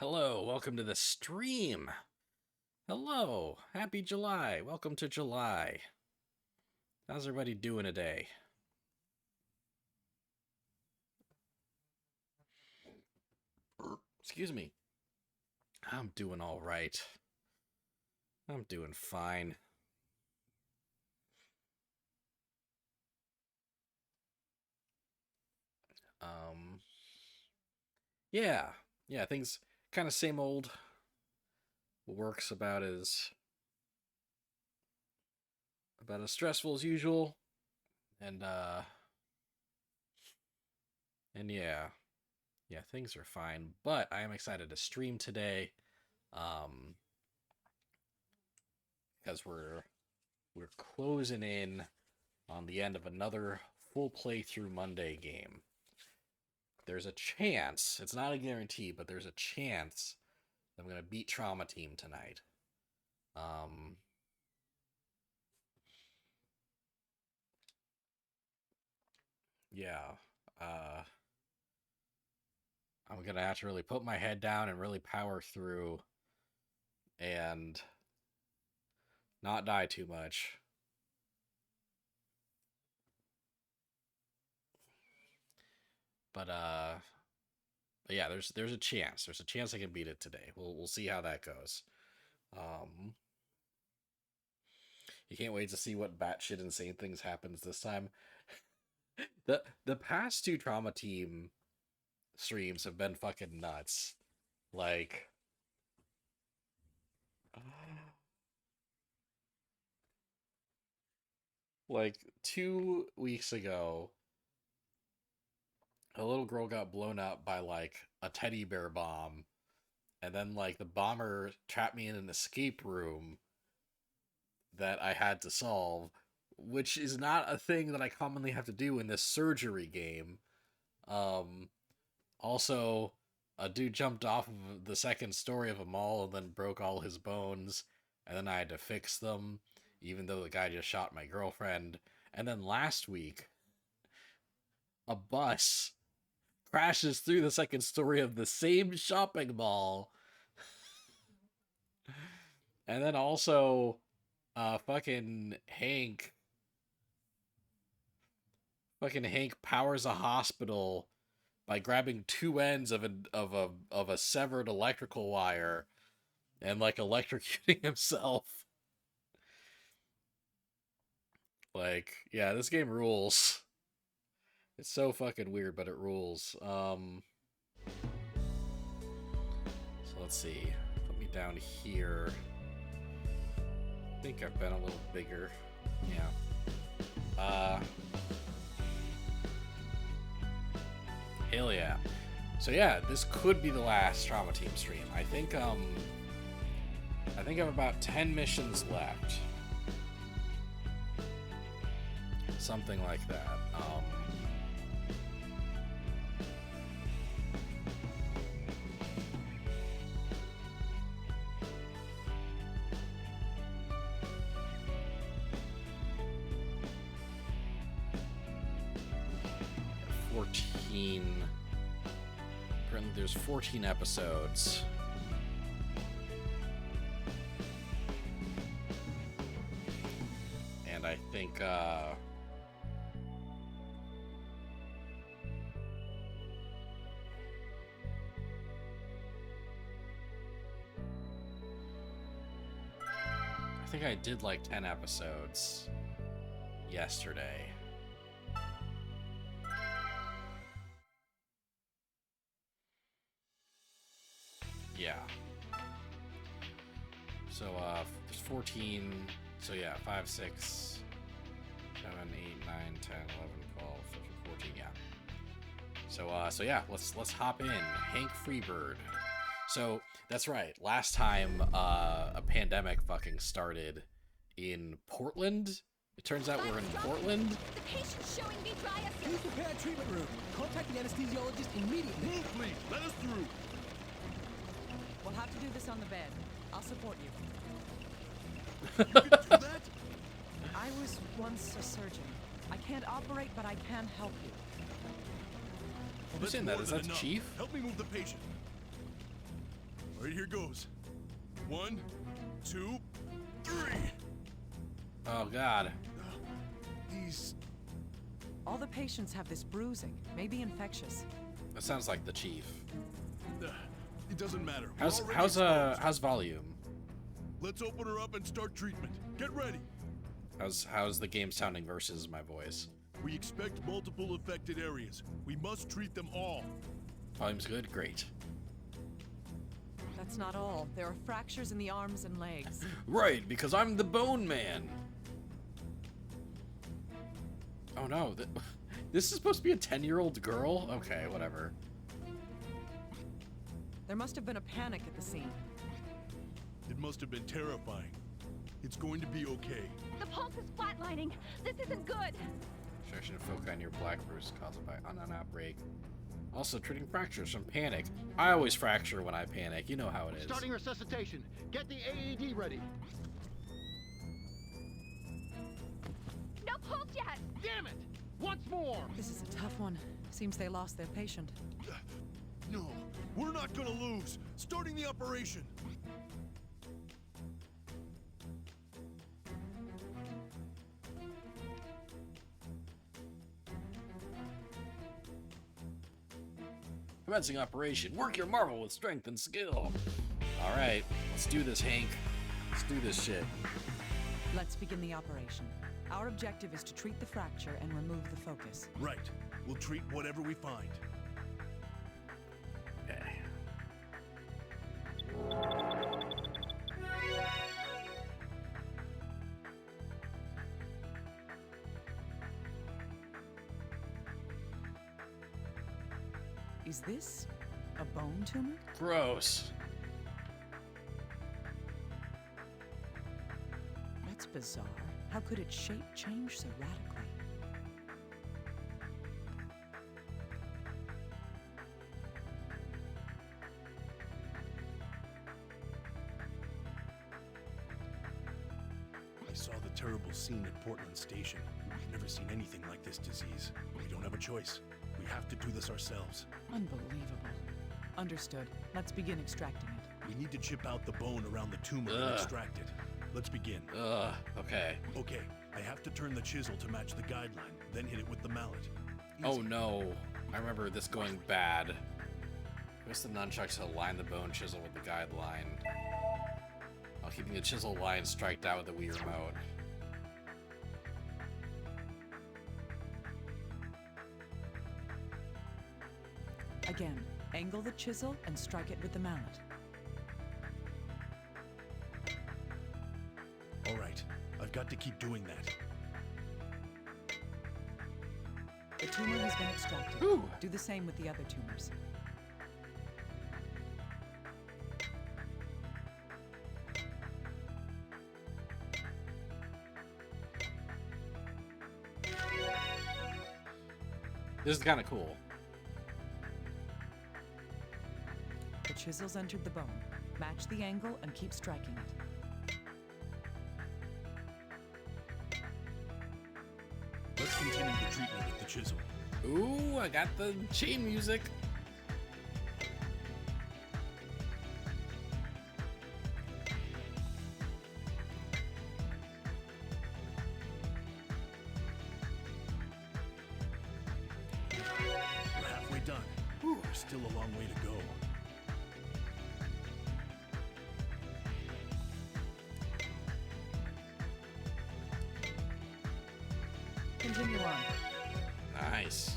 Hello, welcome to the stream. Hello, happy July. Welcome to July. How's everybody doing today? Excuse me. I'm doing all right. I'm doing fine. Um, yeah, yeah, things kind of same old. Works about as stressful as usual, and and yeah, things are fine. But I am excited to stream today, um, because we're closing in on the end of another full playthrough Monday game. There's a chance, it's not a guarantee, but there's a chance that I'm going to beat Trauma Team tonight. Um, yeah. I'm going to have to really put my head down and really power through and not die too much. But yeah, there's a chance. There's a chance I can beat it today. We'll see how that goes. Um, you can't wait to see what batshit insane things happens this time. The past two Trauma Team streams have been fucking nuts. Like, like 2 weeks ago, a little girl got blown up by like a teddy bear bomb, and then like the bomber trapped me in an escape room that I had to solve, which is not a thing that I commonly have to do in this surgery game. Um, Also, a dude jumped off of the second story of a mall and then broke all his bones, and then I had to fix them, even though the guy just shot my girlfriend. And then last week, a bus crashes through the second story of the same shopping mall. And then also, fucking Hank powers a hospital by grabbing two ends of a severed electrical wire and like electrocuting himself. Like, yeah, this game rules. It's so fucking weird, but it rules. So let's see. Put me down here. I think I've been a little bigger. Yeah. Hell yeah. So yeah, this could be the last Trauma Team stream. I think I have about 10 missions left. Something like that. 14. Apparently there's 14 episodes. And I think I did like 10 episodes yesterday. Yeah. So there's 14. So yeah, 5, 6, 7, 8, 9, 10, 11, 12, 13, 14, yeah. So yeah, let's hop in. Hank Freebird. So that's right. Last time a pandemic fucking started in Portland. It turns out we're in Portland. The patient's showing vitritis. Please prepare a treatment room. Contact the anesthesiologist immediately. Move, please. Let us through. We'll have to do this on the bed. I'll support you. You can do that? I was once a surgeon. I can't operate, but I can help you. Well, Who's that's in that? more Is than that enough. Chief? Help me move the patient. All right, here goes. 1, 2, 3. Oh God. These. All the patients have this bruising, maybe infectious. That sounds like the chief. It doesn't matter. We're How's already how's exposed. how's volume? Let's open her up and start treatment. Get ready. How's the game sounding versus my voice? We expect multiple affected areas. We must treat them all. Volume's good. Great. That's not all. There are fractures in the arms and legs. Right, because I'm the Bone Man. Oh no, this is supposed to be a 10-year-old girl? Okay, whatever. There must have been a panic at the scene. It must have been terrifying. It's going to be okay. The pulse is flatlining. This isn't good. Extraction of foci near black bruise caused by an outbreak. Also, treating fractures from panic. I always fracture when I panic. You know how it is. Starting resuscitation. Get the AED ready. No pulse yet. Damn it! Once more! This is a tough one. Seems they lost their patient. No, we're not gonna lose. Starting the operation. Commencing operation. Work your marvel with strength and skill. All right, let's do this, Hank. Let's do this shit. Let's begin the operation. Our objective is to treat the fracture and remove the focus. Right. We'll treat whatever we find. Okay. Is this a bone tumor? Gross. That's bizarre. How could its shape change so radically? I saw the terrible scene at Portland Station. I've never seen anything like this disease. We don't have a choice. We have to do this ourselves. Unbelievable. Understood. Let's begin extracting it. We need to chip out the bone around the tumor and Ugh. extract it. Let's begin. Okay. Okay, I have to turn the chisel to match the guideline, then hit it with the mallet. Oh Easy. no. I remember this going bad. Press the nunchucks to align the bone chisel with the guideline, while keeping the chisel line striked out with the Wii remote. Again, angle the chisel and strike it with the mallet. All right, I've got to keep doing that. The tumor has been extracted. Ooh. Do the same with the other tumors. This is kind of cool. The chisel's entered the bone. Match the angle and keep striking it. Let's continue the treatment with the chisel. Ooh, I got the chain music. We're halfway done. There's still a long way to go. Continue on. Nice.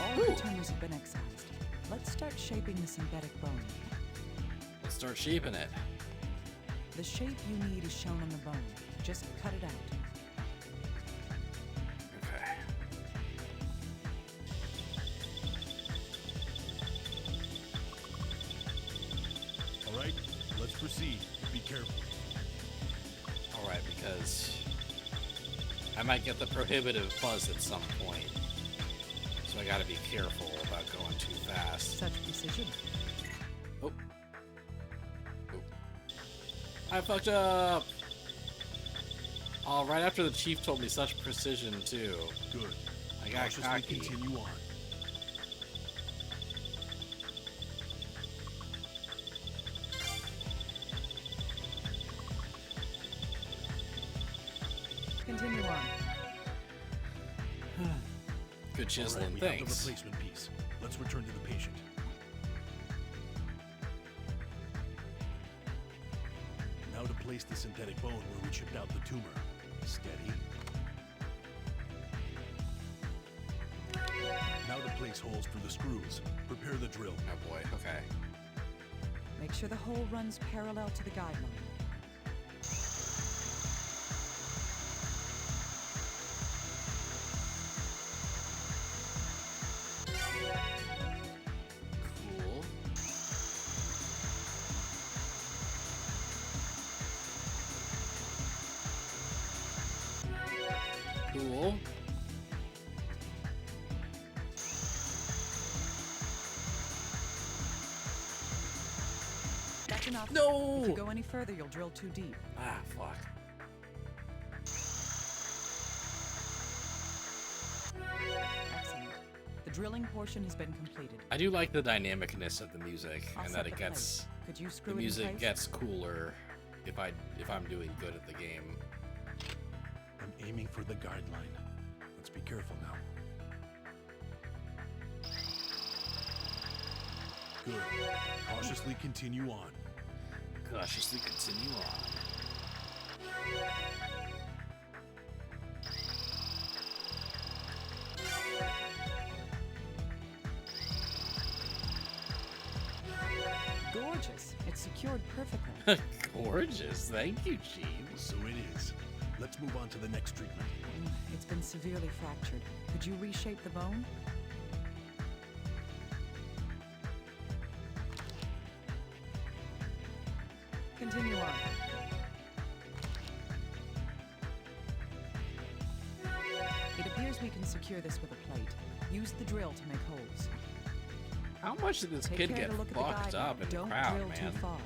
All the tumors have been excised. Let's start shaping the synthetic bone. Let's start shaping it. The shape you need is shown on the bone. Just cut it out. Okay. All right, let's proceed. Be careful. All right, because I might get the prohibitive buzz at some point. So I gotta be careful about going too fast. Such precision. Oh. I fucked up! Oh, right after the chief told me such precision, too. Good. I got Cautiously cocky. continue on. Continue on. Good All chiseling, right, we have the thanks. replacement piece. Let's return to the patient. Now to place the synthetic bone where we chipped out the tumor. Steady. Now to place holes for the screws. Prepare the drill. Oh boy, okay. Make sure the hole runs parallel to the guideline. Cool. Cool. That's enough. No! If you go any further, you'll drill too deep. Ah, fuck. Excellent. The drilling portion has been completed. I do like the dynamicness of the music I'll and set that it the plate. gets Could you screw the it in music place? gets cooler if I'm doing good at the game. I'm aiming for the guideline. Let's be careful now. Good. Cautiously continue on. Cautiously continue on. Gorgeous. It's secured perfectly. Gorgeous. Thank you, Jeeves. So it is. Let's move on to the next treatment. It's been severely fractured. Could you reshape the bone? Continue on. It appears we can secure this with a plate. Use the drill to make holes. How much did this Take kid care get to look at the fucked guideline. up in the Don't crowd, drill man? too far.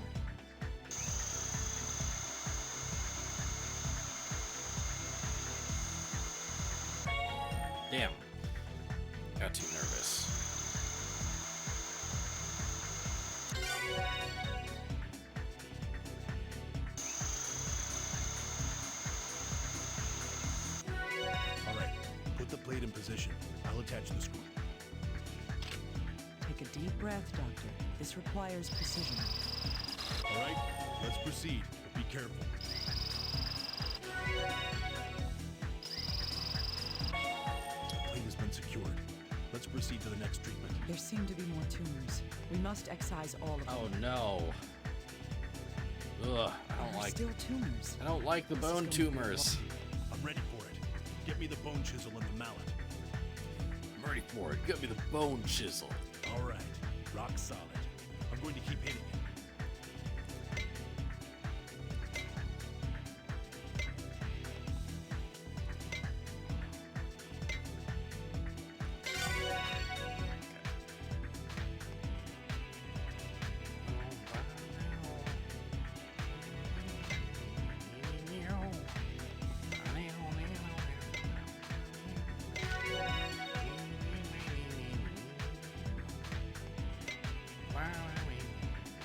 Damn. Got too nervous. All right. Put the plate in position. I'll attach the screw. Take a deep breath, Doctor. This requires precision. All right. Let's proceed. But be careful. The plate has been secured. Let's proceed to the next treatment. There seem to be more tumors. We must excise all of them. Oh no. Ugh, I There don't are like still tumors. I don't like the This is bone going to be tumors. I'm ready for it. Get me the bone chisel and the mallet. I'm ready for it. Get me the bone chisel. All right. Rock solid. I'm going to keep hitting it.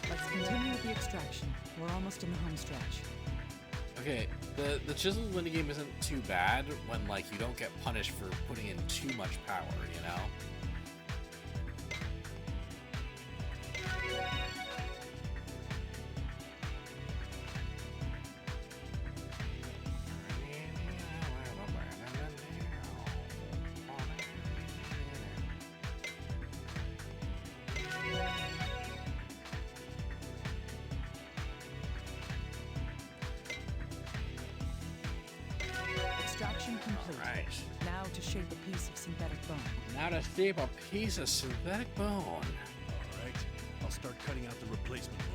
Let's continue with the extraction. We're almost in the home stretch. Okay, the chisel winning game isn't too bad when like you don't get punished for putting in too much power, you know? Extraction complete. Right. Now to shape a piece of synthetic bone. Now to shape a piece of synthetic bone. All right. I'll start cutting out the replacement bone.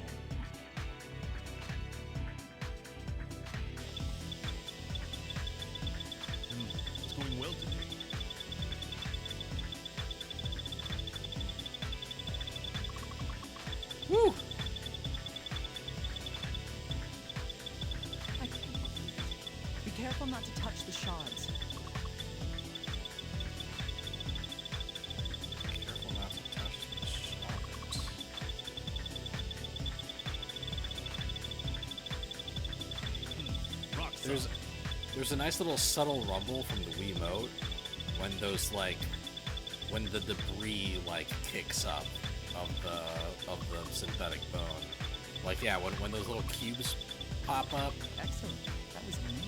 careful not to touch the shards. Careful not to touch the shards. Rock solid. There's a nice little subtle rumble from the Wiimote when those when the debris kicks up of the synthetic bone. Like, yeah, when those little cubes pop up, Excellent. That was amazing.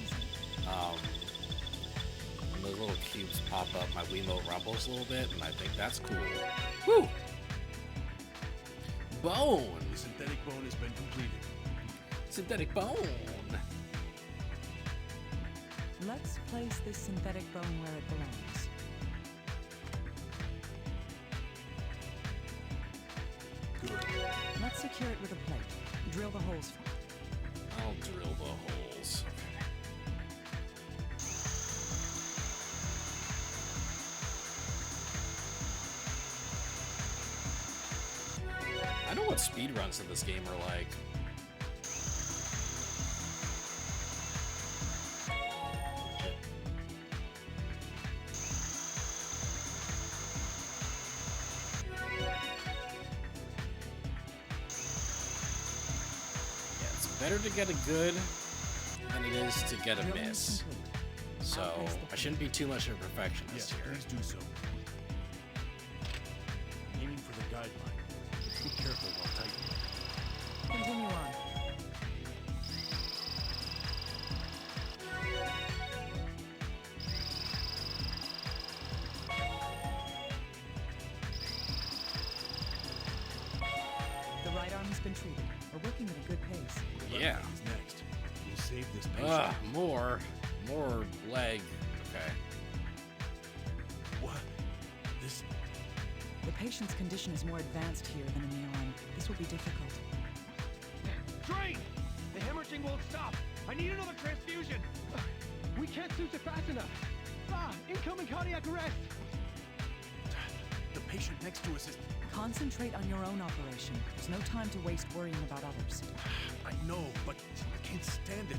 when those little cubes pop up, my Wiimote rumbles a little bit, and I think that's cool. Woo! Bone! The synthetic bone has been completed. Synthetic bone! Let's place this synthetic bone where it belongs. Good. Let's secure it with a plate. Drill the holes for it. I'll drill the holes. I know what speedruns in this game are like. Yeah, it's better to get a good than it is to get a Drilling miss. complete. So I shouldn't be too much of a perfectionist Yes, here. please do so. Aiming for the guideline. Just be careful while tightening. Continue on. The right arm has been treated. We're working at a good pace. Yeah. Is next. We'll save this patient. More leg. Okay. What? This. The patient's condition is more advanced here than in the arm. This will be difficult. Drain! The hemorrhaging won't stop. I need another transfusion. We can't suture it fast enough. Incoming cardiac arrest. The patient next to us is. Concentrate on your own operation. There's no time to waste worrying about others. I know, but I can't stand it.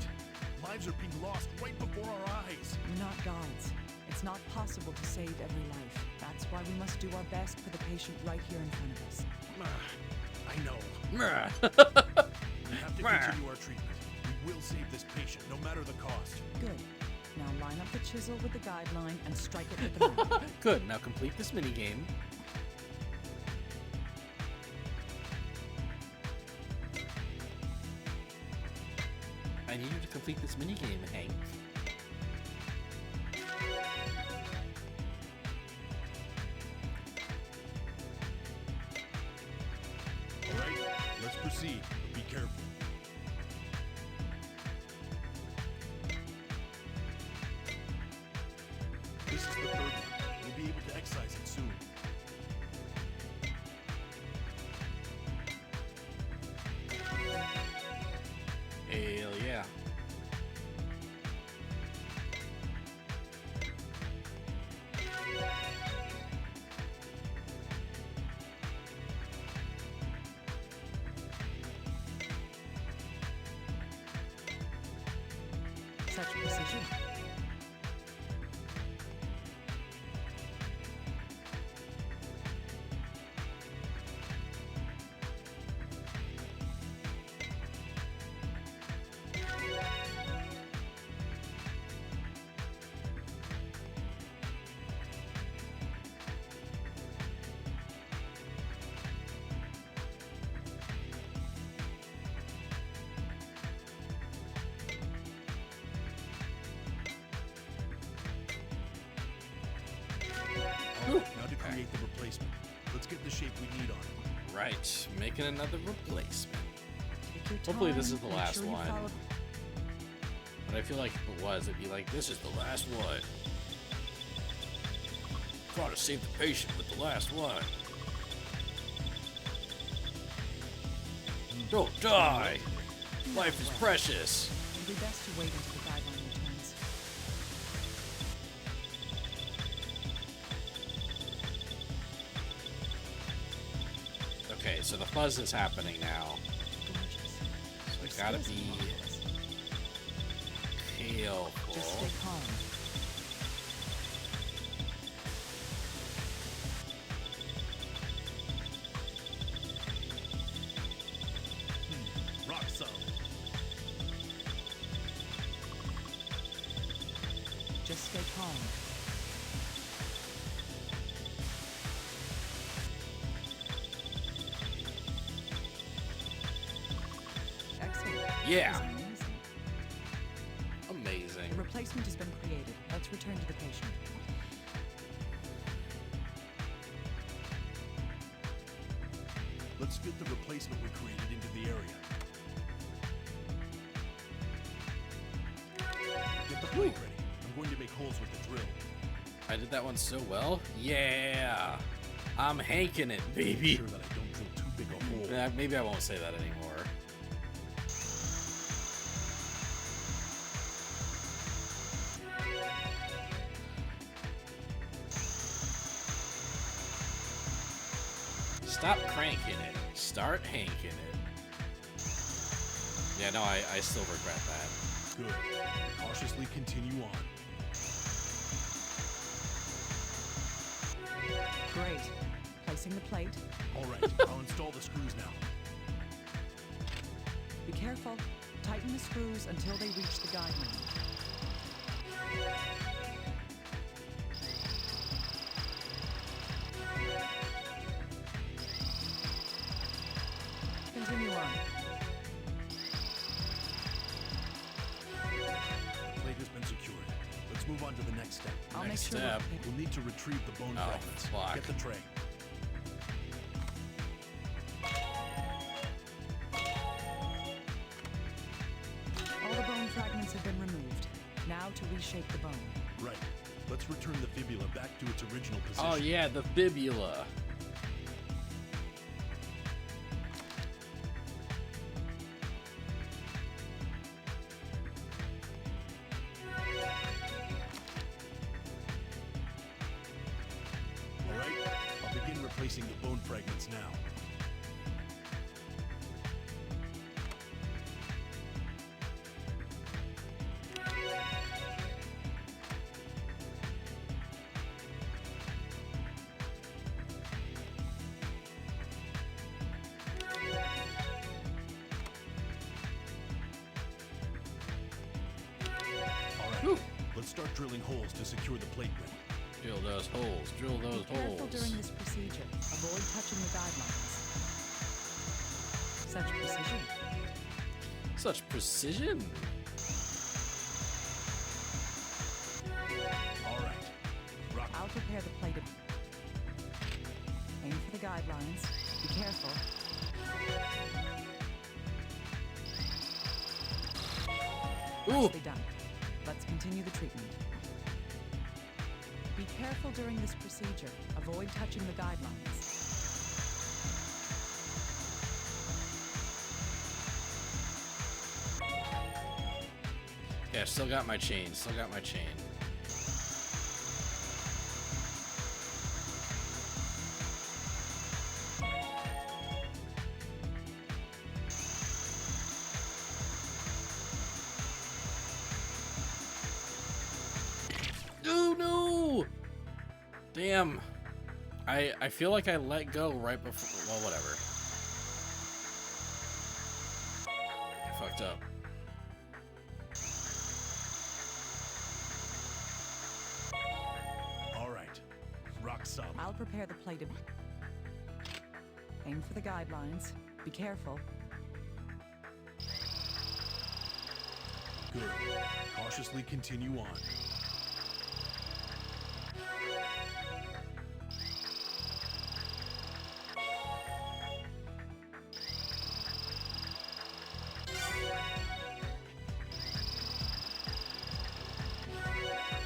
Lives are being lost right before our eyes. We're not gods. It's not possible to save every life. That's why we must do our best for the patient right here in front of us. I know. We have to continue our treatment. We will save this patient, no matter the cost. Good. Now line up the chisel with the guideline and strike it with the knife. Good. Now complete this minigame. I need you to complete this minigame, Hank. All right, let's proceed. But be careful. This is the third one. We'll be able to excise it soon. Hell yeah. Such precision. All right, now to create the replacement. Let's get the shape we need on it. Right. Making another replacement. Take your Hopefully this time. is the Make last sure you one. follow- But I feel like if it was, it'd be like, this is the last one. Gotta save the patient with the last one. Don't die! Life is precious! It'll be best to wait until the guideline returns. Okay, so the fuzz is happening now. Gorgeous. So I gotta be Baleful. Just stay calm. Rock solid. Just stay calm. Excellent. Yeah. That was amazing. Amazing. The replacement has been created. Let's return to the patient. Let's fit the replacement we created into the area. Get the plate ready. I'm going to make holes with the drill. I did that one so well. Yeah. I'm hanking it, baby. Sure that I don't drill too big a hole. Maybe I won't say that anymore. Stop cranking it. Start hanking it. Yeah, no, I still regret that. Good. Cautiously continue on. Great. Placing the plate. All right, I'll install the screws now. Be careful. Tighten the screws until they reach the guide ring. Continue on. Plate has been secured. Let's move on to the next step. I'll Next make sure. step. We'll need to retrieve the bone Oh, fragments. fuck. Get the tray. All the bone fragments have been removed. Now to reshape the bone. Right. Let's return the fibula back to its original position. Oh yeah, the fibula. All right. I'll begin replacing the bone fragments now. All right. Whew. Let's start drilling holes to secure the plate ring. Drill those holes. Drill those Be careful holes. during this procedure. Avoid touching the guidelines. Such precision. Such precision. All right. Rock. I'll prepare the plate of... Aim for the guidelines. Be careful. Ooh. Nicely done. Let's continue the treatment. Be careful during this procedure. Avoid touching the guidelines. Yeah, still got my chain. Still got my chain. Oh no! Damn. I feel like I let go right before. Well, whatever. I fucked up. All right. Rock solid. I'll prepare the plate of... Aim for the guidelines. Be careful. Good. Cautiously continue on.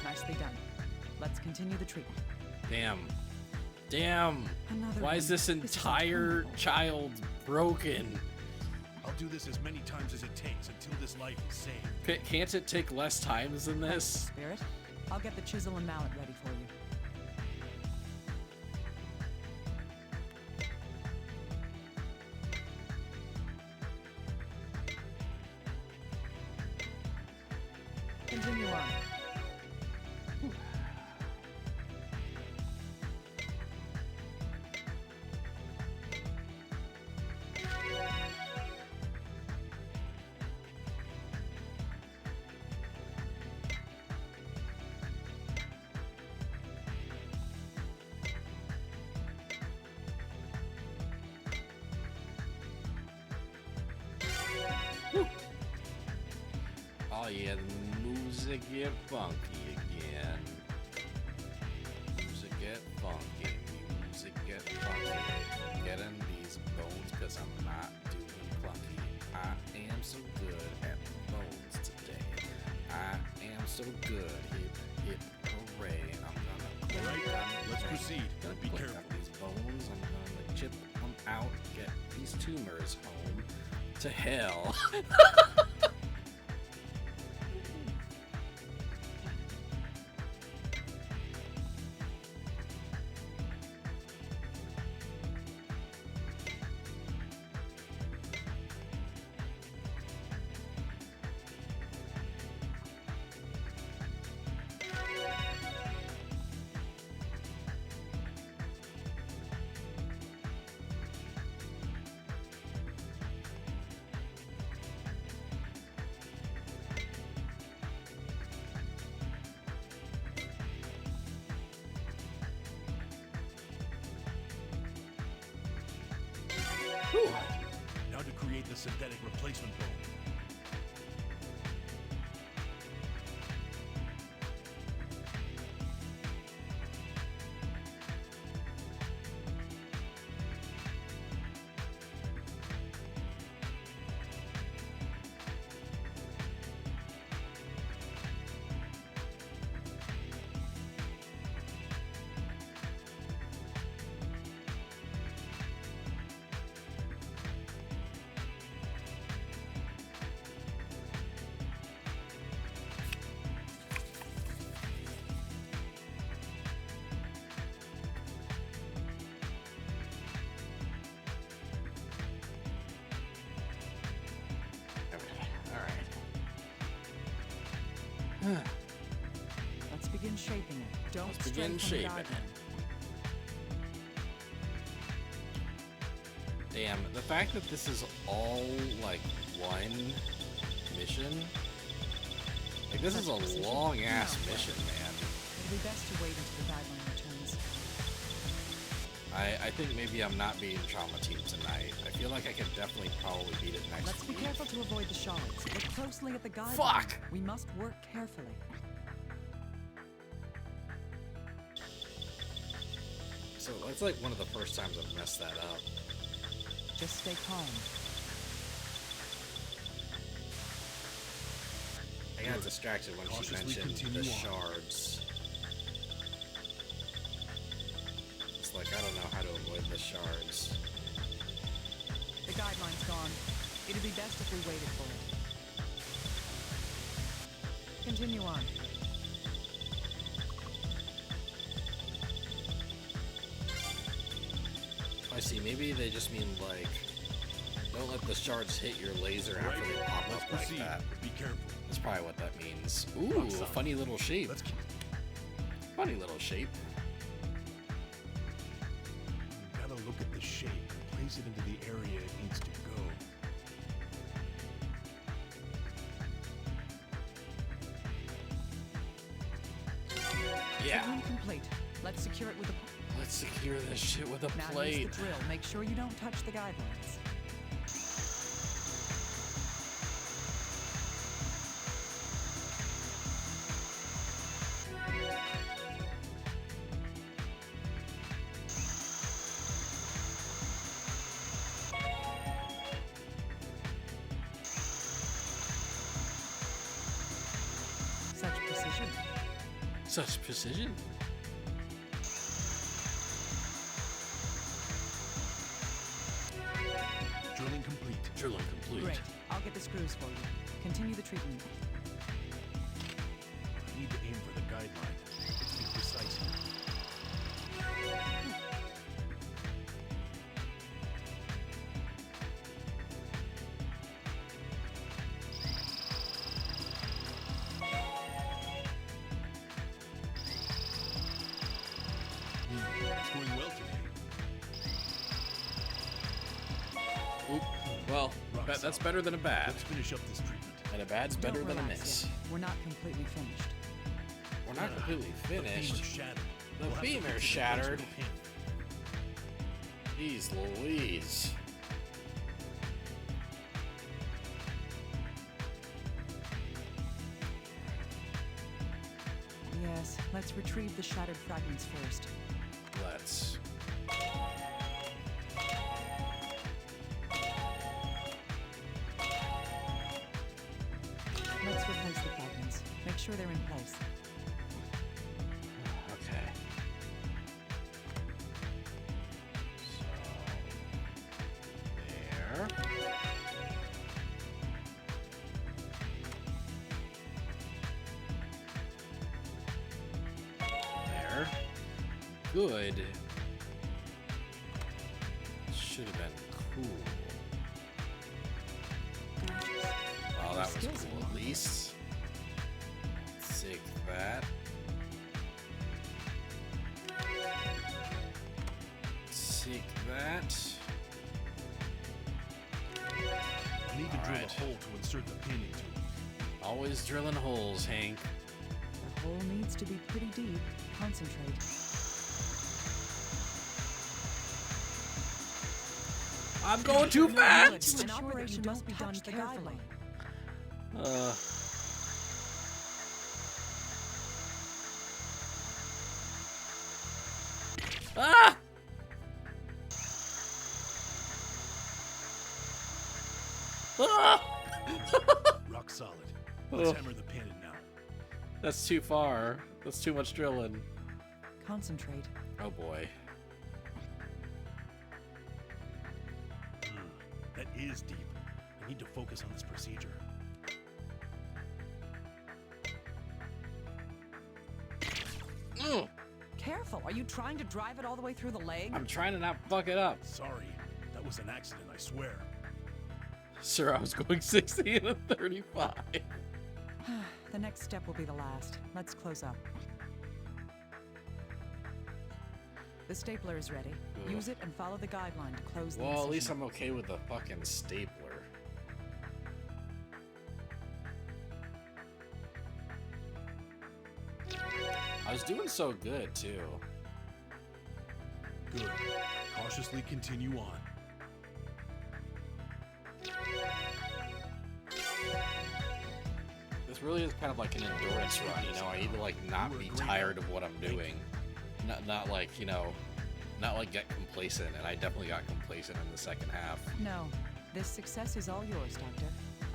Nicely done. Let's continue the treatment. Damn. Damn. Another Why is one. this This is entire interminable. child broken? I'll do this as many times as it takes until this life is saved. Can't it take less times than this? Spirit, I'll get the chisel and mallet ready for you. Continue. Oh yeah, the music get funky again. Music get funky. Music get funky. Getting these bones because I'm not doing clunky. I am so good at the bones today. I am so good. Hip, hip, hooray. I'm gonna All right, let's proceed. Gonna Be click careful. up these bones. I'm gonna chip them out. Get these tumors home to hell. Now to create the synthetic replacement bone. Alright. Let's begin shaping it. Don't Let's stray begin from the shaping guideline. Damn, the fact that this is all like one mission. Like this is a long ass mission, man. It'll be best to wait until the guideline returns. I think maybe I'm not beating Trauma Team tonight. I feel like I could definitely probably beat it next Let's be week. careful to avoid the shards. Look closely at the guideline. Fuck! We must work carefully. So that's like one of the first times I've messed that up. Just stay calm. I got distracted when she Cautiously mentioned the continue on. shards. It's like I don't know how to avoid the shards. The guideline's gone. It'd be best if we waited for it. Continue on. I see, maybe they just mean like, don't let the shards hit your laser after Right, they pop let's up like proceed. that. Be careful. That's probably what that means. Ooh, Rock a solid. funny little shape. Let's keep. Funny little shape. Gotta look at the shape and place it into the area it needs to go. Yeah. Treatment complete. Let's secure it with a... Let's secure this shit with a Now plate. use the drill. Make sure you don't touch the guidelines. Such precision. Such precision. Drilling complete. Drilling complete. Great. I'll get the screws for you. Continue the treatment. I need to aim for the guideline. Let's be precise here. It's going well today. Oop. Well, Rock that's solid. better than a bad. Let's finish up this treatment. And a bad's better Don't than a relax miss. yet. We're not completely finished. We're not completely The femur's finished. shattered. The We'll have to femur's fix the shattered. replacement pin. Jeez Louise. Yes, let's retrieve the shattered fragments first. Let's. Let's replace the fragments. Make sure they're in place. Okay. So. There. There. Good. Should have been cool. Oh, that was Skills cool at least. Sick that. Sick that. I need to drill Alright. a hole to insert the pin into. Always drilling holes, Hank. The hole needs to be pretty deep. Concentrate. I'm going too An fast! operation must be done carefully. Ah! Ah! Rock solid. Let's Ugh. hammer the pin in now. That's too far. That's too much drilling. Concentrate. Oh boy. That is deep. I need to focus on this procedure. Mm. Careful. Are you trying to drive it all the way through the leg? I'm trying to not fuck it up. Sorry. That was an accident, I swear. Sir, I was going 60 and a 35. The next step will be the last. Let's close up. The stapler is ready. Ugh. Use it and follow the guideline to close the Well, at least incision. I'm okay with the fucking stapler. I was doing so good, too. Good. Cautiously continue on. This really is kind of like an endurance run, you know? I need to, like, not be tired of what I'm doing. Not like, you know, not like get complacent, and I definitely got complacent in the second half. No, this success is all yours, Doctor.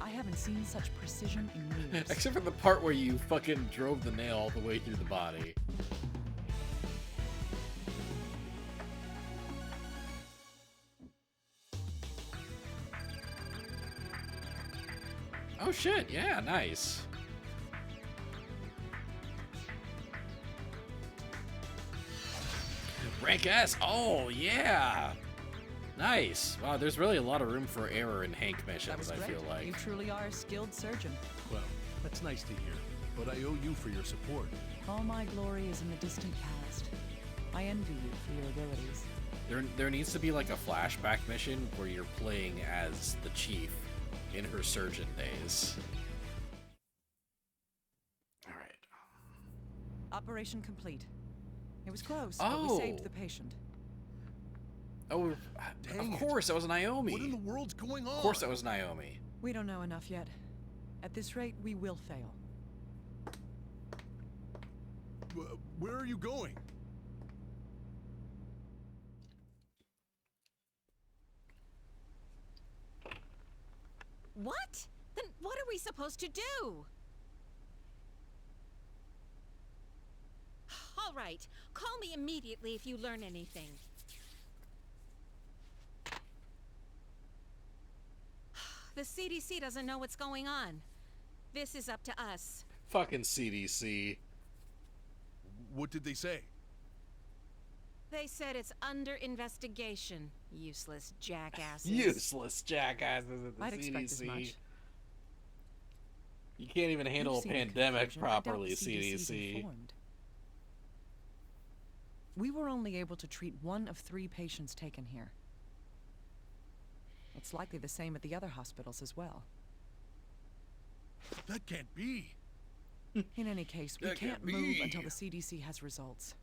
I haven't seen such precision in years. Except for the part where you fucking drove the nail all the way through the body. Oh shit, yeah, nice. Rank S, oh yeah! Nice. Wow, there's really a lot of room for error in Hank That missions, was I great. feel like. You truly are a skilled surgeon. Well, that's nice to hear. But I owe you for your support. All my glory is in the distant past. I envy you for your abilities. There needs to be like a flashback mission where you're playing as the chief in her surgeon days. Alright. Operation complete. It was close, Oh. but we saved the patient. Oh, Dang of it. course, that was Naomi. What in the world's going on? Of course, that was Naomi. We don't know enough yet. At this rate, we will fail. Where are you going? What? Then what are we supposed to do? All right. Call me immediately if you learn anything. The CDC doesn't know what's going on. This is up to us. Fucking CDC. What did they say? They said it's under investigation. Useless jackasses. Useless jackasses at the I'd CDC. expect as much. You can't even handle a You've seen the pandemic confusion. I doubt properly, the CDC 's CDC. informed. We were only able to treat 1 of 3 patients taken here. It's likely the same at the other hospitals as well. That can't be. In any case, we That can't can't move be. until the CDC has results.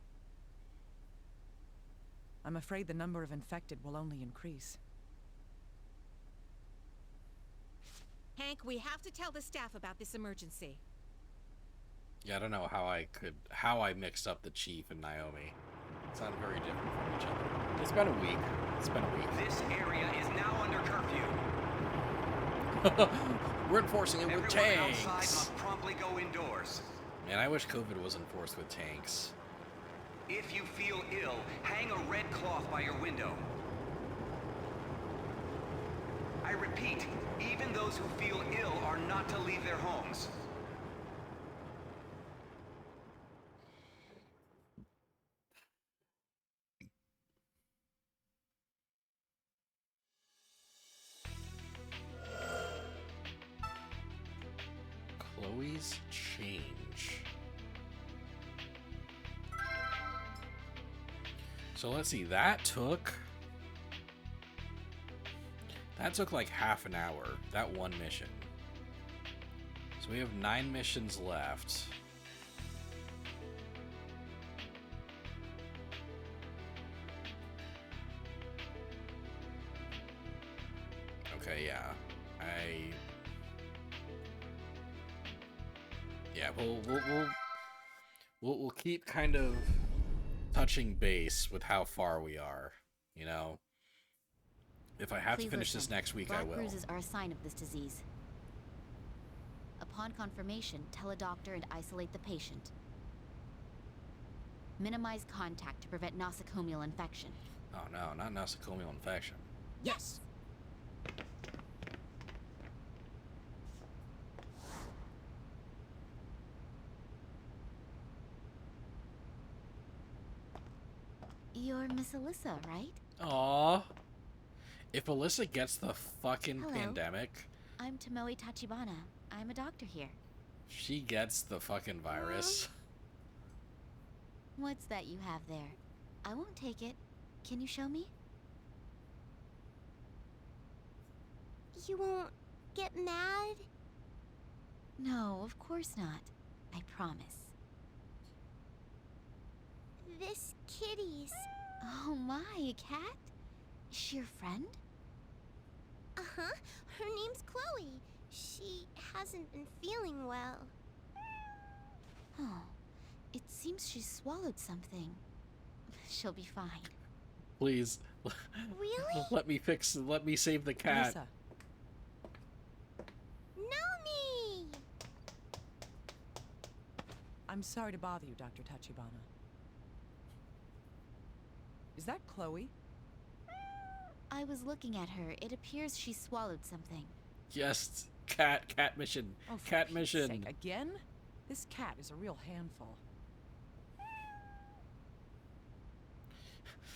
I'm afraid the number of infected will only increase. Hank, we have to tell the staff about this emergency. Yeah, I don't know how I mixed up the Chief and Naomi. It sounded very different from each other. It's been a week. It's been a week. This area is now under curfew. We're enforcing it with Everyone tanks. outside must promptly go indoors. Man, I wish COVID was enforced with tanks. If you feel ill, hang a red cloth by your window. I repeat, even those who feel ill are not to leave their homes. Chloe's change. So let's see, that took like half an hour, that one mission. So we have 9 missions left. Okay, yeah. Yeah, we'll keep kind of touching base with how far we are, you know. If I have to finish this next week, I will. Black bruises are a sign of this disease. Upon confirmation, tell a doctor and isolate the patient. Minimize contact to prevent nosocomial infection. Oh no, not nosocomial infection. Yes! You're Miss Alyssa, right? Aww. If Alyssa gets the fucking Hello. pandemic, I'm Tomoe Tachibana. I'm a doctor here. she gets the fucking virus. What's that you have there? I won't take it. Can you show me? You won't get mad? No, of course not. I promise. This kitty's... Oh my, a cat? Is she your friend? Uh-huh. Her name's Chloe. She hasn't been feeling well. Oh, it seems she swallowed something. She'll be fine. Please. Really? Let me save the cat. Alyssa, Naomi! I'm sorry to bother you, Dr. Tachibana. Is that Chloe? I was looking at her. It appears she swallowed something. Yes, cat mission. Oh, for Cat Pete's mission. sake, again? This cat is a real handful.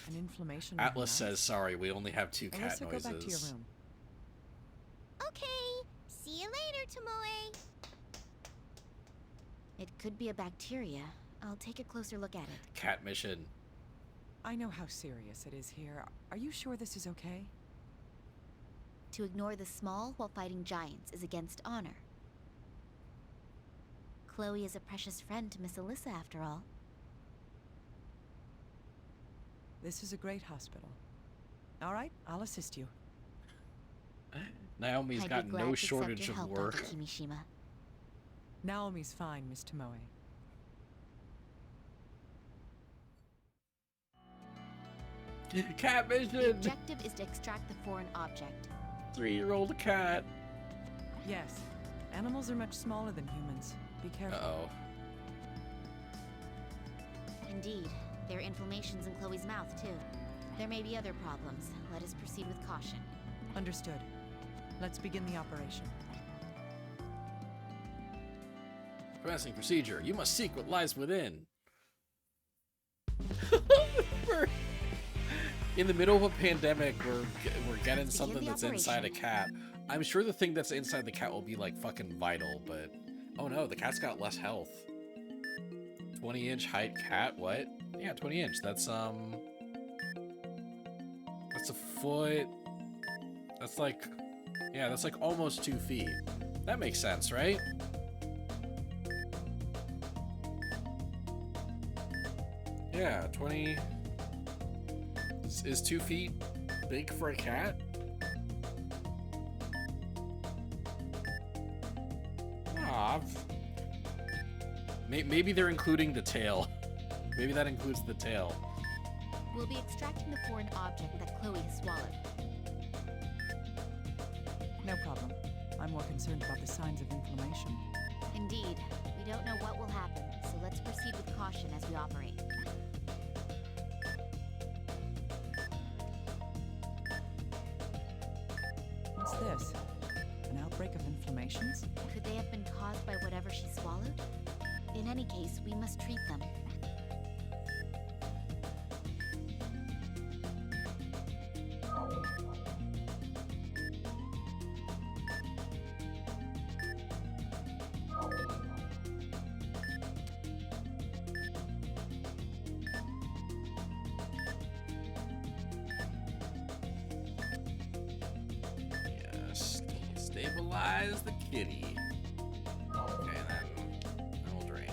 An inflammation. in her Atlas mouth? says sorry, we only have 2 cat Alyssa, noises. go back to your room. Okay. See you later, Tomoe. It could be a bacteria. I'll take a closer look at it. Cat mission. I know how serious it is here. Are you sure this is okay? To ignore the small while fighting giants is against honor. Chloe is a precious friend to Miss Alyssa, after all. This is a great hospital. All right, I'll assist you. Naomi's I'd got be glad no to accept shortage your of help, work. Dr. Kimishima. Naomi's fine, Miss Tomoe. Cat The mission. objective is to extract the foreign object. 3-year-old cat. Yes, animals are much smaller than humans. Be careful. Uh-oh. Indeed, there are inflammations in Chloe's mouth, too. There may be other problems. Let us proceed with caution. Understood. Let's begin the operation. Commencing procedure. You must seek what lies within. We're in the middle of a pandemic, we're getting Let's begin something the that's inside a operation. cat. I'm sure the thing that's inside the cat will be like fucking vital, but oh no, the cat's got less health. 20-inch height cat, what? Yeah, 20-inch. That's a foot. That's like, yeah, that's like almost 2 feet. That makes sense, right? Yeah, 20 is 2 feet big for a cat? Aw, Maybe they're including the tail. Maybe that includes the tail. We'll be extracting the foreign object that Chloe has swallowed. No problem. I'm more concerned about the signs of inflammation. Indeed, we don't know what will happen, so let's proceed with caution as we operate. What's this? An outbreak of inflammations? Could they have been caused by whatever she swallowed? In any case, we must treat them. Yes. Stabilize the kitty. Okay, then we'll drain.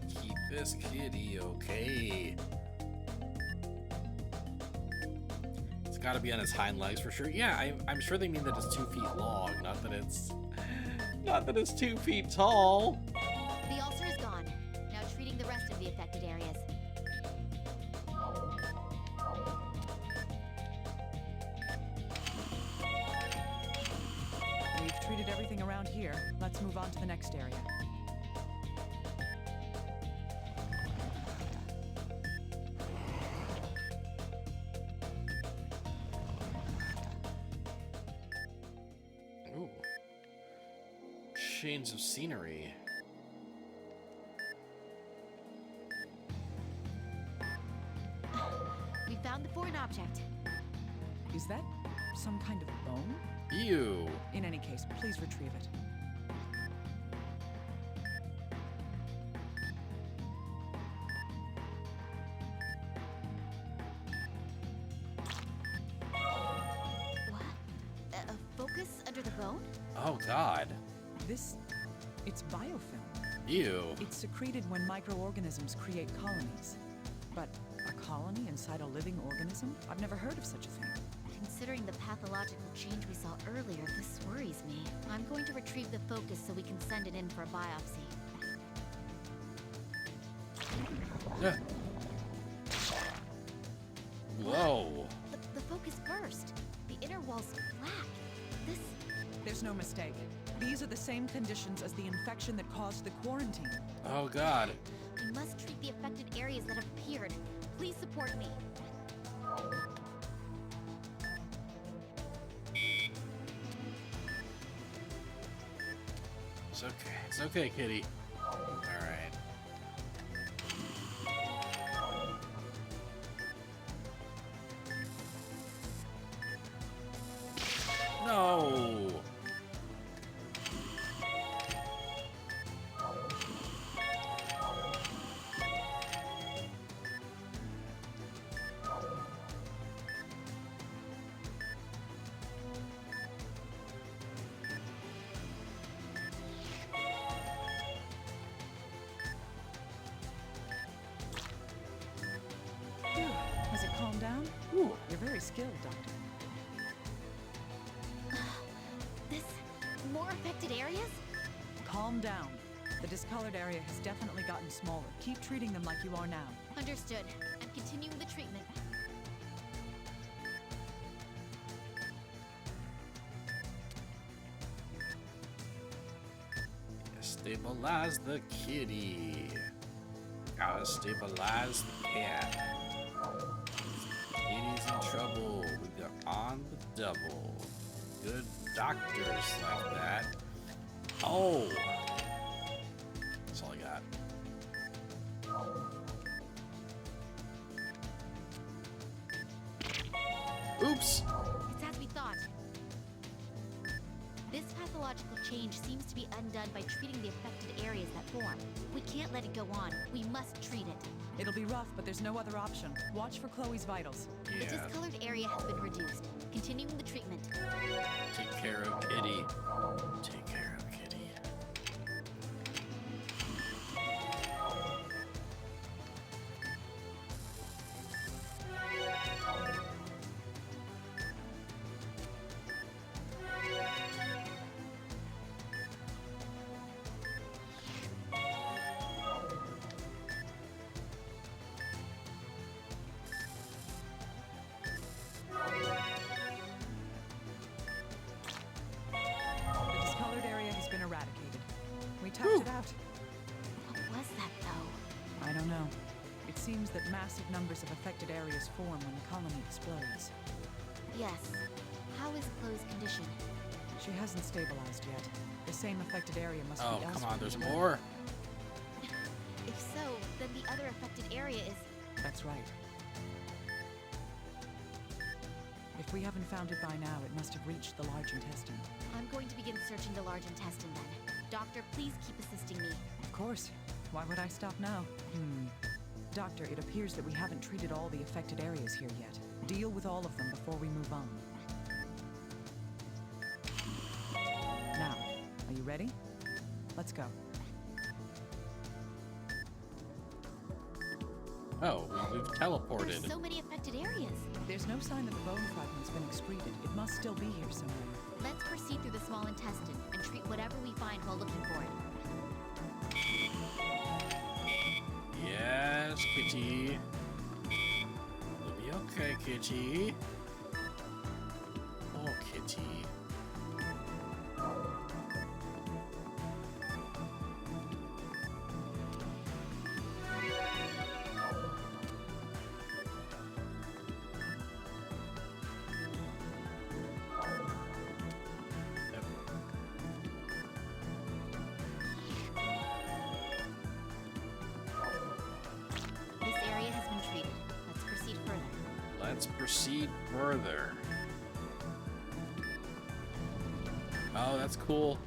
Keep this kitty okay. It's got to be on its hind legs for sure. Yeah, I'm sure they mean that it's 2 feet long, not that it's 2 feet tall. The ulcer is gone. Now treating the rest of the affected areas. We've treated everything around here. Let's move on to the next area. Ooh. Change of scenery. We found the foreign object. Is that some kind of bone? Ew. In any case, please retrieve it. What? A focus under the bone? Oh God. It's biofilm. Ew. It's secreted when microorganisms create colonies. But a colony inside a living organism? I've never heard of such a thing. Considering the pathological change we saw earlier, this worries me. I'm going to retrieve the focus so we can send it in for a biopsy. Yeah. Whoa. The focus burst. The inner wall's black. This... There's no mistake. These are the same conditions as the infection that caused the quarantine. Oh God. I must treat the affected areas that have appeared. Please support me. It's okay. It's okay, kitty. All right. No. Has it calmed down? Ooh. You're very skilled, Doctor. This... more affected areas? Calm down. The discolored area has definitely gotten smaller. Keep treating them like you are now. Understood. I'm continuing the treatment. Stabilize the kitty. Gotta stabilize the cat. Kitty's in trouble. We got on the double. Good doctors like that. Oh. That's all I got. Oops. It's as we thought. This pathological change change seems to be undone by treating the affected areas that form. We can't let it go on. We must treat it. It'll be rough, but there's no other option. Watch for Chloe's vitals. The discolored area has been reduced. Continuing the treatment. Take care of Kitty. Take care of Kitty. The discolored area has been eradicated. We toughed it out. What was that, though? I don't know. It seems that massive numbers of affected areas form when the colony explodes. Yes. How is Chloe's condition? She hasn't stabilized yet. The same affected area must Oh, be come elsewhere. on, there's more. If so, then the other affected area is... That's right. If we haven't found it by now, it must have reached the large intestine. I'm going to begin searching the large intestine then. Doctor, please keep assisting me. Of course. Why would I stop now? Doctor, it appears that we haven't treated all the affected areas here yet. Deal with all of them before we move on. Now, are you ready? Let's go. Oh, we've teleported. There's so many affected areas. There's no sign that the bone fragment's been excreted. It must still be here somewhere. Let's proceed through the small intestine and treat whatever we find while looking for it. Yes, Kitty. It'll be okay, Kitty. Oh, Kitty. Yep. This area has been treated. Let's proceed further. Let's proceed further. Oh, that's cool.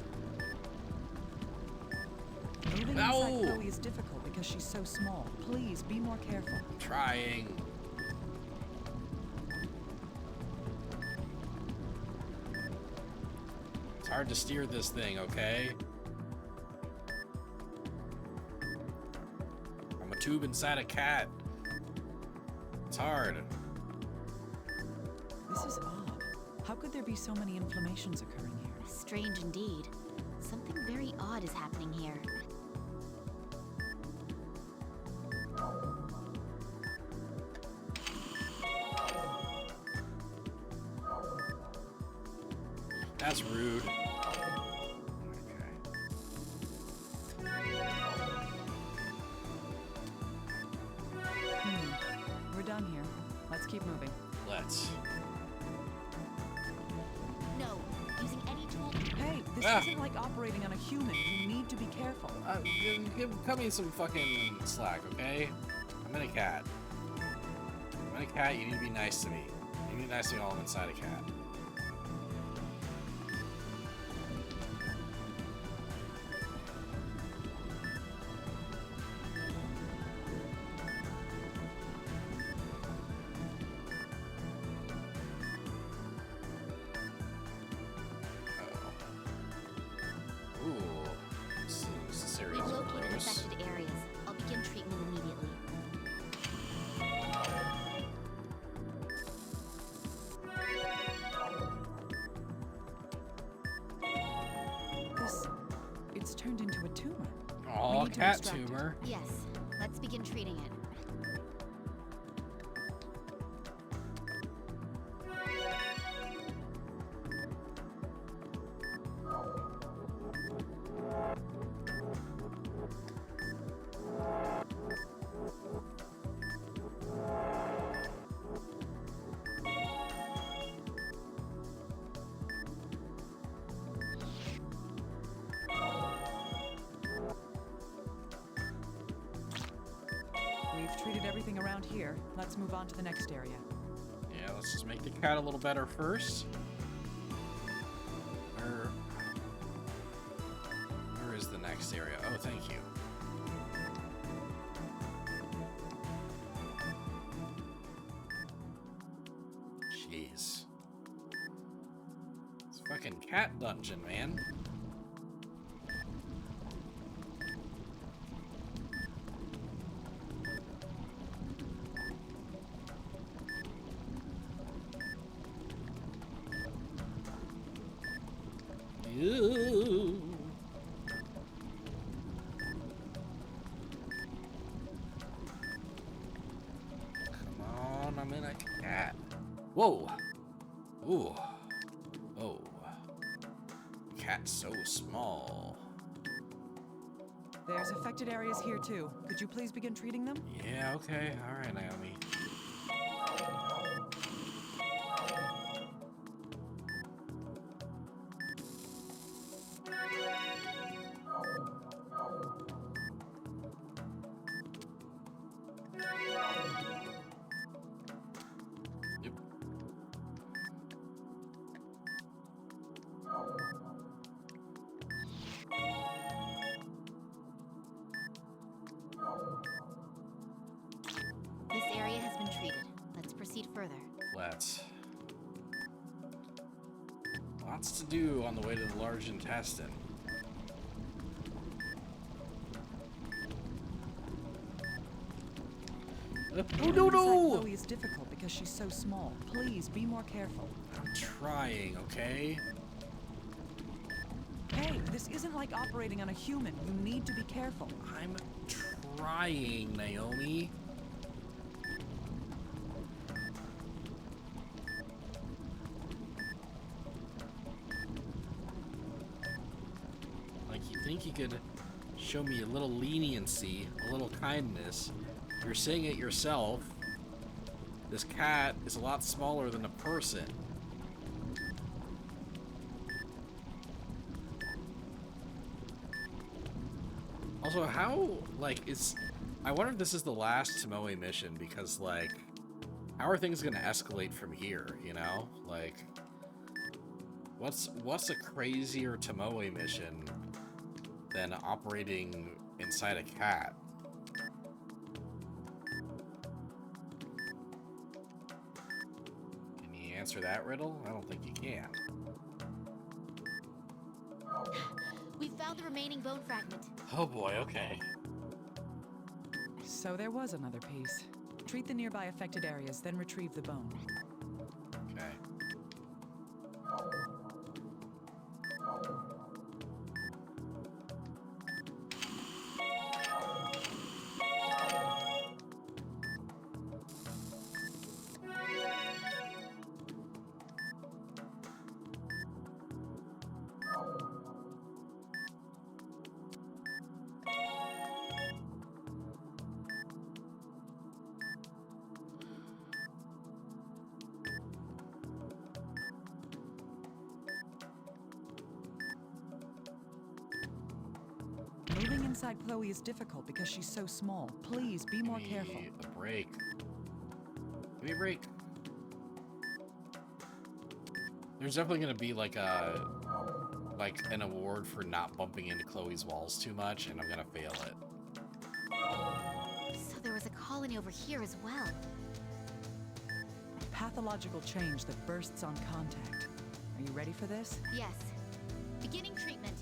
Moving Ow! inside Chloe is difficult because she's so small. Please, be more careful. Trying. It's hard to steer this thing, okay? I'm a tube inside a cat. It's hard. This is odd. How could there be so many inflammations occurring here? Strange indeed. Something very odd is happening here. That's rude. We're done here. Let's keep moving. Let's. No, using any tool. Hey, this Ah. isn't like operating on a human. You need to be careful. Cut me some fucking slack, okay? I'm in a cat. I'm in a cat, you need to be nice to me. You need to be nice to me while I'm inside a cat. Uh-oh. Ooh. This is a series We've of located clues. affected areas. I'll begin treatment immediately. It's turned into a tumor. We Aw, need to cat extract it. tumor. Yes, let's begin treating it. We've treated everything around here. Let's move on to the next area. Yeah, let's just make the cat a little better first. focus area. Oh, thank you. Jeez. It's fucking cat dungeon, man. Ew. Come on, I'm in a cat. Whoa. Ooh. Oh. Cat's so small. There's affected areas here too. Could you please begin treating them? Yeah, okay. Alright, Naomi. Yep. This area has been treated. Let's proceed further. Let's. Lots to do on the way to the large intestine. Oh, no, Inside no! Chloe is difficult because she's so small. Please be more careful. I'm trying, okay? Hey, this isn't like operating on a human. You need to be careful. I'm trying, Naomi. Like, you think you could show me a little leniency, a little kindness. You're saying it yourself. This cat is a lot smaller than a person. Also, how, like, I wonder if this is the last Tomoe mission, because, like, how are things gonna escalate from here, you know? Like, what's a crazier Tomoe mission than operating inside a cat? Can you answer that riddle? I don't think you can. We found the remaining bone fragment. Oh boy, okay. So there was another piece. Treat the nearby affected areas, then retrieve the bone. Okay. Moving inside Chloe is difficult because she's so small. Please be more careful. Give me a break. Give me a break. There's definitely gonna be like an award for not bumping into Chloe's walls too much, and I'm gonna fail it. So there was a colony over here as well. Pathological change that bursts on contact. Are you ready for this? Yes. Beginning treatment.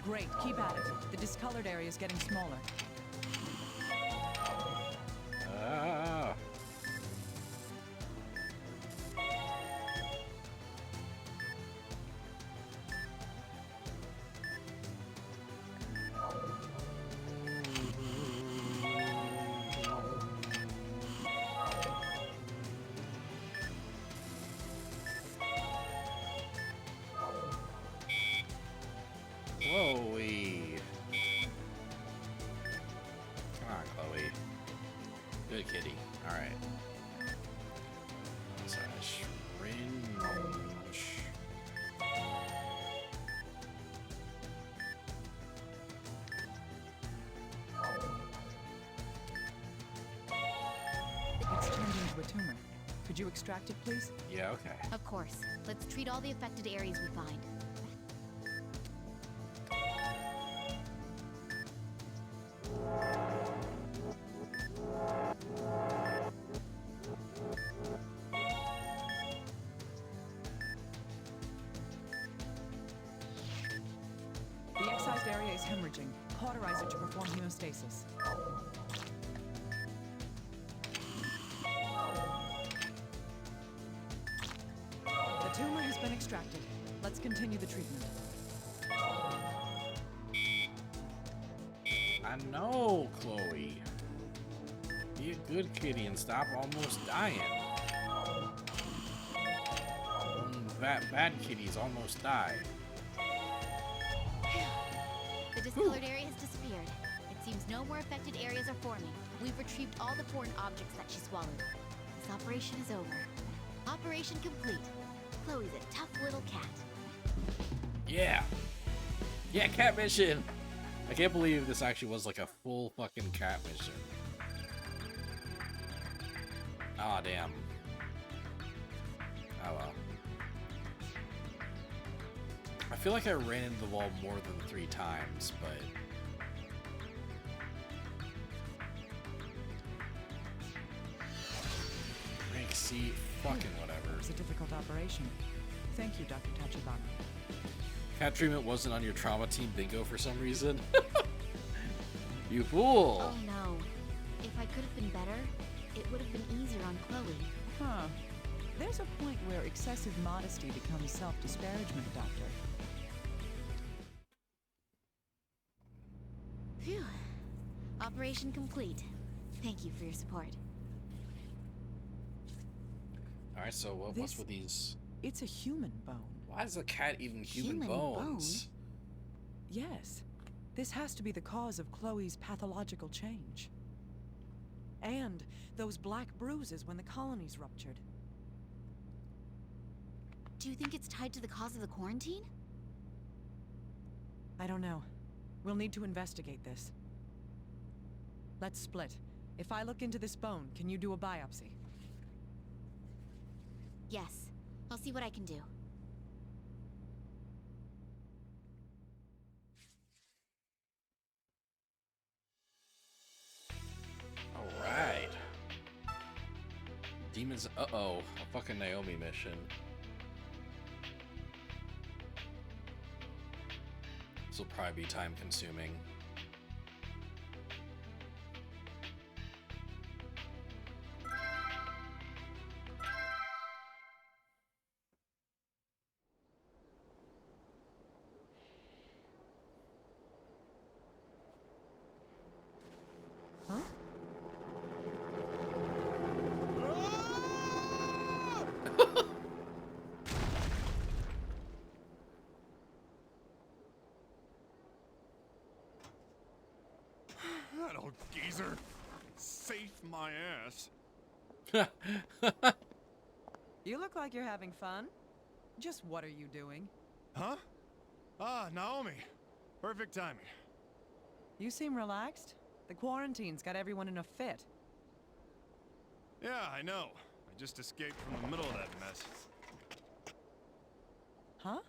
Great, keep at it. The discolored area is getting smaller. Ah. Good kitty. Alright. So, syringe. It's turned into a tumor. Could you extract it, please? Yeah, okay. Of course. Let's treat all the affected areas we find. The excised area is hemorrhaging. Cauterize it to perform hemostasis. The tumor has been extracted. Let's continue the treatment. I know, Chloe. Be a good kitty and stop almost dying. Bad kitties almost die. The discolored area has disappeared. It seems no more affected areas are forming. We've retrieved all the foreign objects that she swallowed. This operation is over. Operation complete. Chloe's a tough little cat. Yeah. Yeah, cat mission. I can't believe this actually was like a full fucking cat mission. Aw, damn. Oh well. I feel like I ran into the wall more than 3 times, but... Rank C, fucking whatever. It was a difficult operation. Thank you, Dr. Tachibana. Cat treatment wasn't on your trauma team bingo for some reason. You fool! Oh no. If I could have been better, it would have been easier on Chloe. Huh. There's a point where excessive modesty becomes self-disparagement, Doctor. Phew. Operation complete. Thank you for your support. Alright, so what's with these? It's a human bone. Why is a cat eating human Human bones? Yes. This has to be the cause of Chloe's pathological change. And those black bruises when the colonies ruptured. Do you think it's tied to the cause of the quarantine? I don't know. We'll need to investigate this. Let's split. If I look into this bone, can you do a biopsy? Yes. I'll see what I can do. Alright. Demons, uh-oh. A fucking Naomi mission. This will probably be time consuming. Huh? That old geezer. Safe my ass. You look like you're having fun. Just what are you doing? Huh? Ah, Naomi. Perfect timing. You seem relaxed. The quarantine's got everyone in a fit. Yeah, I know. I just escaped from the middle of that mess. Huh?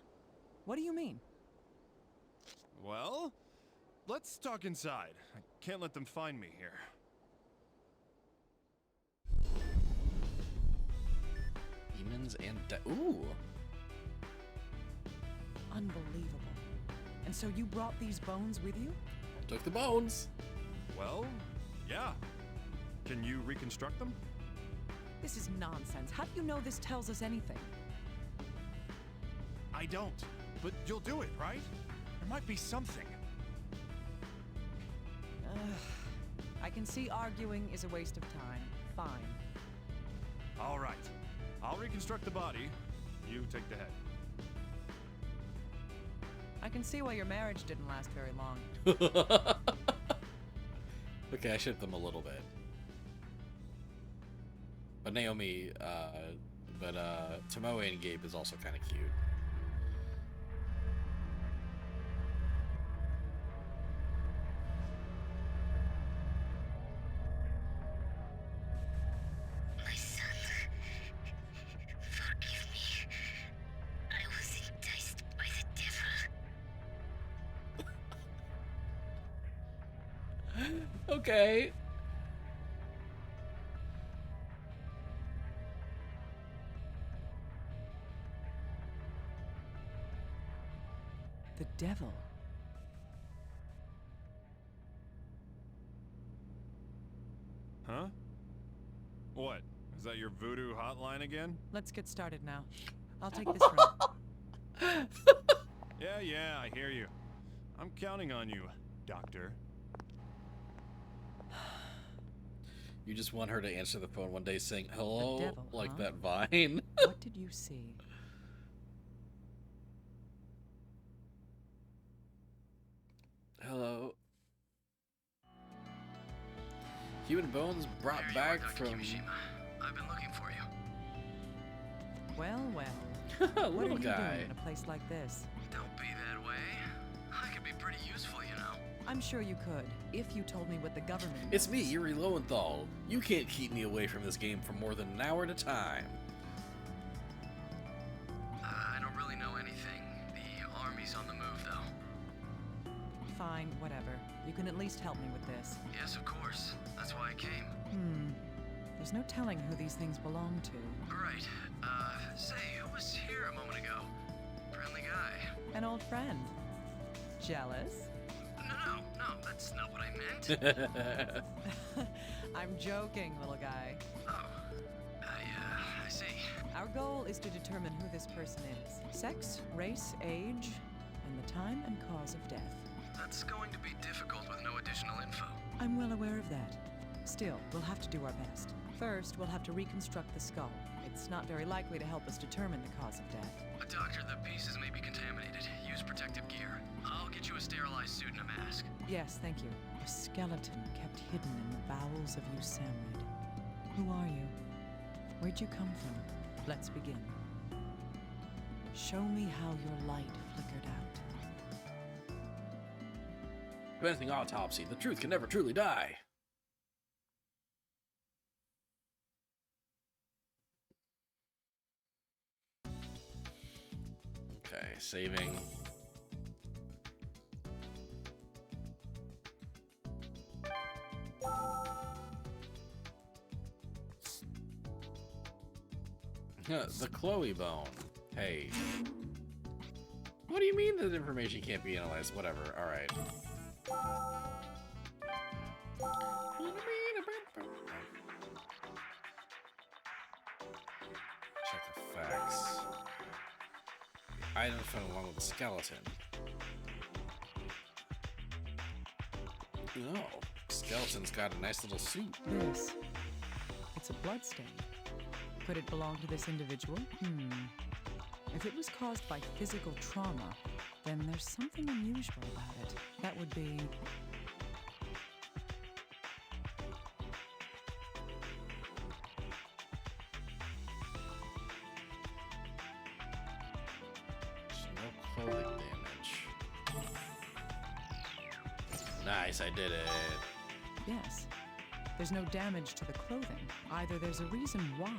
What do you mean? Well, let's talk inside. I can't let them find me here. Demons and ooh. Unbelievable. And so you brought these bones with you? Took the bones. Well, yeah. Can you reconstruct them? This is nonsense. How do you know this tells us anything? I don't. But you'll do it, right? There might be something. I can see arguing is a waste of time. Fine. All right. I'll reconstruct the body. You take the head. I can see why your marriage didn't last very long. Okay, I shipped them a little bit. But Naomi, Tomoe and Gabe is also kind of cute. My son, forgive me. I was enticed by the devil. Okay. The devil. Huh? What? Is that your voodoo hotline again? Let's get started now. I'll take this room. Yeah, I hear you. I'm counting on you, Doctor. You just want her to answer the phone one day saying hello, devil, like huh? that Vine. What did you see? Hello. Human bones brought back from... I've been looking for you. Well, well. What are Little you guy. doing in a place like this? Don't be that way. I could be pretty useful, you know. I'm sure you could, if you told me what the government It's me, knows. Yuri Lowenthal. You can't keep me away from this game for more than an hour at a time. I don't really know anything. The army's on the move, though. Fine, whatever. You can at least help me with this. Yes, of course. That's why I came. There's no telling who these things belong to. Right. Say, who was here a moment ago? Friendly guy. An old friend. Jealous? No, that's not what I meant. I'm joking, little guy. Oh, I see. Our goal is to determine who this person is. Sex, race, age, and the time and cause of death. That's going to be difficult with no additional info. I'm well aware of that. Still, we'll have to do our best. First, we'll have to reconstruct the skull. It's not very likely to help us determine the cause of death. Doctor, the pieces may be contaminated. Use protective gear. I'll get you a sterilized suit and a mask. Yes, thank you. A skeleton kept hidden in the bowels of Usamrid. Who are you? Where'd you come from? Let's begin. Show me how your light flickered out. Preventing autopsy. The truth can never truly die. Okay, saving. The Chloe bone. Hey. What do you mean that information can't be analyzed? Whatever. Alright. Check the facts. Items found along with the skeleton. Oh, skeleton's got a nice little suit. This. It's a bloodstain. Could it belong to this individual? If it was caused by physical trauma, then there's something unusual about it. That would be... No clothing damage. Nice, I did it. Yes. There's no damage to the clothing. Either there's a reason why,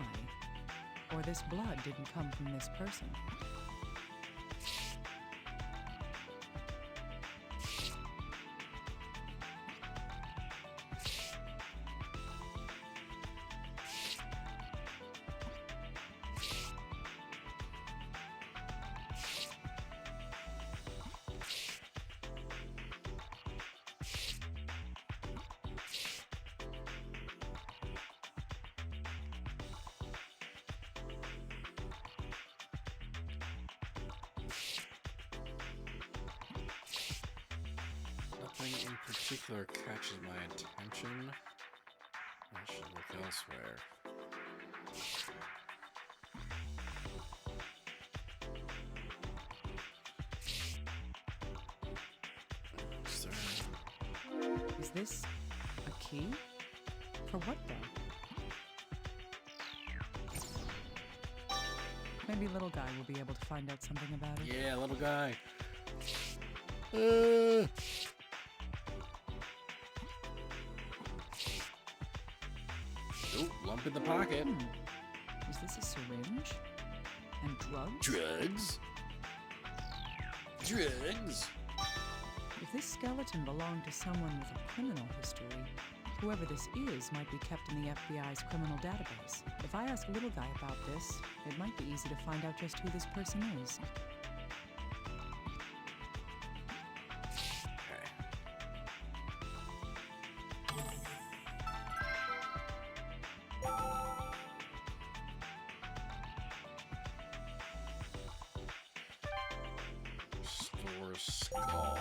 or this blood didn't come from this person. Nothing in particular catches my attention. I should look elsewhere. Is this a key? For what, though? Maybe little guy will be able to find out something about it. Yeah, little guy. Ooh, lump in the pocket. Is this a syringe? And drugs? Drugs? Drugs? If this skeleton belonged to someone with a criminal history, whoever this is might be kept in the FBI's criminal database. If I ask little guy about this, it might be easy to find out just who this person is. Skull.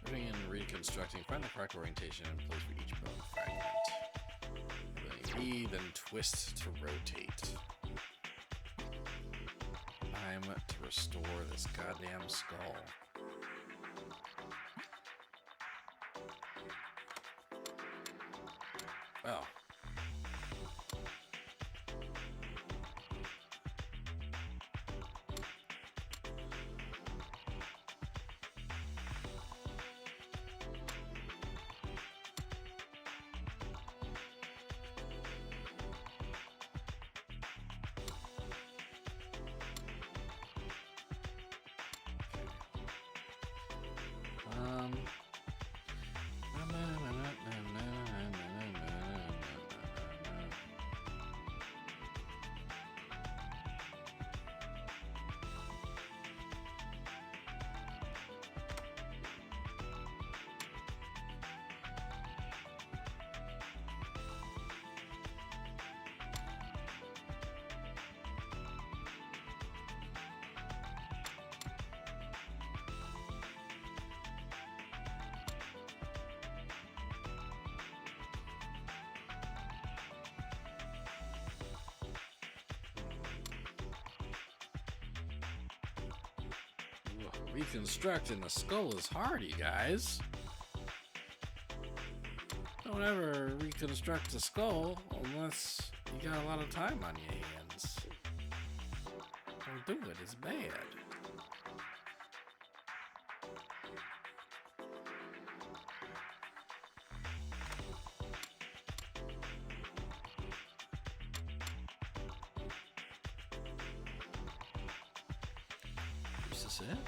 Putting and reconstructing. Find the correct orientation and place for each bone fragment. Ability E, then twist to rotate. Time to restore this goddamn skull. Oh. Reconstructing the skull is hard, you guys. Don't ever reconstruct the skull unless you got a lot of time on your hands. Don't do it, it's bad. Is this it?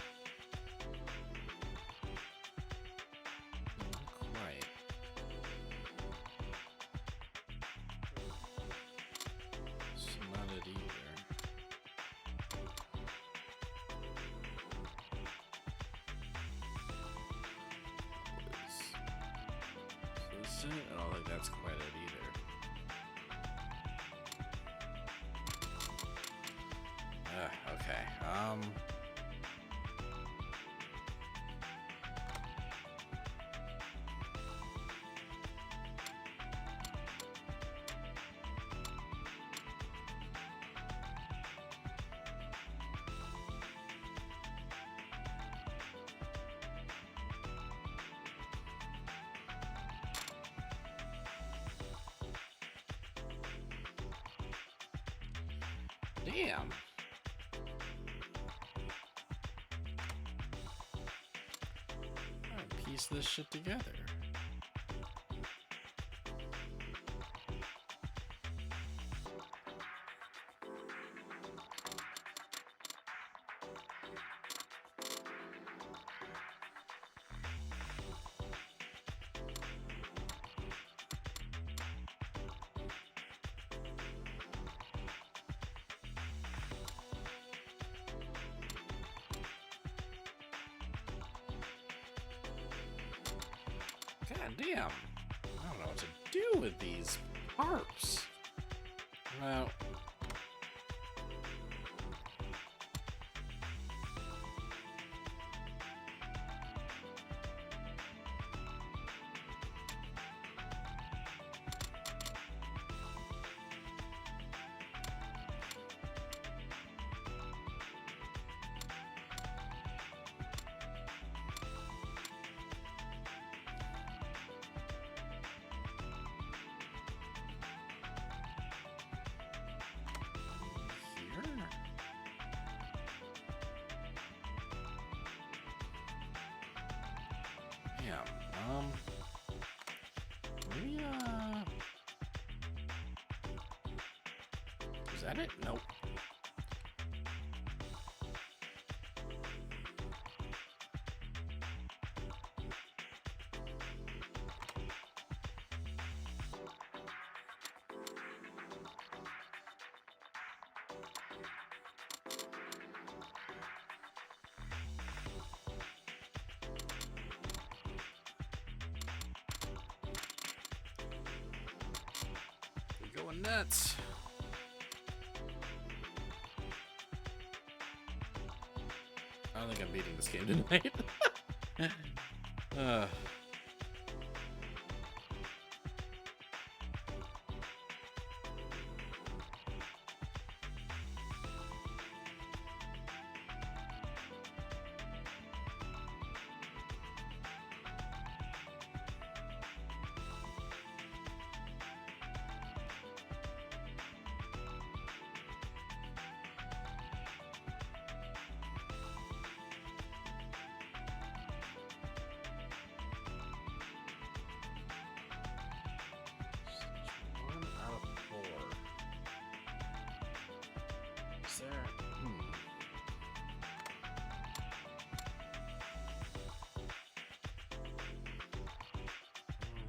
I don't think that's quite it either. Okay. Damn. I'll piece this shit together. God damn. I don't know what to do with these parts. Well, Damn. Maybe, is that it? Nope. Going nuts. I don't think I'm beating this game tonight.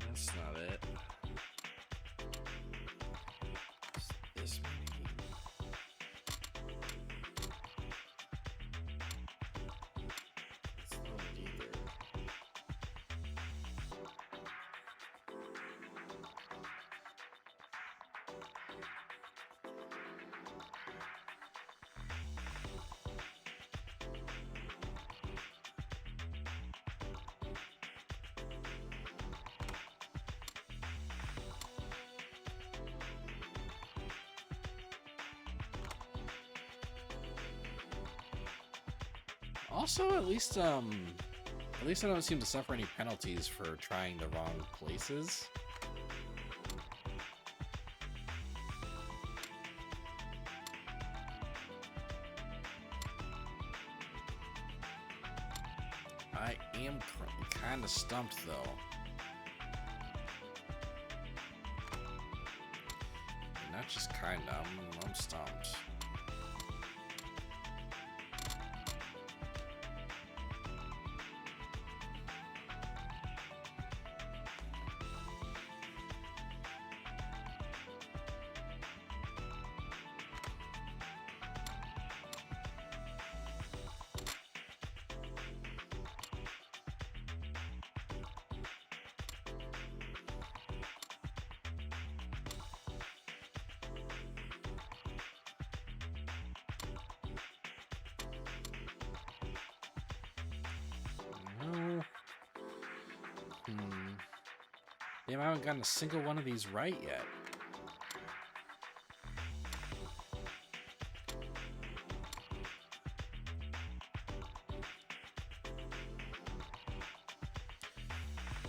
That's not it. This many. It's not it either. Also, at least I don't seem to suffer any penalties for trying the wrong places. I am kind of stumped though. Not just kind of, I'm stumped. Damn, I haven't gotten a single one of these right yet.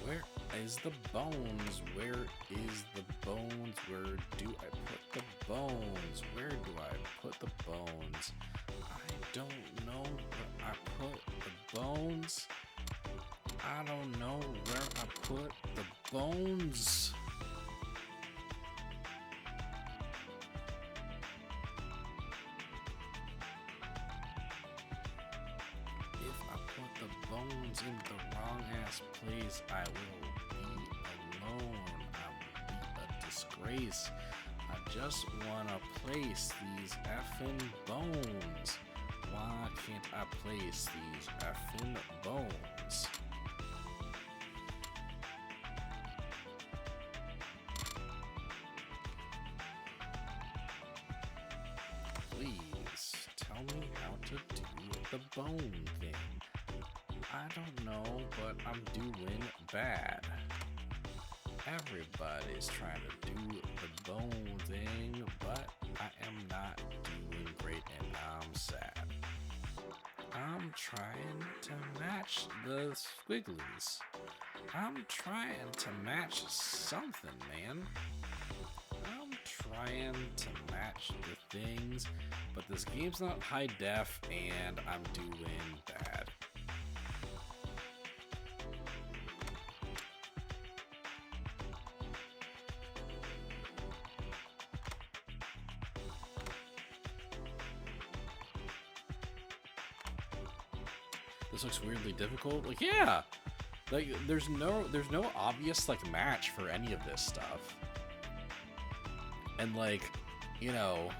Where is the bones? Where is the bones? Where do I put the bones? Where do I put the bones? I don't know where I put the bones. I don't know where I put the bones. If I put the bones in the wrong ass place, I will be alone. I will be a disgrace. I just wanna place these effing bones. Why can't I place these effing bones? Please tell me how to do the bone thing. I don't know, but I'm doing bad. Everybody's trying to do the bone thing, but I am not doing great and I'm sad. I'm trying to match the squigglies. I'm trying to match something, man. I'm trying to match the things, but this game's not high def and I'm doing bad. This looks weirdly difficult. Like, yeah, like there's no obvious like match for any of this stuff. And like, you know,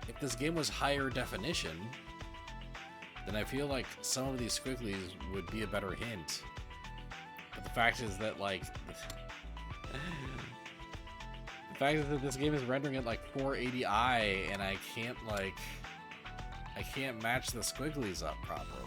if this game was higher definition, then I feel like some of these squigglies would be a better hint. But the fact is that like the fact is that this game is rendering at like 480i and I can't match the squigglies up properly.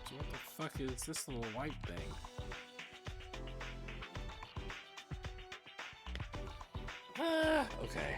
So what the fuck is this little white thing? Okay.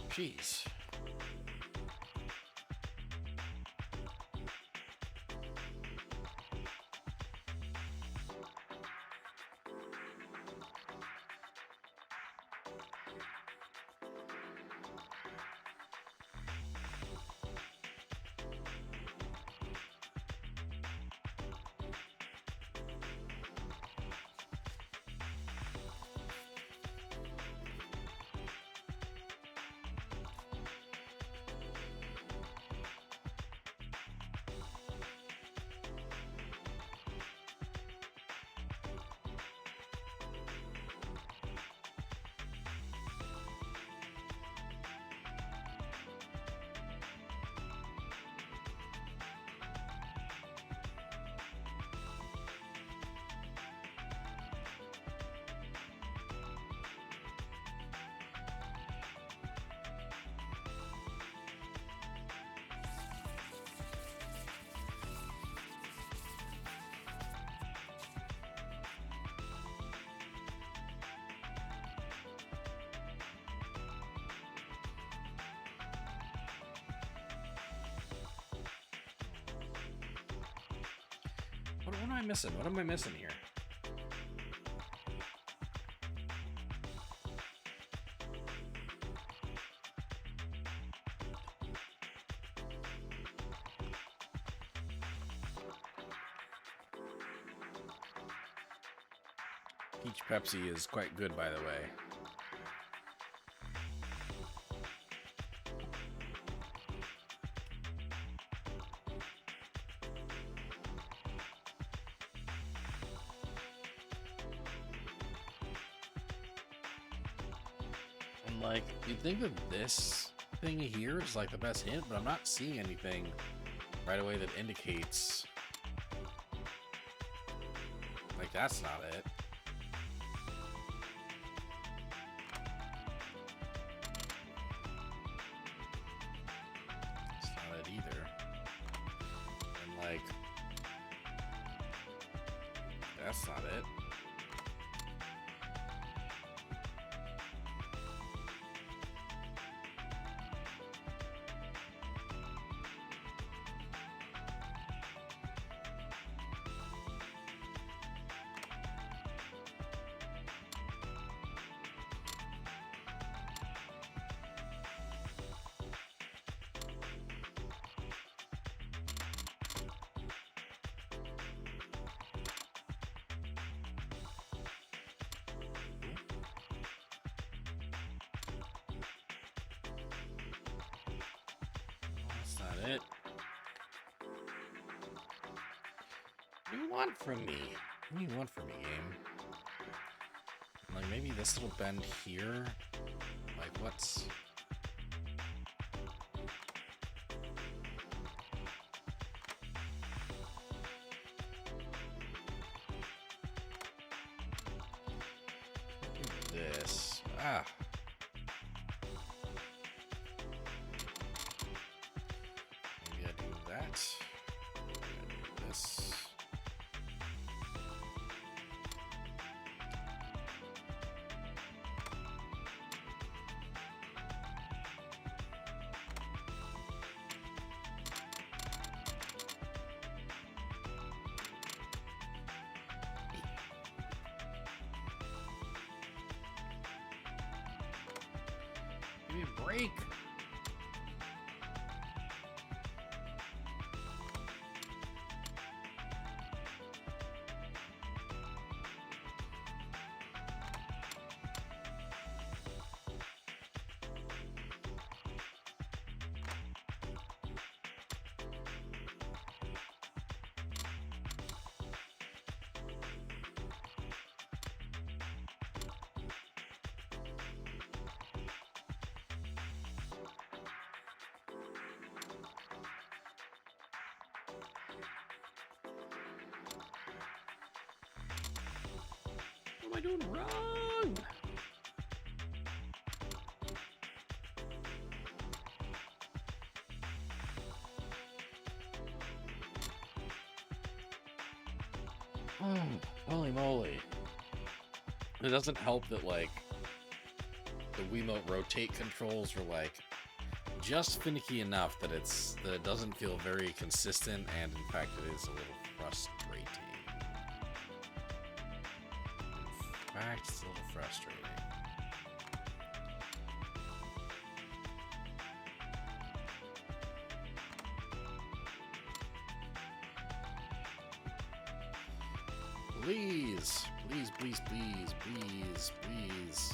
Jeez. What am I missing? What am I missing here? Peach Pepsi is quite good, by the way. And like, you'd think that this thing here is like the best hint, but I'm not seeing anything right away that indicates like that's not it. It's not it either. And like, that's not it. that it? What do you want from me? What do you want from me, game? Like, maybe this little bend here? Like, what's... do this. Ah. Maybe I do that. Maybe I do this. Give me a break. What am I doing wrong? Holy moly. It doesn't help that, like, the Wiimote rotate controls are, like, just finicky enough that it doesn't feel very consistent, and in fact it is a little frustrating. In fact, it's a little frustrating. Please, please, please, please, please, please,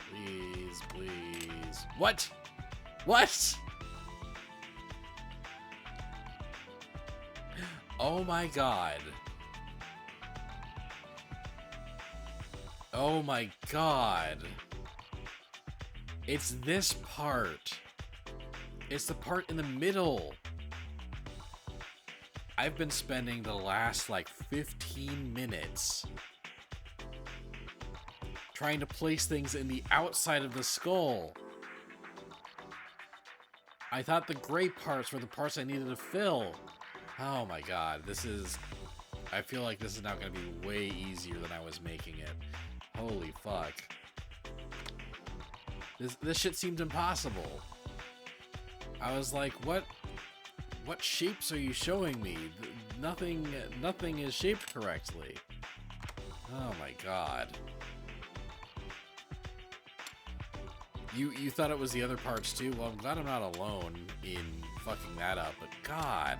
please, please. What? What? Oh my god. Oh my god. It's this part. It's the part in the middle. I've been spending the last like 15 minutes trying to place things in the outside of the skull. I thought the gray parts were the parts I needed to fill. Oh my god, this is... I feel like this is now going to be way easier than I was making it. Holy fuck. This shit seemed impossible. I was like, what shapes are you showing me? Nothing is shaped correctly. Oh my god. You thought it was the other parts too? Well, I'm glad I'm not alone in fucking that up, but god.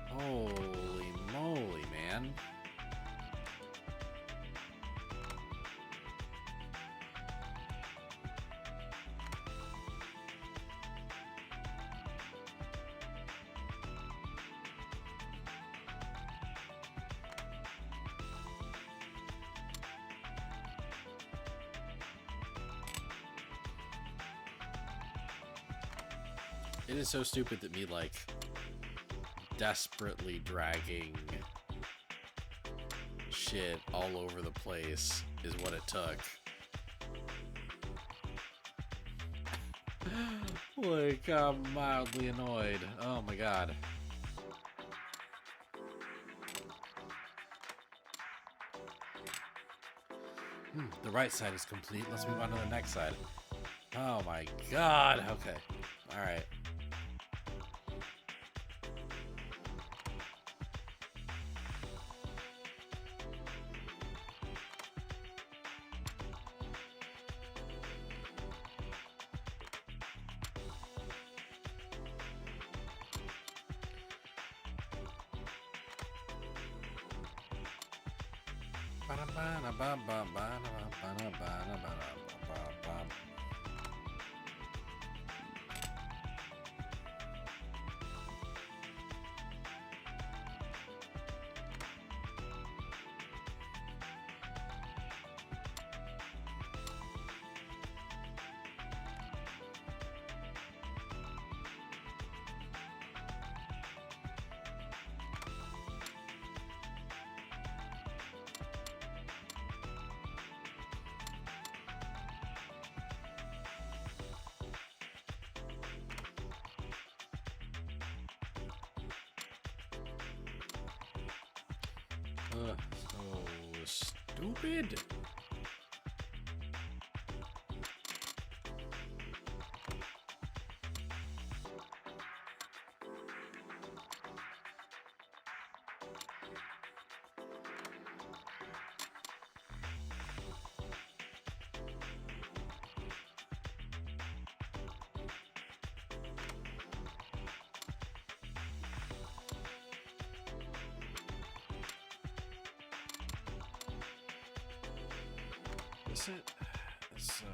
Holy moly, man. It is so stupid that me, like, desperately dragging shit all over the place is what it took. Like, I'm mildly annoyed. Oh my god. The right side is complete. Let's move on to the next side. Oh my god. Okay. Alright. So stupid. Is it? It's, no.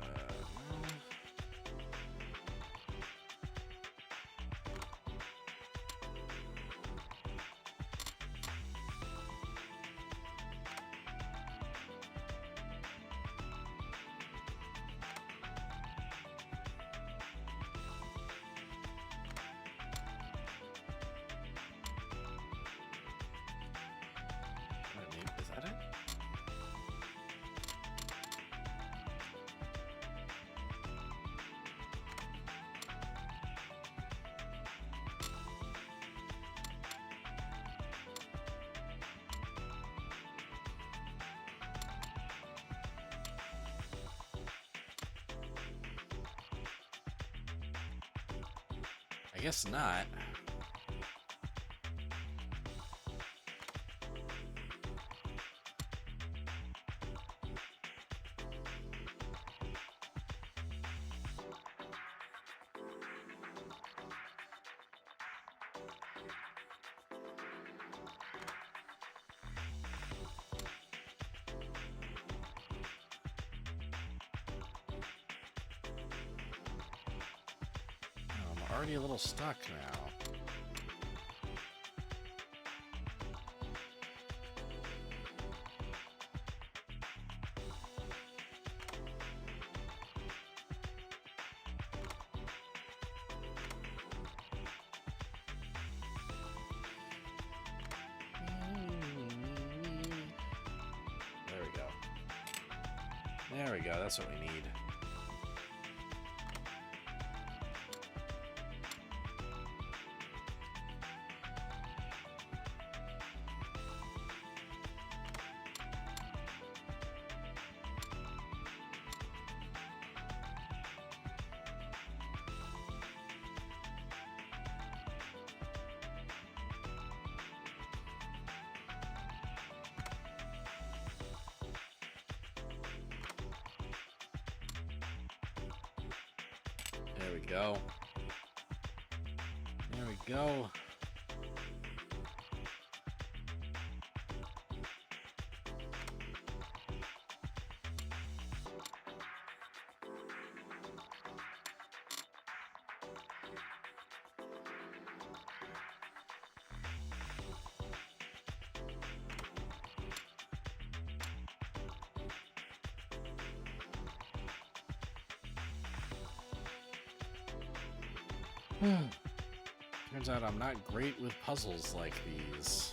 Is that it? I guess not. I'm already a little stuck now. There we go. There we go, that's what we need. There we go. There we go. Turns out I'm not great with puzzles like these.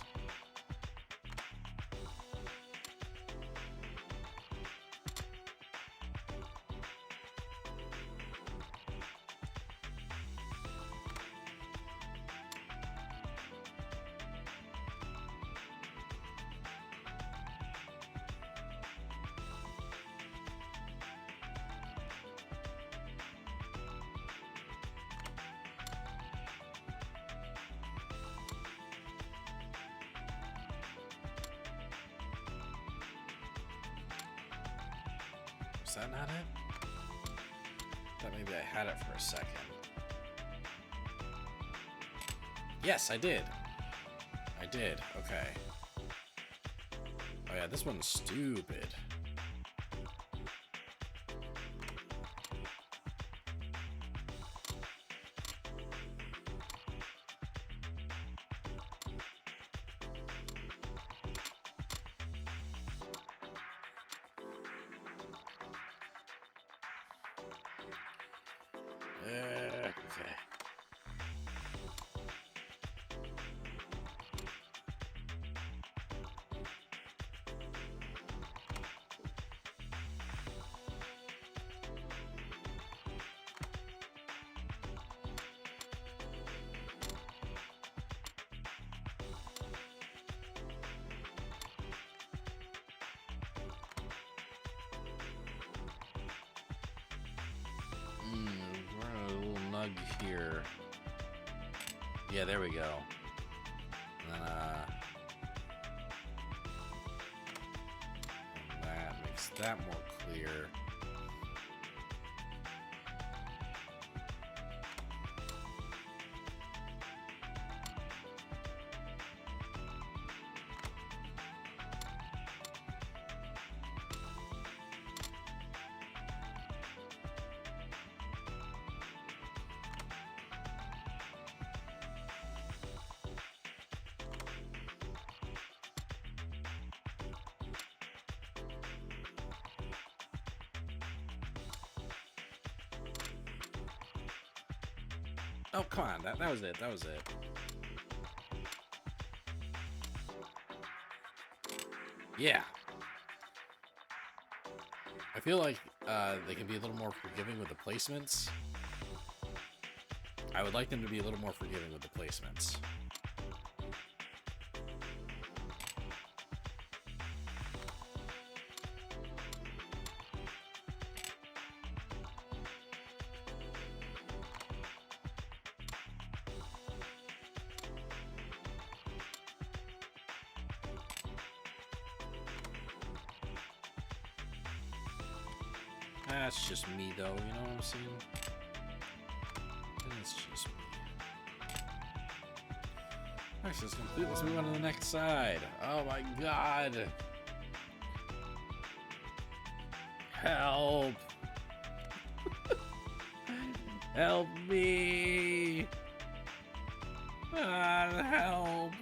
Is that not it? Thought maybe I had it for a second. Yes, I did. I did. Okay. Oh yeah, this one's stupid. Okay. here. Yeah, there we go. And then, that makes that more clear. Oh, come on. That was it. That was it. Yeah. I feel like they can be a little more forgiving with the placements. I would like them to be a little more forgiving with the placements. That's just me, though, you know what I'm saying? That's just me. Access complete. Let's move on to the next side. Oh my god. Help. Help me. Help.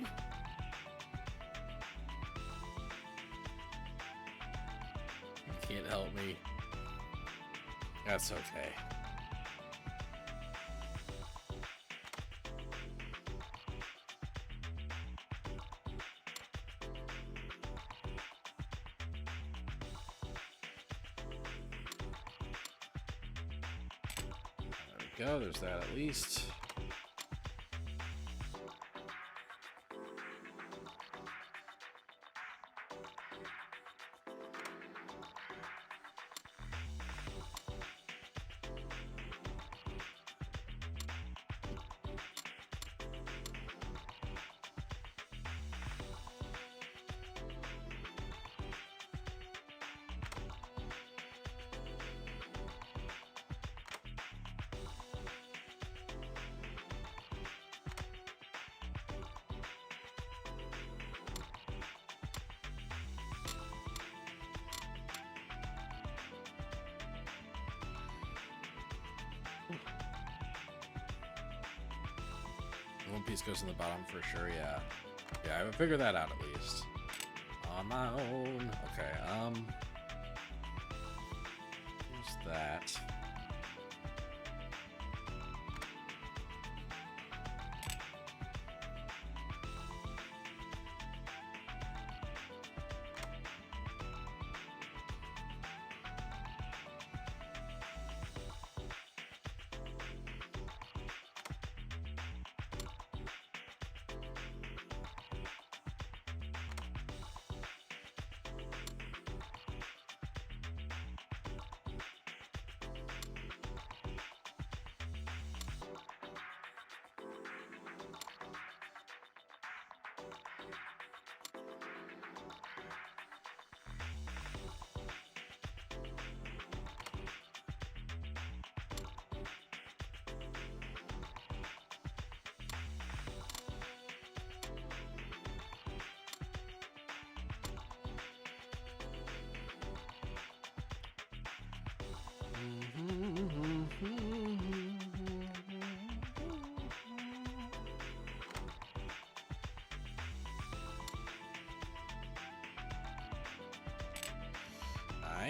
You can't help me. That's okay. There we go, there's that at least. One piece goes in the bottom for sure, yeah. Yeah, I would figure that out at least. On my own. Okay, where's that?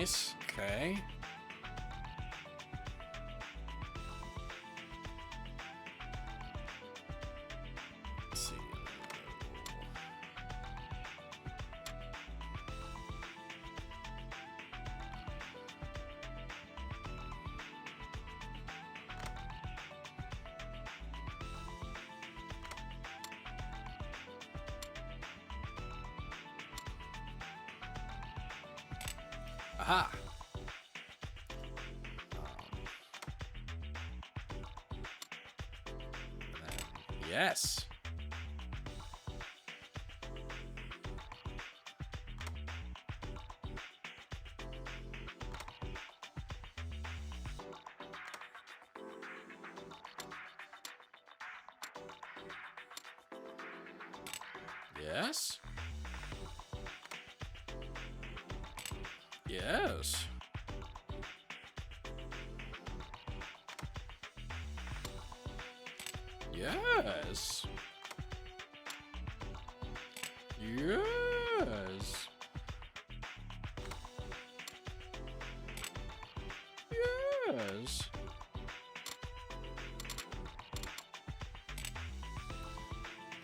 Nice. Okay. Let's see. Aha! Yes. Yes. Yes. Yes. Yes. Yes.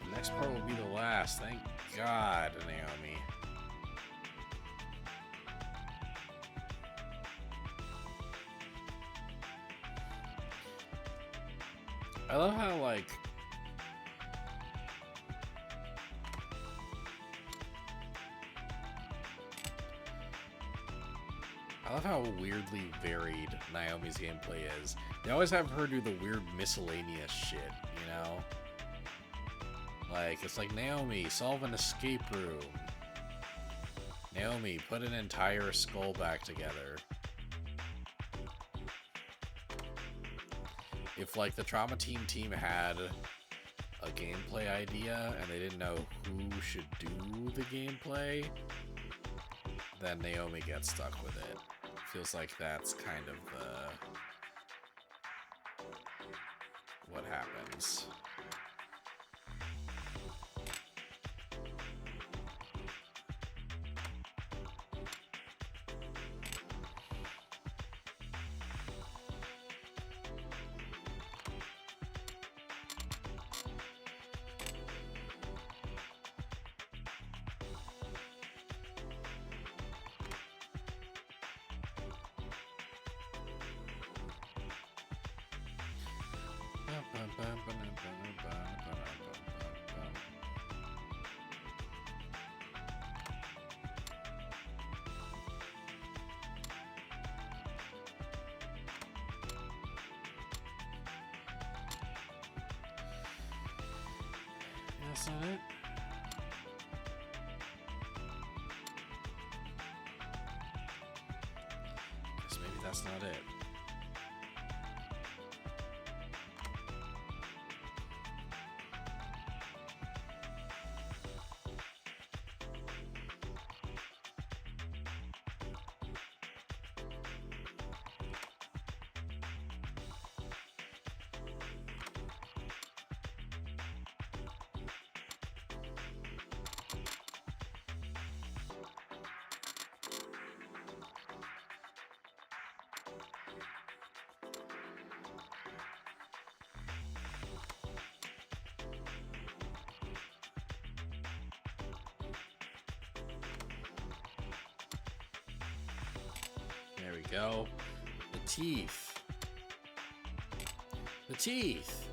The next part will be the last. Thank God, Naomi. I love how, like, I love how weirdly varied Naomi's gameplay is. They always have her do the weird miscellaneous shit, you know? Like, it's like, Naomi, solve an escape room. Naomi, put an entire skull back together. If, like, the Trauma team had a gameplay idea and they didn't know who should do the gameplay, then Naomi gets stuck with it. Feels like that's kind of what happens. That's not it. Guess maybe that's not it. There we go. The teeth. The teeth.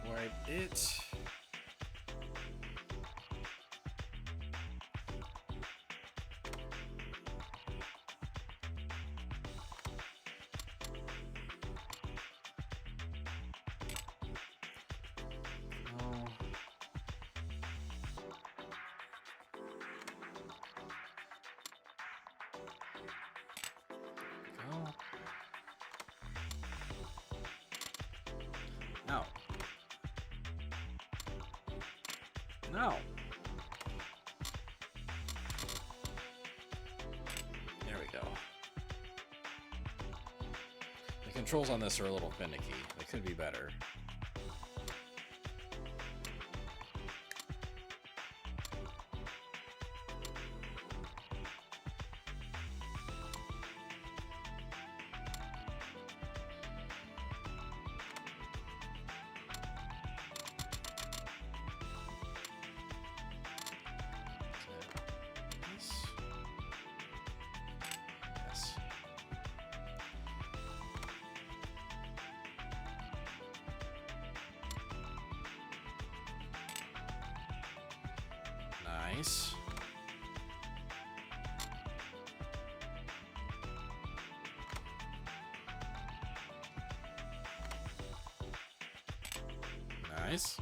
Quite it. No. No. There we go. The controls on this are a little finicky. They could be better. Nice. Nice.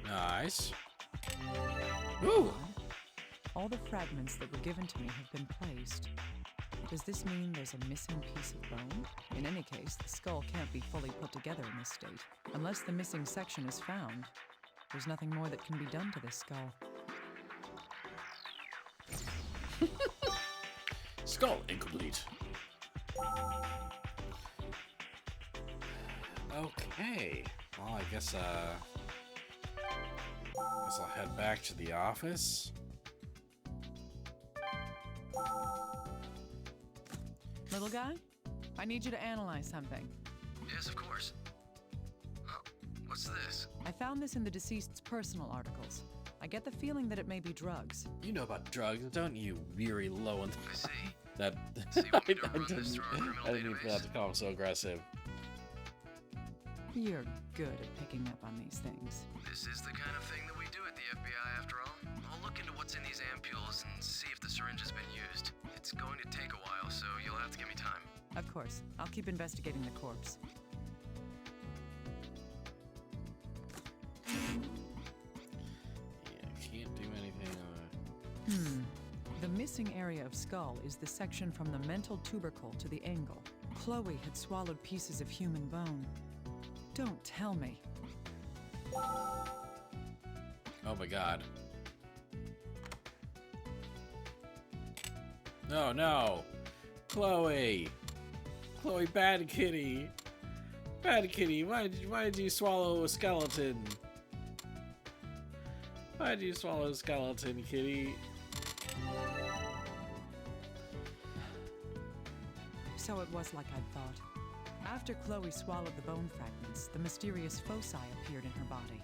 Nice. Ooh! All the fragments that were given to me have been placed. Does this mean there's a missing piece of bone? In any case, the skull can't be fully put together in this state. Unless the missing section is found, there's nothing more that can be done to this skull. Skull incomplete. Okay. Well, I guess I'll head back to the office. Little guy, I need you to analyze something. Yes, of course. Oh, what's this? I found this in the deceased's personal articles. I get the feeling that it may be drugs. You know about drugs, don't you, weary low and I see. that So you want me to run this through our criminal I didn't mean for that database? to come so aggressive. You're good at picking up on these things. This is the kind of thing that we do at the FBI, after all. I'll look into what's in these ampules and see if the syringe has been used. It's going to take a while, so you'll have to give me time. Of course, I'll keep investigating the corpse. Yeah, can't do anything. The missing area of skull is the section from the mental tubercle to the angle. Chloe had swallowed pieces of human bone. Don't tell me. Oh my god. No, no. Chloe. Chloe, bad kitty. Bad kitty, why did you swallow a skeleton? Why did you swallow a skeleton, kitty? So it was like I'd thought. After Chloe swallowed the bone fragments, the mysterious foci appeared in her body.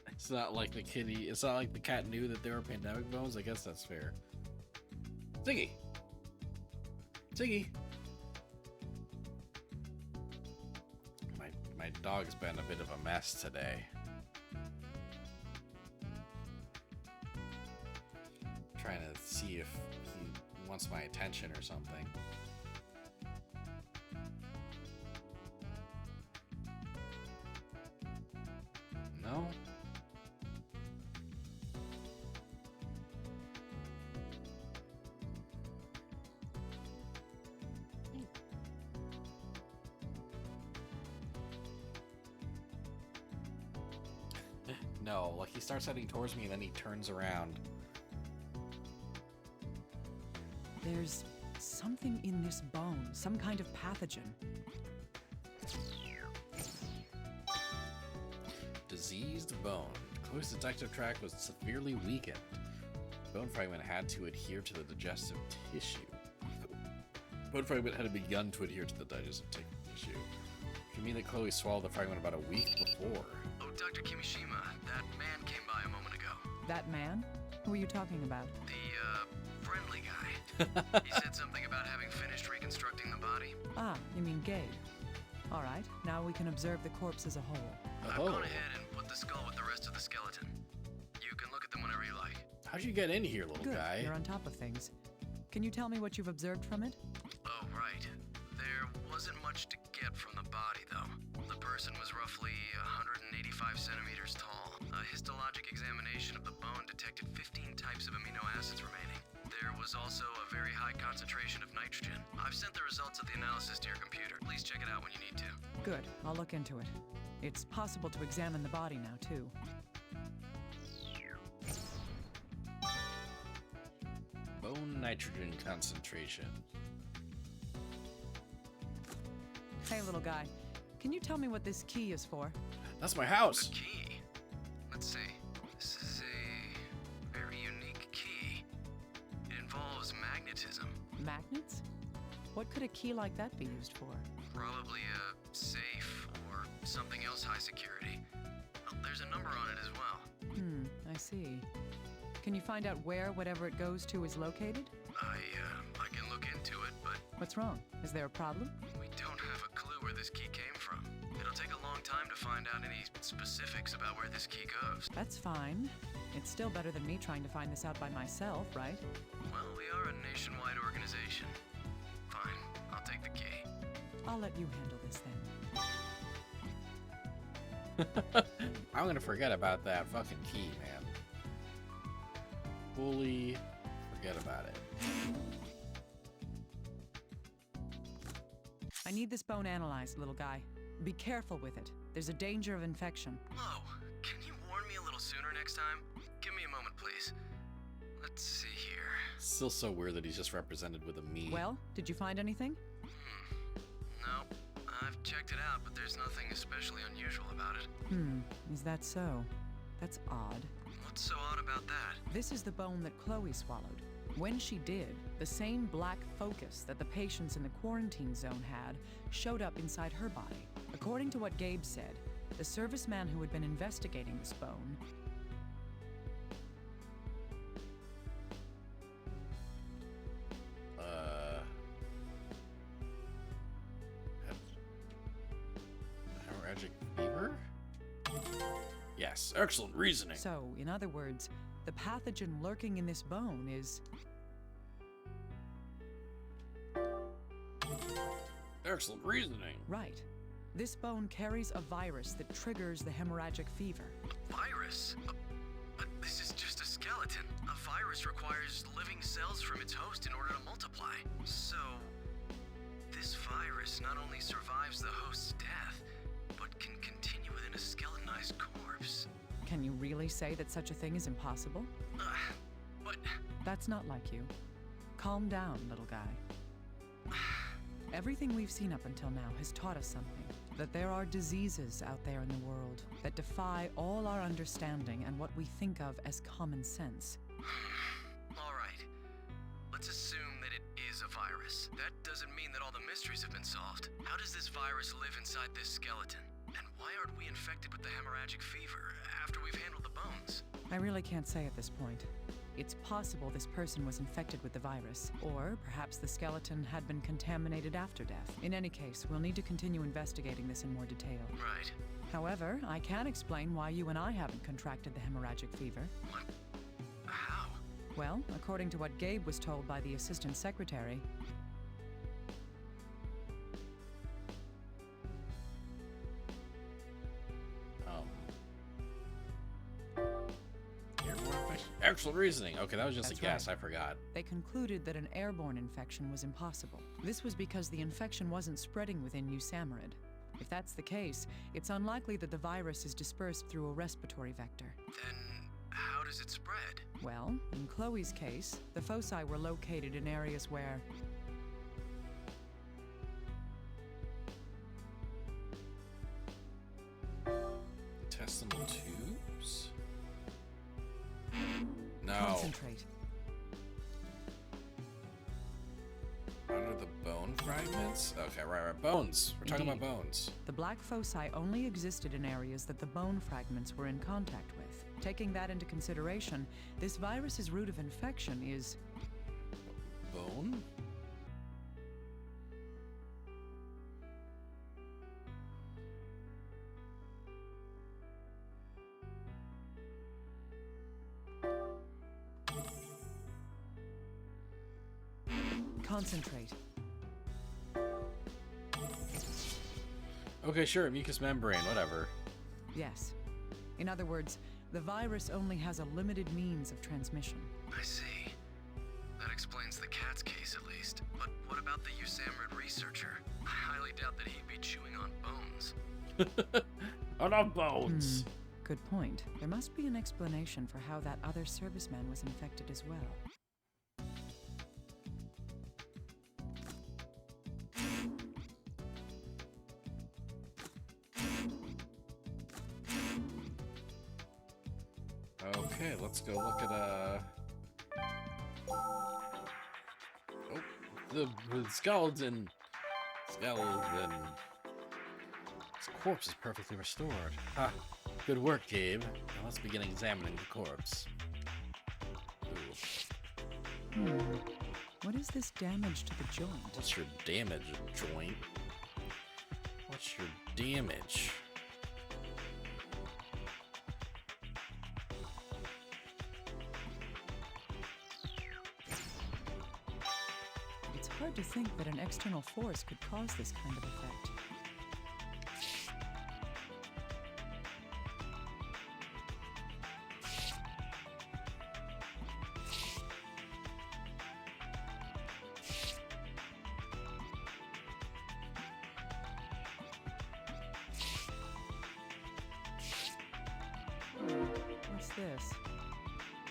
It's not like the kitty, it's not like the cat knew that there were pandemic bones. I guess that's fair. Ziggy! Ziggy! My dog's been a bit of a mess today. Trying to see if he wants my attention or something. No? No, like he starts heading towards me and then he turns around. There's something in this bone, some kind of pathogen. Diseased bone. Chloe's detective track was severely weakened. Bone fragment had to adhere to the digestive tissue. Bone fragment had begun to adhere to the digestive tissue. You mean that Chloe swallowed the fragment about a week before? Oh, Dr. Kimishima, that man came by a moment ago. That man? Who are you talking about? The, friendly guy. He said something about having finished reconstructing the body. Ah, you mean Gabe. All right, now we can observe the corpse as a whole. I've gone ahead and put the skull with the rest of the skeleton. You can look at them whenever you like. How'd you get in here, little Good, guy? you're on top of things. Can you tell me what you've observed from it? Oh, right. There wasn't much to get from the body, though. The person was roughly 185 centimeters tall. A histologic examination of the bone detected 15 types of amino acids remaining. There was also a very high concentration of nitrogen. I've sent the results of the analysis to your computer. Please check it out when you need to. Good, I'll look into it. It's possible to examine the body now, too. Bone nitrogen concentration. Hey, little guy, can you tell me what this key is for? That's my house. A key? Let's see. This is a very unique key. It involves magnetism. Magnets? What could a key like that be used for? Probably a safe or something else high security. Well, there's a number on it as well. I see. Can you find out where whatever it goes to is located? I can look into it, but What's wrong? Is there a problem? we don't have a clue where this key came from. It'll take a long time to find out any specifics about where this key goes. That's fine. It's still better than me trying to find this out by myself, right? Well, we are a nationwide organization. Fine, I'll take the key. I'll let you handle this then. I'm gonna forget about that fucking key, man. Fully forget about it. I need this bone analyzed, little guy. Be careful with it. There's a danger of infection. Whoa, can you warn me a little sooner next time? Give me a moment, please. Let's see here. Still so weird that he's just represented with a me. Well, did you find anything? No, I've checked it out, but there's nothing especially unusual about it. Is that so? That's odd. What's so odd about that? This is the bone that Chloe swallowed. When she did, the same black focus that the patients in the quarantine zone had showed up inside her body. According to what Gabe said, the serviceman who had been investigating this bone hemorrhagic fever? Yes, excellent reasoning. So, in other words, the pathogen lurking in this bone is... Excellent reasoning. Right. This bone carries a virus that triggers the hemorrhagic fever. Virus? But this is just a skeleton. A virus requires living cells from its host in order to multiply. So, this virus not only survives the host's death, but can continue within a skeletonized corpse. Can you really say that such a thing is impossible? But... That's not like you. Calm down, little guy. Everything we've seen up until now has taught us something. That there are diseases out there in the world that defy all our understanding and what we think of as common sense. All right. Let's assume that it is a virus. That doesn't mean that all the mysteries have been solved. How does this virus live inside this skeleton? And why aren't we infected with the hemorrhagic fever after we've handled the bones? I really can't say at this point. It's possible this person was infected with the virus, or perhaps the skeleton had been contaminated after death. In any case, we'll need to continue investigating this in more detail. Right. However, I can explain why you and I haven't contracted the hemorrhagic fever. What? How? Well, according to what Gabe was told by the assistant secretary, Excellent reasoning. Okay, that was just That's a guess. right. I forgot. they concluded that an airborne infection was impossible. This was because the infection wasn't spreading within New Samarid. If that's the case, it's unlikely that the virus is dispersed through a respiratory vector. Then how does it spread? Well, in Chloe's case, the foci were located in areas where... Intestinal tubes? No. Concentrate. Under the bone fragments? Okay, right. Bones. We're talking about Indeed. bones. The black foci only existed in areas that the bone fragments were in contact with. Taking that into consideration, this virus's route of infection is... Bone? Concentrate. Okay, sure. Mucous membrane, whatever. Yes. In other words, the virus only has a limited means of transmission. I see. That explains the cat's case, at least. But what about the Usamrid researcher? I highly doubt that he'd be chewing on bones. On bones. Good point. There must be an explanation for how that other serviceman was infected as well. Okay, let's go look at the skeleton. His corpse is perfectly restored. Ah, Good work, Gabe. Now let's begin examining the corpse. Ooh. What is this damage to the joint? What's your damage, joint? What's your damage? It's hard to think that an external force could cause this kind of effect. What's this?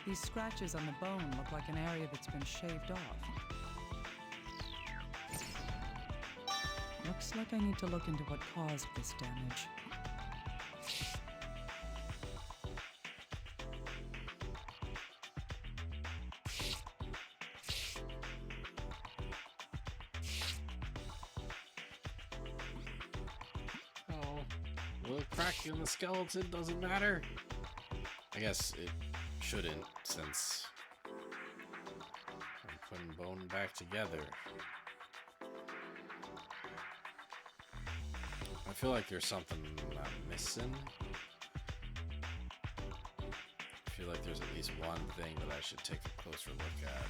These scratches on the bone look like an area that's been shaved off. Looks like I need to look into what caused this damage. Oh, the crack in the skeleton doesn't matter. I guess it shouldn't, since I'm putting bone back together. I feel like there's something I'm missing. I feel like there's at least one thing that I should take a closer look at.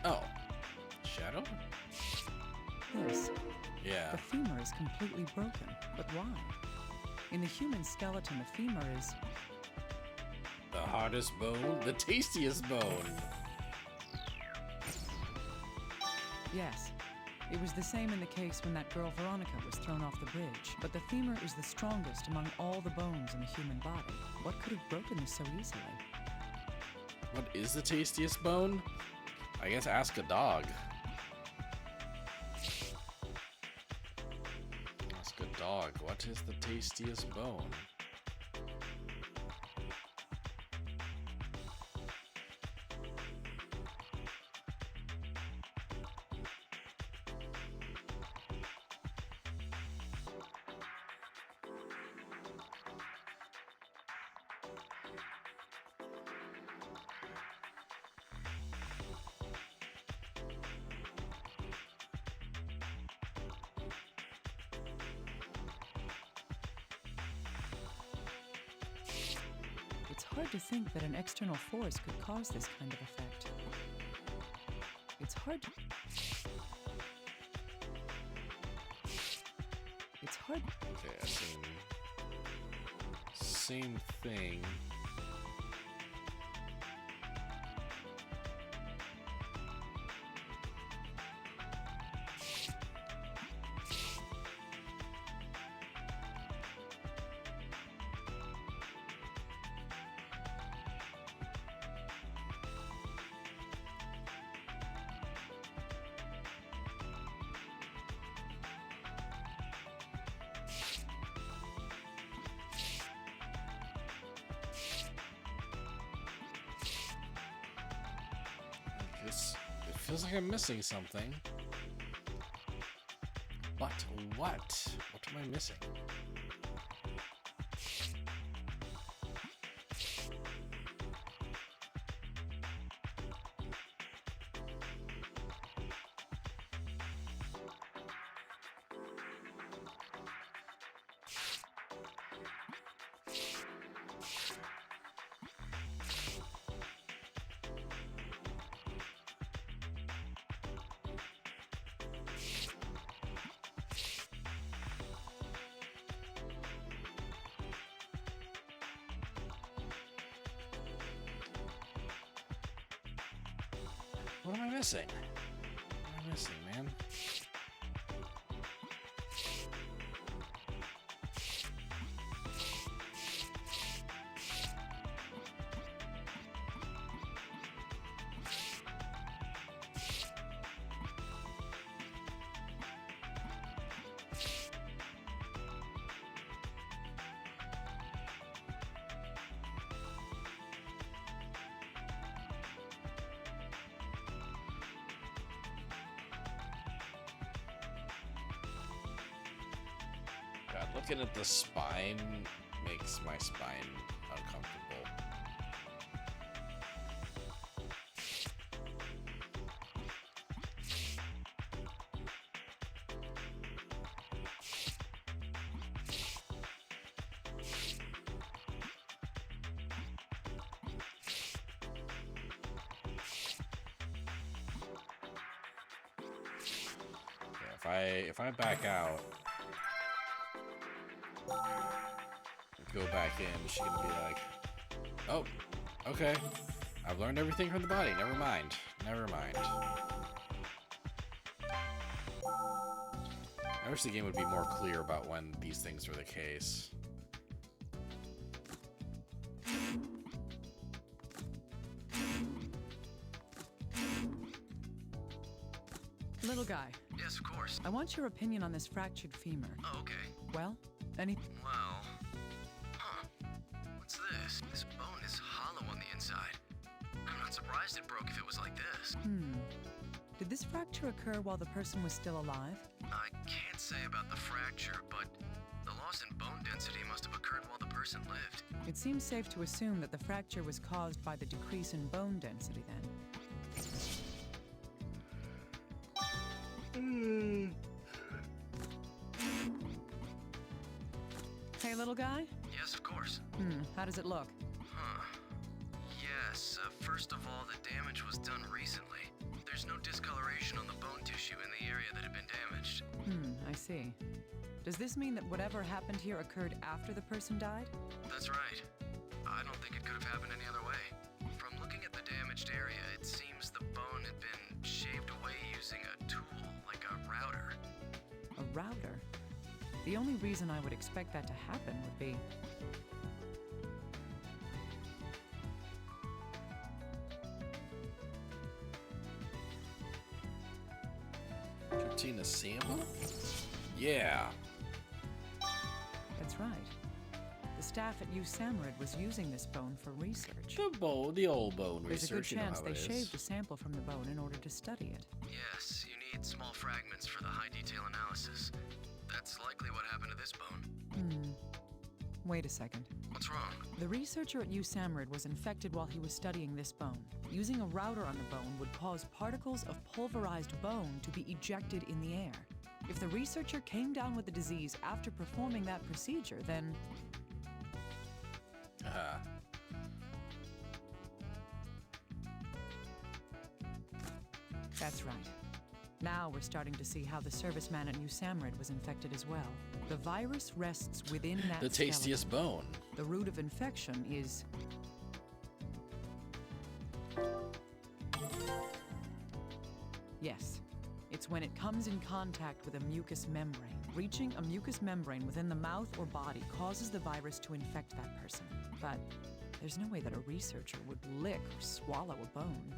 Oh, shadow? This. Yeah. The femur is completely broken, but why? In the human skeleton, the femur is... The hardest bone, the tastiest bone. Yes. It was the same in the case when that girl Veronica was thrown off the bridge, but the femur is the strongest among all the bones in the human body. What could have broken this so easily? What is the tastiest bone? I guess ask a dog. Ask a dog, what is the tastiest bone? It's hard to think that an external force could cause this kind of effect. It's hard to... It's hard... Okay, same thing. It feels like I'm missing something. But what? What am I missing? What am I missing? What am I missing, man? Looking at the spine makes my spine uncomfortable. If I back out, go back in, she's gonna be like, oh, okay, I've learned everything from the body, never mind. I wish the game would be more clear about when these things are the case. Little guy. Yes, of course. I want your opinion on this fractured femur. Oh, okay. Well, any... Well... Huh. What's this? This bone is hollow on the inside. I'm not surprised it broke if it was like this. Did this fracture occur while the person was still alive? I can't say about the fracture, but the loss in bone density must have occurred while the person lived. It seems safe to assume that the fracture was caused by the decrease in bone density then. Hey, little guy? Yes, of course. How does it look? Huh. Yes, first of all, the damage was done recently. There's no discoloration on the bone tissue in the area that had been damaged. I see. Does this mean that whatever happened here occurred after the person died? That's right. I don't think it could have happened any other way. From looking at the damaged area, it seems the bone had been shaved away using a tool, like a router. A router? The only reason I would expect that to happen would be... Obtain a sample? Yeah. That's right. The staff at USAMRIID was using this bone for research. The old bone There's research. a good chance you know how they it is. shaved a sample from the bone in order to study it. Yes, you need small fragments for the high detail analysis. That's likely what happened to this bone. Wait a second. What's wrong? The researcher at USAMRIID was infected while he was studying this bone. Using a router on the bone would cause particles of pulverized bone to be ejected in the air. If the researcher came down with the disease after performing that procedure, then... That's right. Now we're starting to see how the serviceman at USAMRIID was infected as well. The virus rests within that The tastiest skeleton. bone. The root of infection is... Yes. It's when it comes in contact with a mucous membrane. Reaching a mucous membrane within the mouth or body causes the virus to infect that person. But there's no way that a researcher would lick or swallow a bone.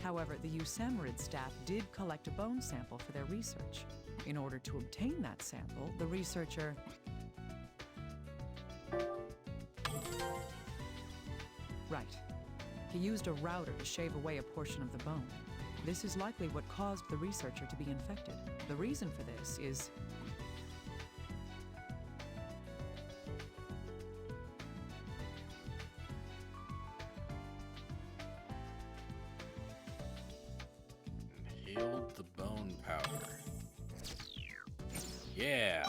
However, the USAMRIID staff did collect a bone sample for their research. In order to obtain that sample, the researcher... Right. He used a router to shave away a portion of the bone. This is likely what caused the researcher to be infected. The reason for this is... Healed the bone powder. Yeah.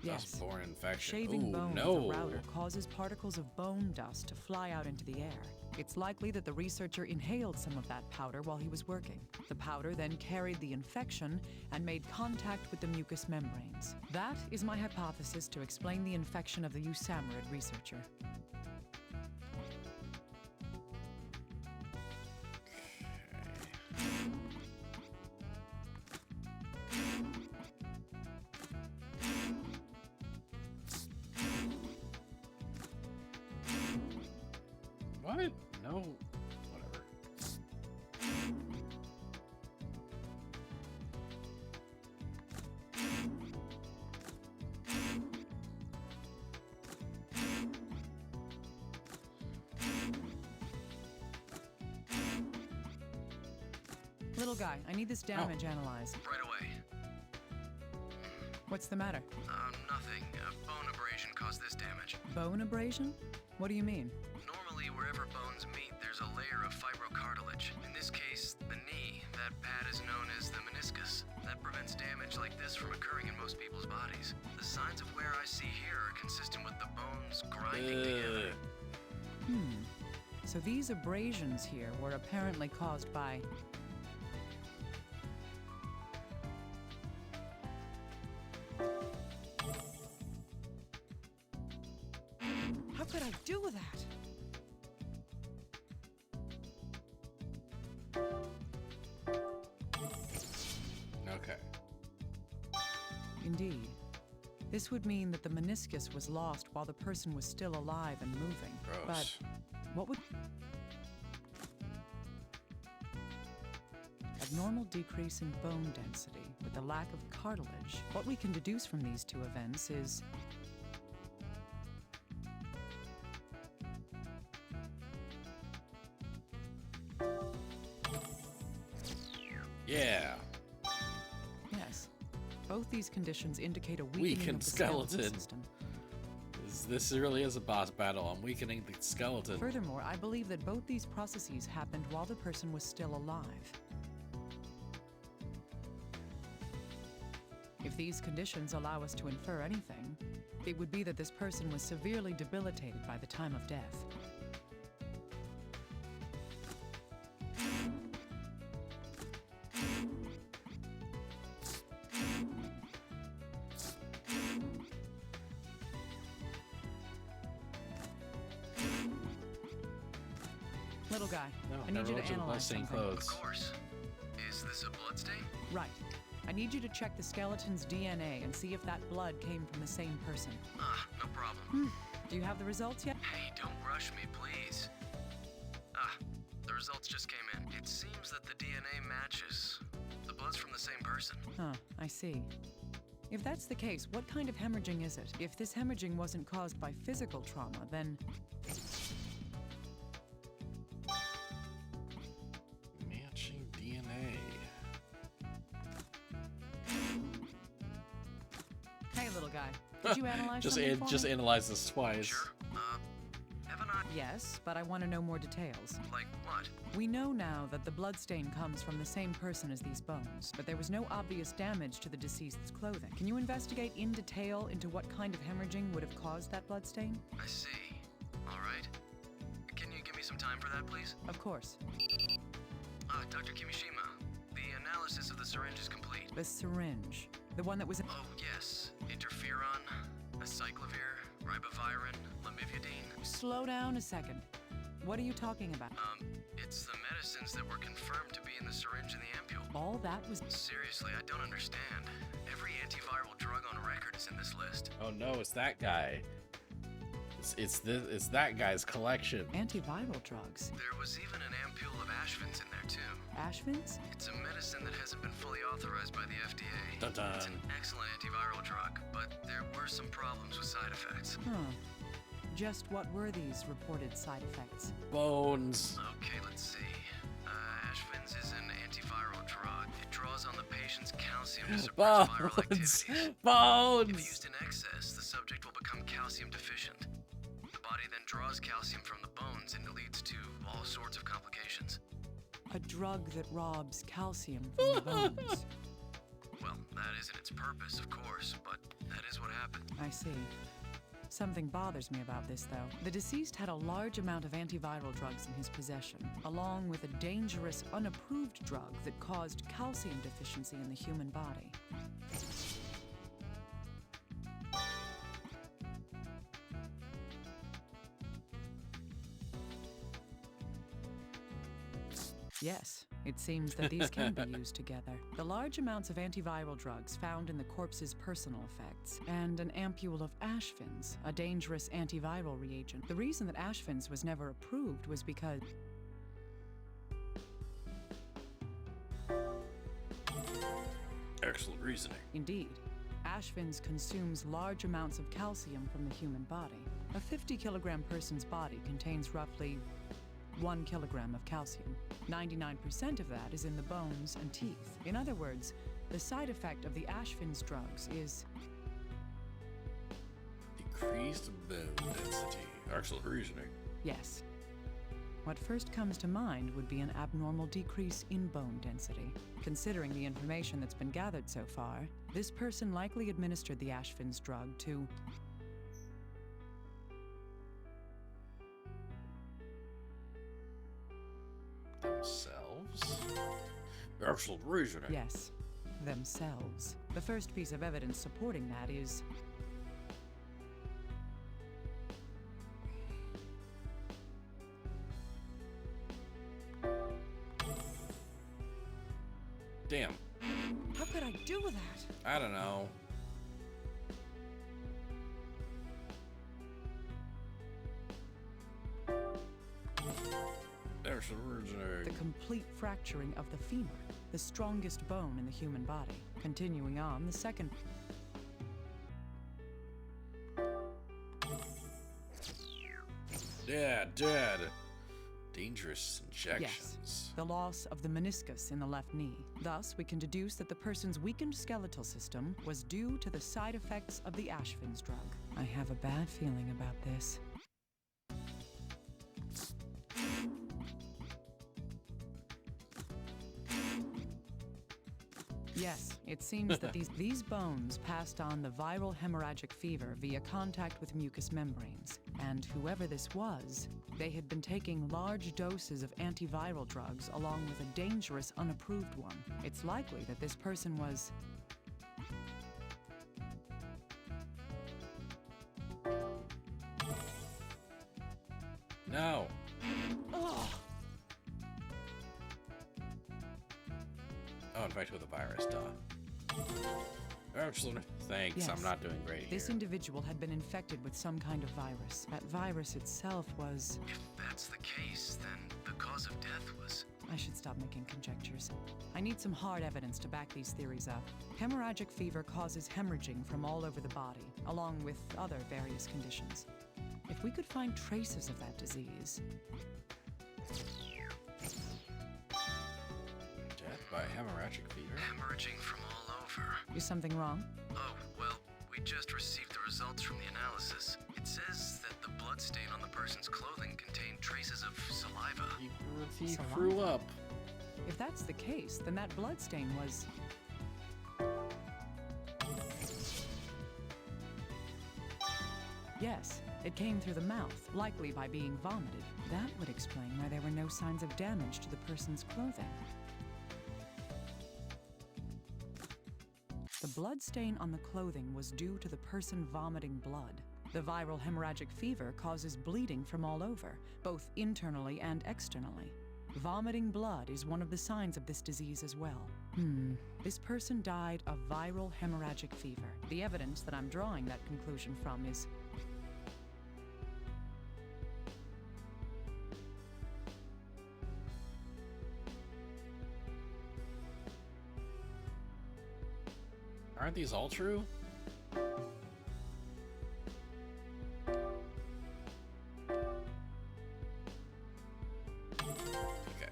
Yes. Dust-borne infection. Shaving Ooh, bone no. with a router causes particles of bone dust to fly out into the air. It's likely that the researcher inhaled some of that powder while he was working. The powder then carried the infection and made contact with the mucous membranes. That is my hypothesis to explain the infection of the USAMRIID researcher. What? No. Whatever. Little guy, I need this damage analyzed. Right away. What's the matter? Nothing. Bone abrasion caused this damage. Bone abrasion? What do you mean? Normally, wherever bones meet, there's a layer of fibrocartilage. In this case, the knee. That pad is known as the meniscus. That prevents damage like this from occurring in most people's bodies. The signs of wear I see here are consistent with the bones grinding together. So these abrasions here were apparently caused by... How could I do that? Okay. Indeed. This would mean that the meniscus was lost while the person was still alive and moving. Gross. But what would... Abnormal decrease in bone density with the lack of cartilage. What we can deduce from these two events is... Yeah. Yes. Both these conditions indicate a weakening Weakened of the skeletal skeleton. system. This really is a boss battle. I'm weakening the skeleton. Furthermore, I believe that both these processes happened while the person was still alive. If these conditions allow us to infer anything, it would be that this person was severely debilitated by the time of death. Little guy, No, I need you never to looked at analyze bloodstained something. clothes. Of course. Is this a bloodstain? Right. I need you to check the skeleton's DNA and see if that blood came from the same person. No problem. Do you have the results yet? Hey, don't rush me, please. The results just came in. It seems that the DNA matches. The blood's from the same person. Huh, I see. If that's the case, what kind of hemorrhaging is it? If this hemorrhaging wasn't caused by physical trauma, then... Matching DNA. Hey, little guy. Did you analyze just something for just me? analyze this twice. Sure. Haven't I? Yes, but I want to know more details. Like what? We know now that the bloodstain comes from the same person as these bones, but there was no obvious damage to the deceased's clothing. Can you investigate in detail into what kind of hemorrhaging would have caused that bloodstain? I see. All right. Can you give me some time for that, please? Of course. Dr. Kimishima, the analysis of the syringe is complete. The syringe. The one that was... Oh, yes. Interferon, acyclovir, ribavirin, lamivudine. Slow down a second. What are you talking about? It's the medicines that were confirmed to be in the syringe and the ampule. All that was... Seriously, I don't understand. Every antiviral drug on record is in this list. Oh no, it's that guy. It's that guy's collection. Antiviral drugs. There was even an ampule of Ashvins in there, too. Ashvins? It's a medicine that hasn't been fully authorized by the FDA. Dun-dun. It's an excellent antiviral drug, but there were some problems with side effects. Huh. Just what were these reported side effects? Bones. Okay, let's see. Ashvins is an antiviral drug. It draws on the patient's calcium to suppress viral activities. Bones. If used in excess, the subject will become calcium deficient. The body then draws calcium from the bones and it leads to all sorts of complications. A drug that robs calcium from the bones. Well, that isn't its purpose, of course, but that is what happened. I see. Something bothers me about this, though. The deceased had a large amount of antiviral drugs in his possession, along with a dangerous, unapproved drug that caused calcium deficiency in the human body. Yes, it seems that these can be used together. The large amounts of antiviral drugs found in the corpse's personal effects, and an ampule of Ashvins, a dangerous antiviral reagent. The reason that Ashvins was never approved was because... Excellent reasoning. Indeed. Ashvins consumes large amounts of calcium from the human body. A 50-kilogram person's body contains roughly 1 kilogram of calcium. 99% of that is in the bones and teeth. In other words, The side effect of the Ashvin's drugs is Decreased bone density. Excellent reasoning. yes. What first comes to mind would be an abnormal decrease in bone density. Considering the information that's been gathered so far, this person likely administered the Ashvin's drug to themselves? Excellent reasoning. yes, themselves. The first piece of evidence supporting that is Damn. how could I do that? I don't know. Excellent reasoning. The complete fracturing of the femur, the strongest bone in the human body. Continuing on, the second Yeah, dead. Dangerous injections. yes, the loss of the meniscus in the left knee. Thus, we can deduce that the person's weakened skeletal system was due to the side effects of the Ashvin's drug. I have a bad feeling about this. Yes, it seems that these bones passed on the viral hemorrhagic fever via contact with mucous membranes. And whoever this was, they had been taking large doses of antiviral drugs along with a dangerous unapproved one. It's likely that this person was No. Oh, infected with a virus, duh. Excellent. Thanks, Yes. I'm not doing great This here. individual had been infected with some kind of virus. That virus itself was... If that's the case, then the cause of death was... I should stop making conjectures. I need some hard evidence to back these theories up. Hemorrhagic fever causes hemorrhaging from all over the body, along with other various conditions. If we could find traces of that disease... Death by hemorrhagic fever? Hemorrhaging from all over. Is something wrong? Oh, well, we just received the results from the analysis. It says that the bloodstain on the person's clothing contained traces of saliva. He Saliva. threw up. If that's the case, then that bloodstain was... Yes, it came through the mouth, likely by being vomited. That would explain why there were no signs of damage to the person's clothing. The blood stain on the clothing was due to the person vomiting blood. The viral hemorrhagic fever causes bleeding from all over, both internally and externally. Vomiting blood is one of the signs of this disease as well. This person died of viral hemorrhagic fever. The evidence that I'm drawing that conclusion from is... Aren't these all true? Okay.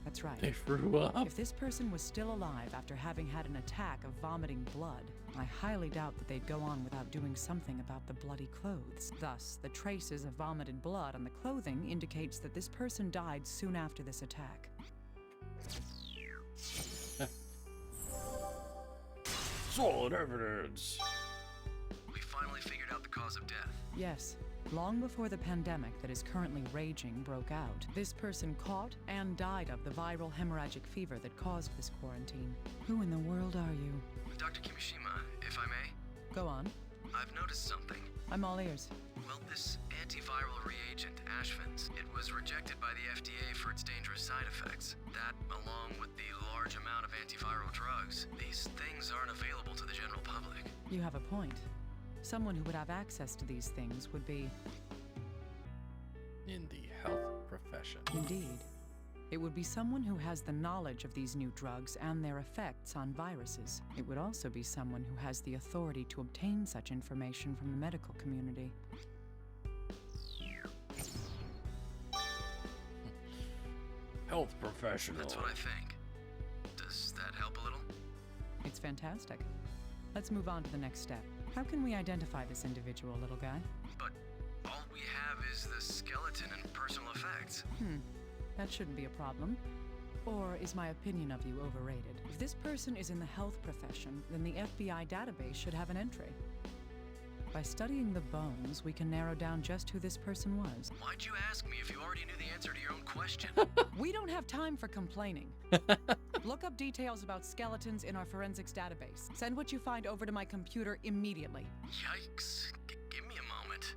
That's right. They threw up? If this person was still alive after having had an attack of vomiting blood, I highly doubt that they'd go on without doing something about the bloody clothes. Thus, the traces of vomited blood on the clothing indicates that this person died soon after this attack. Solid evidence. We finally figured out the cause of death. Yes. Long before the pandemic that is currently raging broke out, this person caught and died of the viral hemorrhagic fever that caused this quarantine. Who in the world are you? Dr. Kimishima, if I may, Go on. I've noticed something. I'm all ears. Well, this antiviral reagent, Ashvin's, it was rejected by the FDA for its dangerous side effects. That, along with the large amount of antiviral drugs, these things aren't available to the general public. You have a point. Someone who would have access to these things would be... In the health profession. Indeed. It would be someone who has the knowledge of these new drugs and their effects on viruses. It would also be someone who has the authority to obtain such information from the medical community. Health professional. That's what I think. Does that help a little? It's fantastic. Let's move on to the next step. How can we identify this individual, little guy? But all we have is the skeleton and personal effects. That shouldn't be a problem. Or is my opinion of you overrated? If this person is in the health profession, then the FBI database should have an entry. By studying the bones, we can narrow down just who this person was. Why'd you ask me if you already knew the answer to your own question? We don't have time for complaining. Look up details about skeletons in our forensics database. Send what you find over to my computer immediately. Yikes. Give me a moment.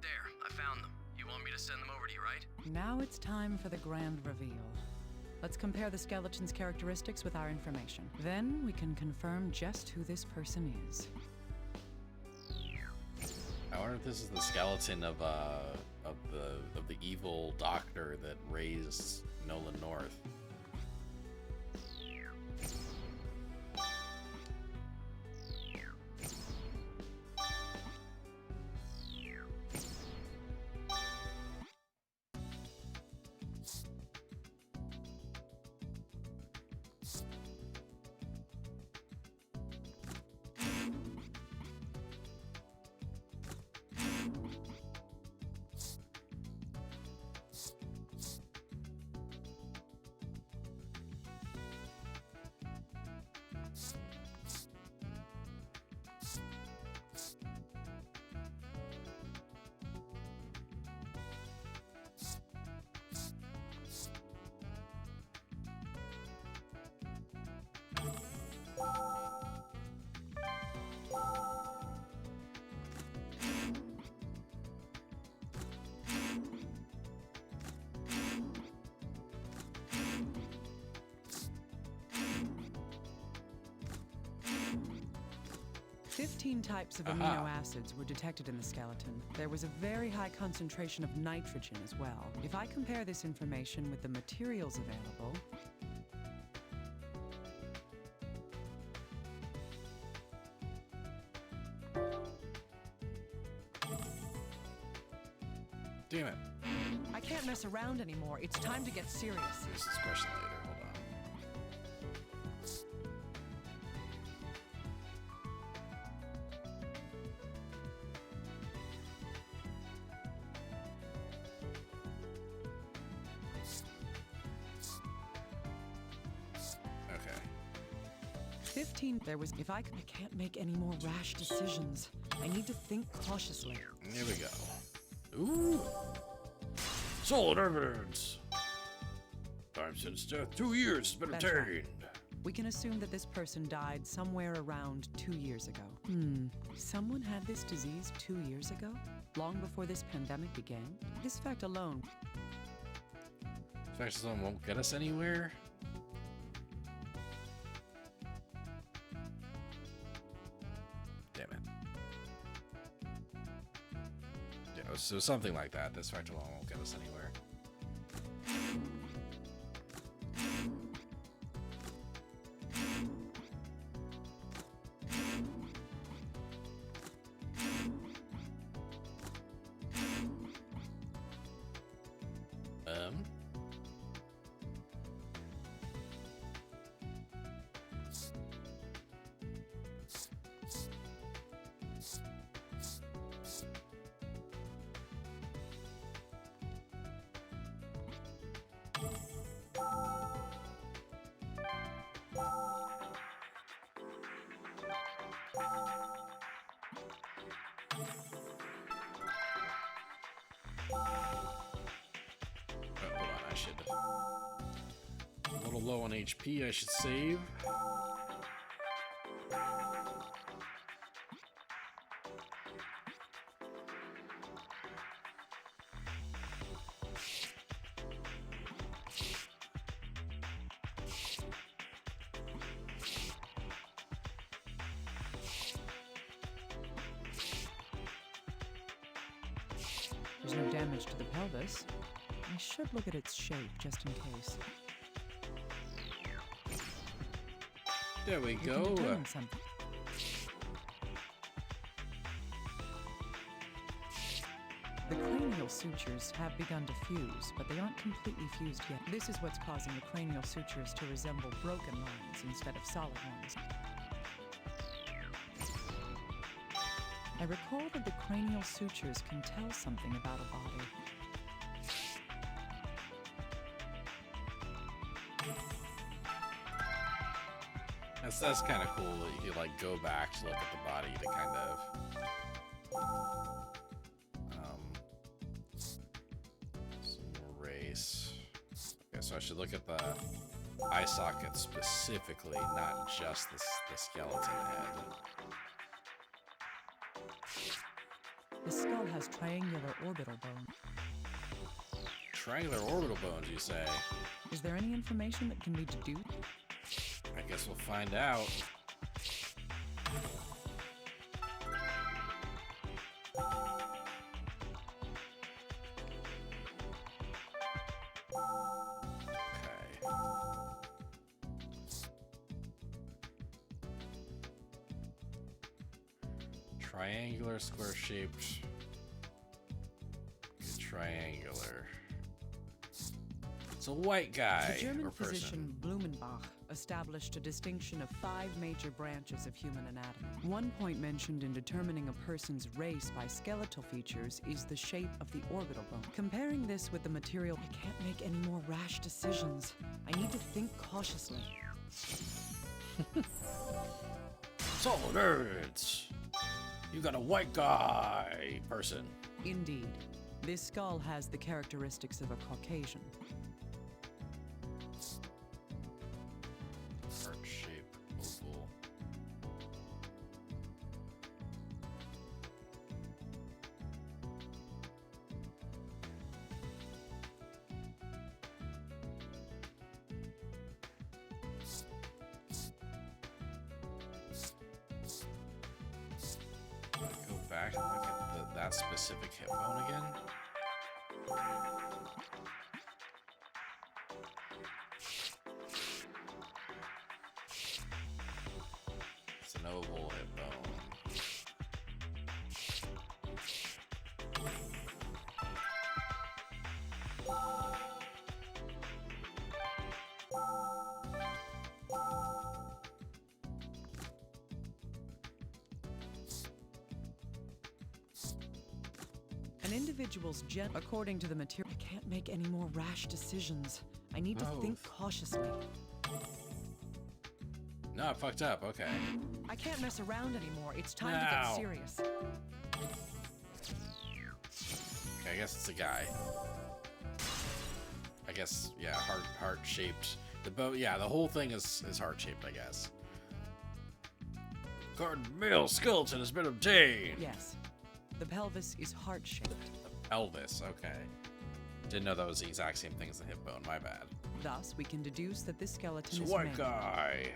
There, I found them. You want me to send them over to you, right? Now it's time for the grand reveal. Let's compare the skeleton's characteristics with our information. Then we can confirm just who this person is. I wonder if this is the skeleton of the evil doctor that raised Nolan North. Fifteen types of amino acids were detected in the skeleton. There was a very high concentration of nitrogen as well. If I compare this information with the materials available, Damn it. I can't mess around anymore. It's time to get serious. Here's this question later. Hold on. Okay. 15. There was. If I can't make any more rash decisions. I need to think cautiously. Here we go. Ooh. Solid evidence. Time since death, 2 years has been That's obtained. right. We can assume that this person died somewhere around 2 years ago. Someone had this disease 2 years ago? Long before this pandemic began? This fact alone. This fact alone won't get us anywhere. Damn it. Yeah, so something like that. This fact alone won't get us anywhere. A little low on HP, I should save. There's no damage to the pelvis. I should look at its shape just in case. There we can go. determine something. The cranial sutures have begun to fuse, but they aren't completely fused yet. This is what's causing the cranial sutures to resemble broken lines instead of solid ones. I recall that the cranial sutures can tell something about a body. That's kind of cool that you like go back to look at the body to kind of some race. Okay, so I should look at the eye socket specifically, not just the skeleton head. The skull has triangular orbital bone. Triangular orbital bones, you say? Is there any information that can be deduced? I guess we'll find out. Okay. Triangular, square-shaped. Triangular. It's a white guy. The German or person. physician Blumenbach established a distinction of 5 major branches of human anatomy. One point mentioned in determining a person's race by skeletal features is the shape of the orbital bone. Comparing this with the material, I can't make any more rash decisions. I need to think cautiously. Solidarity! You got a white guy person. Indeed. This skull has the characteristics of a Caucasian. Heart-shaped oval. Go back and look at that specific hip bone again. It's an oval hip bone. An individual's according to the material, I can't make any more rash decisions. I need to think cautiously. No, I fucked up. Okay. I can't mess around anymore. It's time to get serious. Okay, I guess it's a guy. I guess, yeah, heart-shaped. The bow, yeah, the whole thing is heart-shaped, I guess. Cardinal male skeleton has been obtained. Yes. The pelvis is heart-shaped. The pelvis, okay. Didn't know that was the exact same thing as the hip bone, my bad. Thus, we can deduce that this skeleton It's is a white male. guy.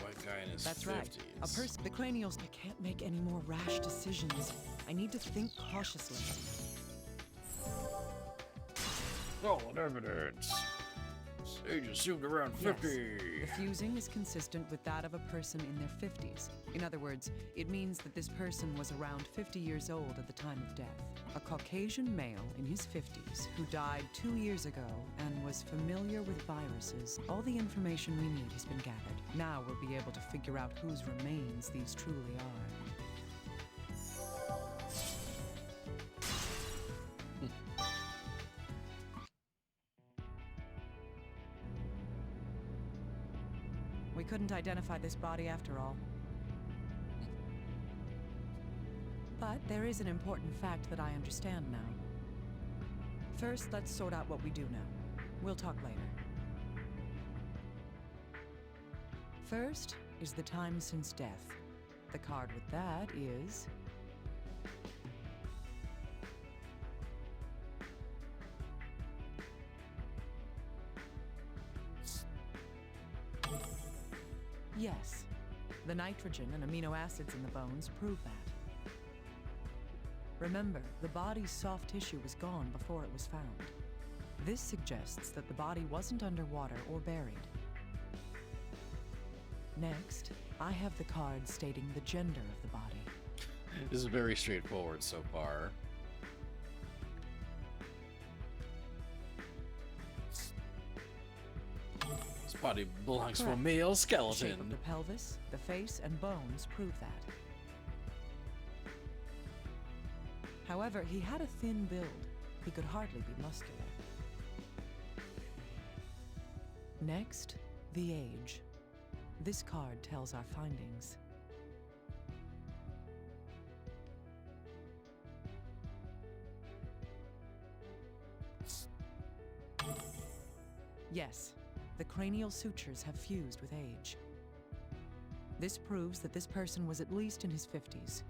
White guy in his That's 50s. right. A person. The cranials. I can't make any more rash decisions. I need to think cautiously. Solid evidence. Age assumed around 50. Yes. The fusing is consistent with that of a person in their 50s. In other words, it means that this person was around 50 years old at the time of death. A Caucasian male in his 50s who died 2 years ago and was familiar with viruses. All the information we need has been gathered. Now we'll be able to figure out whose remains these truly are. We couldn't identify this body after all. But there is an important fact that I understand now. First, let's sort out what we do now. We'll talk later. First is the time since death. The card with that is... Yes, the nitrogen and amino acids in the bones prove that. Remember, the body's soft tissue was gone before it was found. This suggests that the body wasn't underwater or buried. Next, I have the card stating the gender of the body. This is very straightforward so far. This body belongs to a Correct. male The shape of skeleton. the pelvis, the face, and bones prove that. However, he had a thin build. He could hardly be muscular. Next, the age. This card tells our findings. Yes, the cranial sutures have fused with age. This proves that this person was at least in his 50s.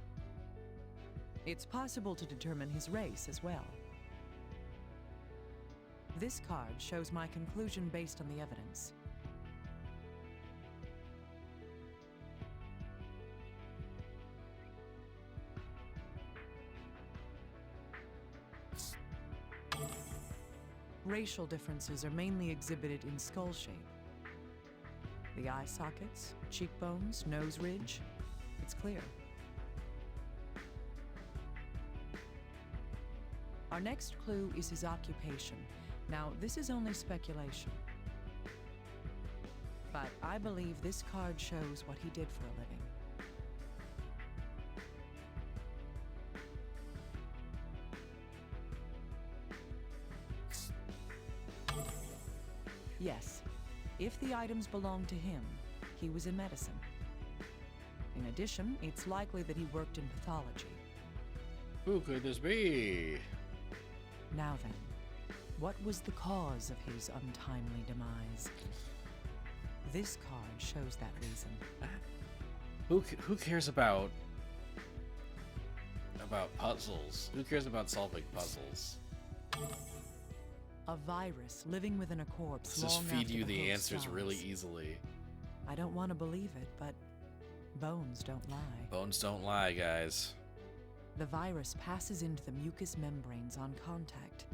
It's possible to determine his race as well. This card shows my conclusion based on the evidence. Racial differences are mainly exhibited in skull shape. The eye sockets, cheekbones, nose ridge, it's clear. Our next clue is his occupation. Now, this is only speculation. But I believe this card shows what he did for a living. Yes, if the items belong to him, he was in medicine. In addition, it's likely that he worked in pathology. Who could this be? Now then, what was the cause of his untimely demise? This card shows that reason. Who cares about puzzles? Who cares about solving puzzles? A virus living within a corpse. Let's just long feed after you the the host answers dies. really easily. I don't want to believe it, but bones don't lie. Bones don't lie, guys. The virus passes into the mucous membranes on contact.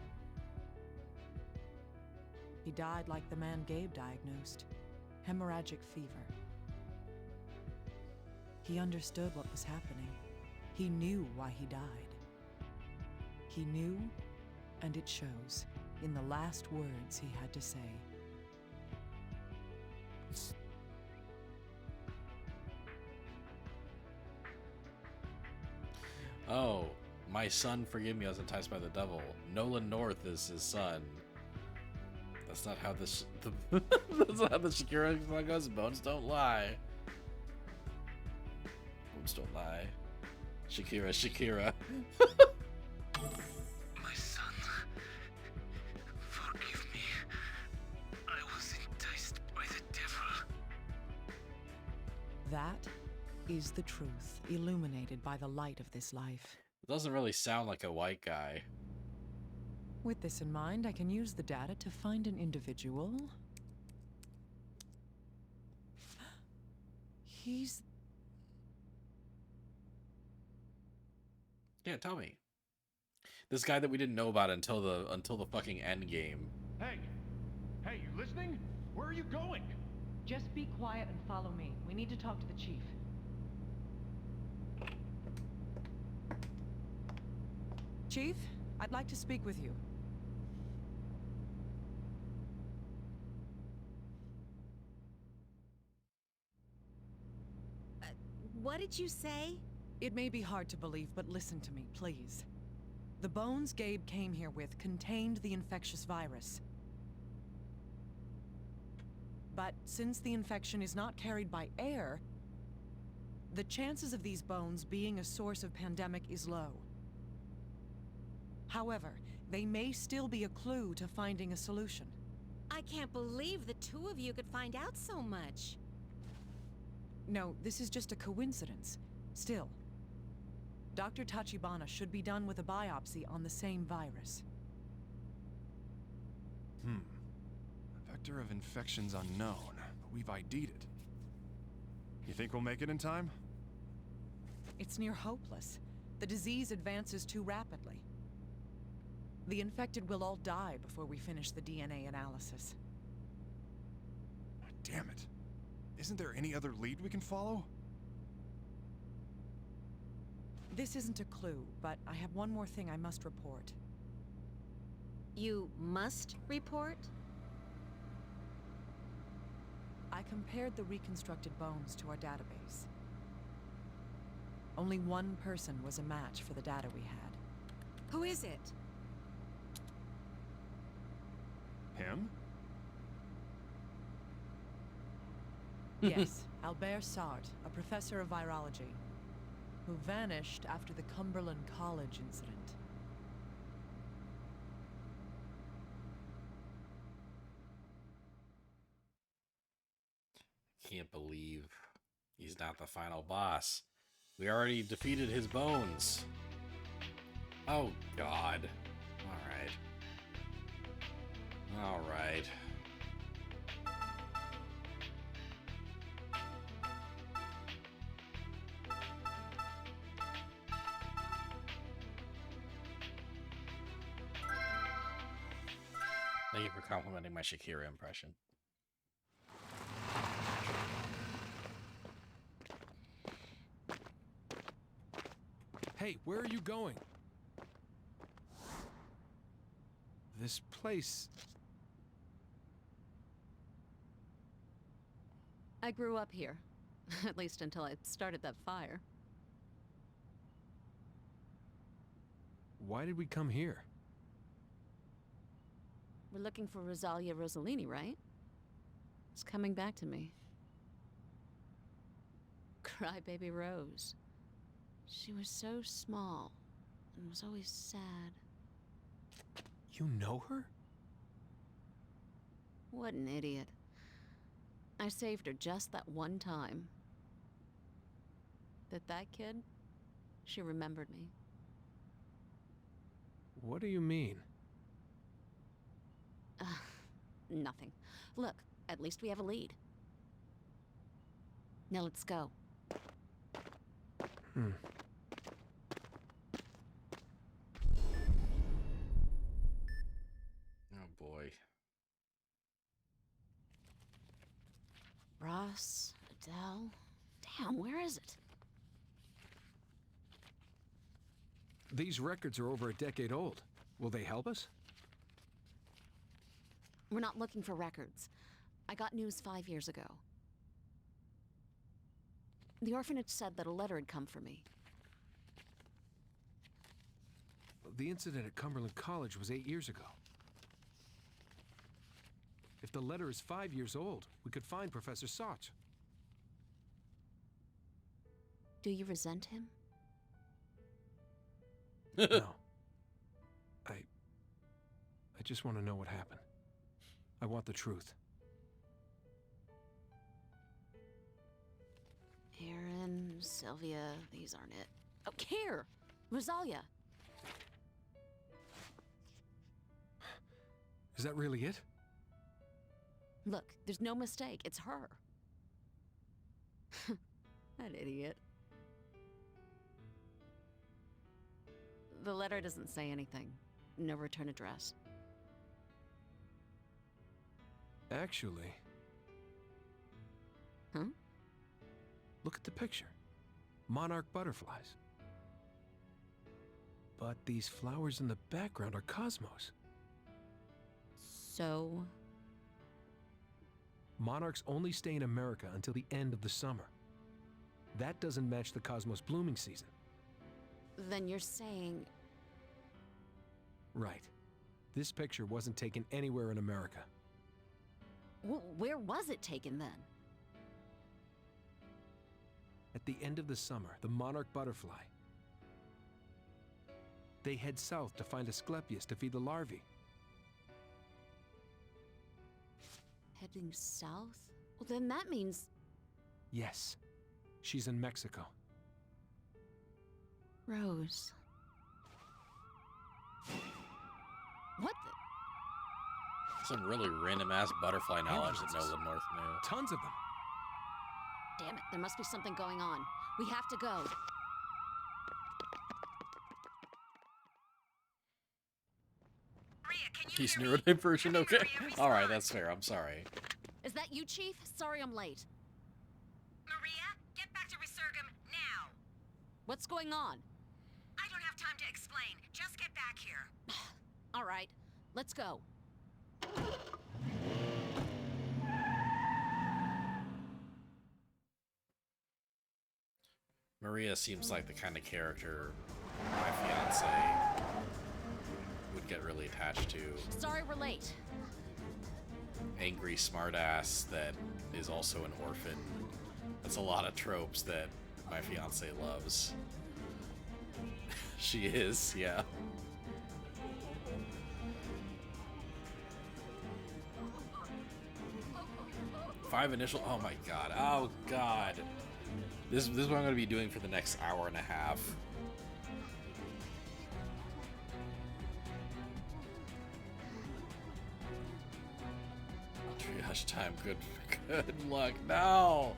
He died like the man Gabe diagnosed, hemorrhagic fever. He understood what was happening. He knew why he died. He knew, and it shows in the last words he had to say. Oh, my son, forgive me, I was enticed by the devil. Nolan North is his son. That's not how this. That's not how the Shakira song goes. Bones don't lie. Bones don't lie. Shakira, Shakira. My son, forgive me. I was enticed by the devil. That is the truth, illuminated by the light of this life. It doesn't really sound like a white guy. With this in mind, I can use the data to find an individual. He's... Yeah, tell me. This guy that we didn't know about until the fucking end game. Hey! Hey, you listening? Where are you going? Just be quiet and follow me. We need to talk to the chief. Chief, I'd like to speak with you. What did you say? It may be hard to believe, but listen to me, please. The bones Gabe came here with contained the infectious virus. But since the infection is not carried by air, the chances of these bones being a source of pandemic is low. However, they may still be a clue to finding a solution. I can't believe the two of you could find out so much. No, this is just a coincidence. Still, Dr. Tachibana should be done with a biopsy on the same virus. Vector of infection's unknown, but we've ID'd it. You think we'll make it in time? It's near hopeless. The disease advances too rapidly. The infected will all die before we finish the DNA analysis. Damn it. Isn't there any other lead we can follow? This isn't a clue, but I have one more thing I must report. You must report? I compared the reconstructed bones to our database. Only one person was a match for the data we had. Who is it? Him? Yes, Albert Sart, a professor of virology, who vanished after the Cumberland College incident. Can't believe he's not the final boss. We already defeated his bones. Oh, God. Alright. Alright. Thank you for complimenting my Shakira impression. Hey, where are you going? This place... I grew up here. At least until I started that fire. Why did we come here? We're looking for Rosalia Rosalini, right? It's coming back to me. Crybaby Rose. She was so small and was always sad. You know her? What an idiot. I saved her just that one time. But that kid, she remembered me. What do you mean? Nothing. Look, at least we have a lead. Now let's go. Hmm. Oh boy. Ross, Adele. Damn, where is it? These records are over a decade old. Will they help us? We're not looking for records. I got news 5 years ago. The orphanage said that a letter had come for me. The incident at Cumberland College was 8 years ago. If the letter is 5 years old, we could find Professor Sart. Do you resent him? No. I just want to know what happened. I want the truth. Aaron, Sylvia, these aren't it. Oh, here! Rosalia! Is that really it? Look, there's no mistake. It's her. That idiot. The letter doesn't say anything. No return address. Actually... Huh? Look at the picture. Monarch butterflies. But these flowers in the background are cosmos. So? Monarchs only stay in America until the end of the summer. That doesn't match the cosmos blooming season. Then you're saying... Right. This picture wasn't taken anywhere in America. Where was it taken then? At the end of the summer, the monarch butterfly. They head south to find Asclepius to feed the larvae. Heading south? Well, then that means... Yes. She's in Mexico. Rose. What the... Some really random-ass butterfly knowledge that Nolan North knew. Tons of them. Damn it, there must be something going on. We have to go. He's neurodivergent, okay? Alright, that's fair, I'm sorry. Is that you, Chief? Sorry I'm late. What's going on? I don't have time to explain. Just get back here. All right, let's go. Maria seems like the kind of character my fiance would get really attached to. Sorry we're late. Angry smartass that is also an orphan. That's a lot of tropes that my fiance loves. She is, yeah. Five initial. Oh my god. Oh god. This is what I'm going to be doing for the next hour and a half. Triage time. Good luck. No.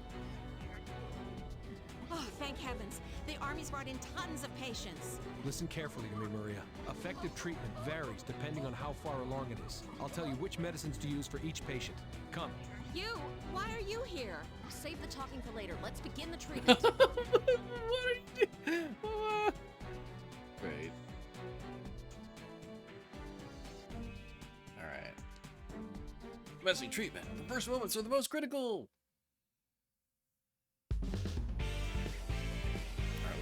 Oh, thank heavens. The Army's brought in tons of patients. Listen carefully to me, Maria. Effective treatment varies depending on how far along it is. I'll tell you which medicines to use for each patient. Come. You? Why are you here? Save the talking for later. Let's begin the treatment. Great. Alright. Commencing treatment. The first moments are the most critical. Alright,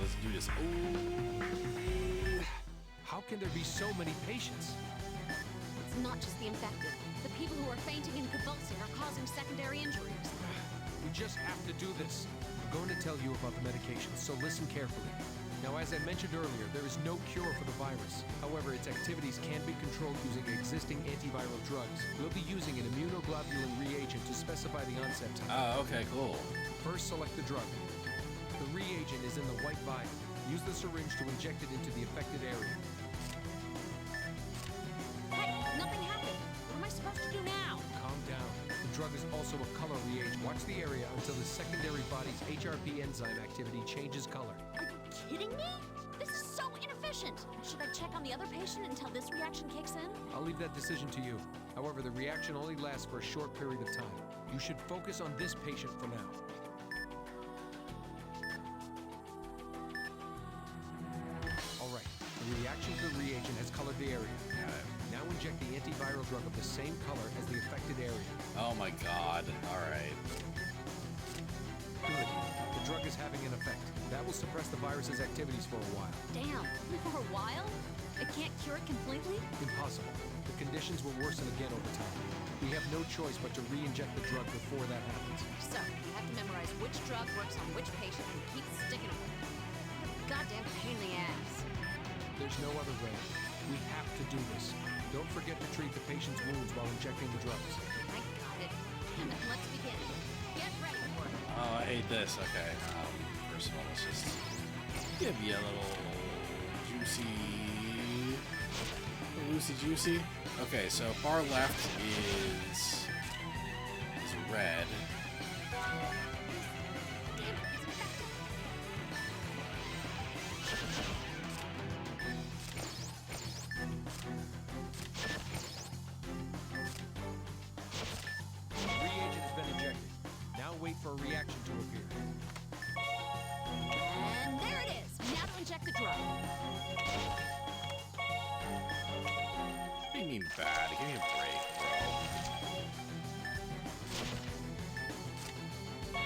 let's do this. Ooh. How can there be so many patients? It's not just the infected. The people who are fainting and convulsing are causing secondary injuries. We just have to do this. I'm going to tell you about the medications, so listen carefully. Now, as I mentioned earlier, there is no cure for the virus. However, its activities can be controlled using existing antiviral drugs. We'll be using an immunoglobulin reagent to specify the onset time. Oh, okay, cool. First, select the drug. The reagent is in the white vial. Use the syringe to inject it into the affected area. Hey, nothing happened. What am I supposed to do now? Calm down. The drug is also a color reagent. Watch the area until the secondary body's HRP enzyme activity changes color. Are you kidding me? This is so inefficient. Should I check on the other patient until this reaction kicks in? I'll leave that decision to you. However, the reaction only lasts for a short period of time. You should focus on this patient for now. All right. The reaction to the reagent has colored the area. Now inject the antiviral drug of the same color as the affected area. Oh my god. Alright. Good. The drug is having an effect. That will suppress the virus's activities for a while. Damn, for a while? It can't cure it completely? Impossible. The conditions will worsen again over time. We have no choice but to re-inject the drug before that happens. So, you have to memorize which drug works on which patient and keep sticking them. What a goddamn pain in the ass. There's no other way. We have to do this. Don't forget to treat the patient's wounds while injecting the drugs. I got it. Damn it, let's begin. Get ready for it. Oh, I hate this. Okay. First of all, let's just give you a little juicy. Okay, so far left is red. For a reaction to appear. And there it is. Now to inject the drug. What do you mean bad? Give me a break, bro.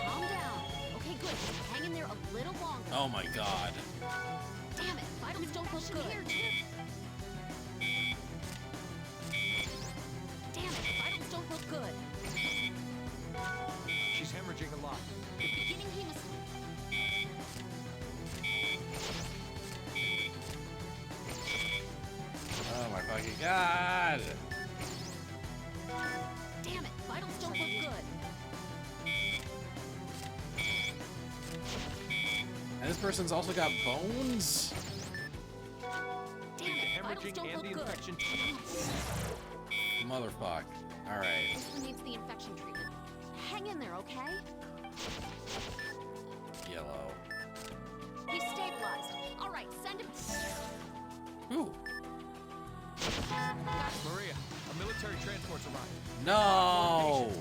Calm down. Okay, good. Hang in there a little longer. Oh my god. Damn it. Vitals don't look good. Damn it. Vitals don't look good. She's hemorrhaging a lot. Beginning hemostasis. Oh my fucking god! Damn it, vitals don't look good. And this person's also got bones? Damn it, vitals don't look good. Infection. Motherfuck. Alright. This one needs the infection treatment. Hang in there, okay? Yellow. He's stabilized. All right, send him. Ooh. Maria, a military transport's arrived. No!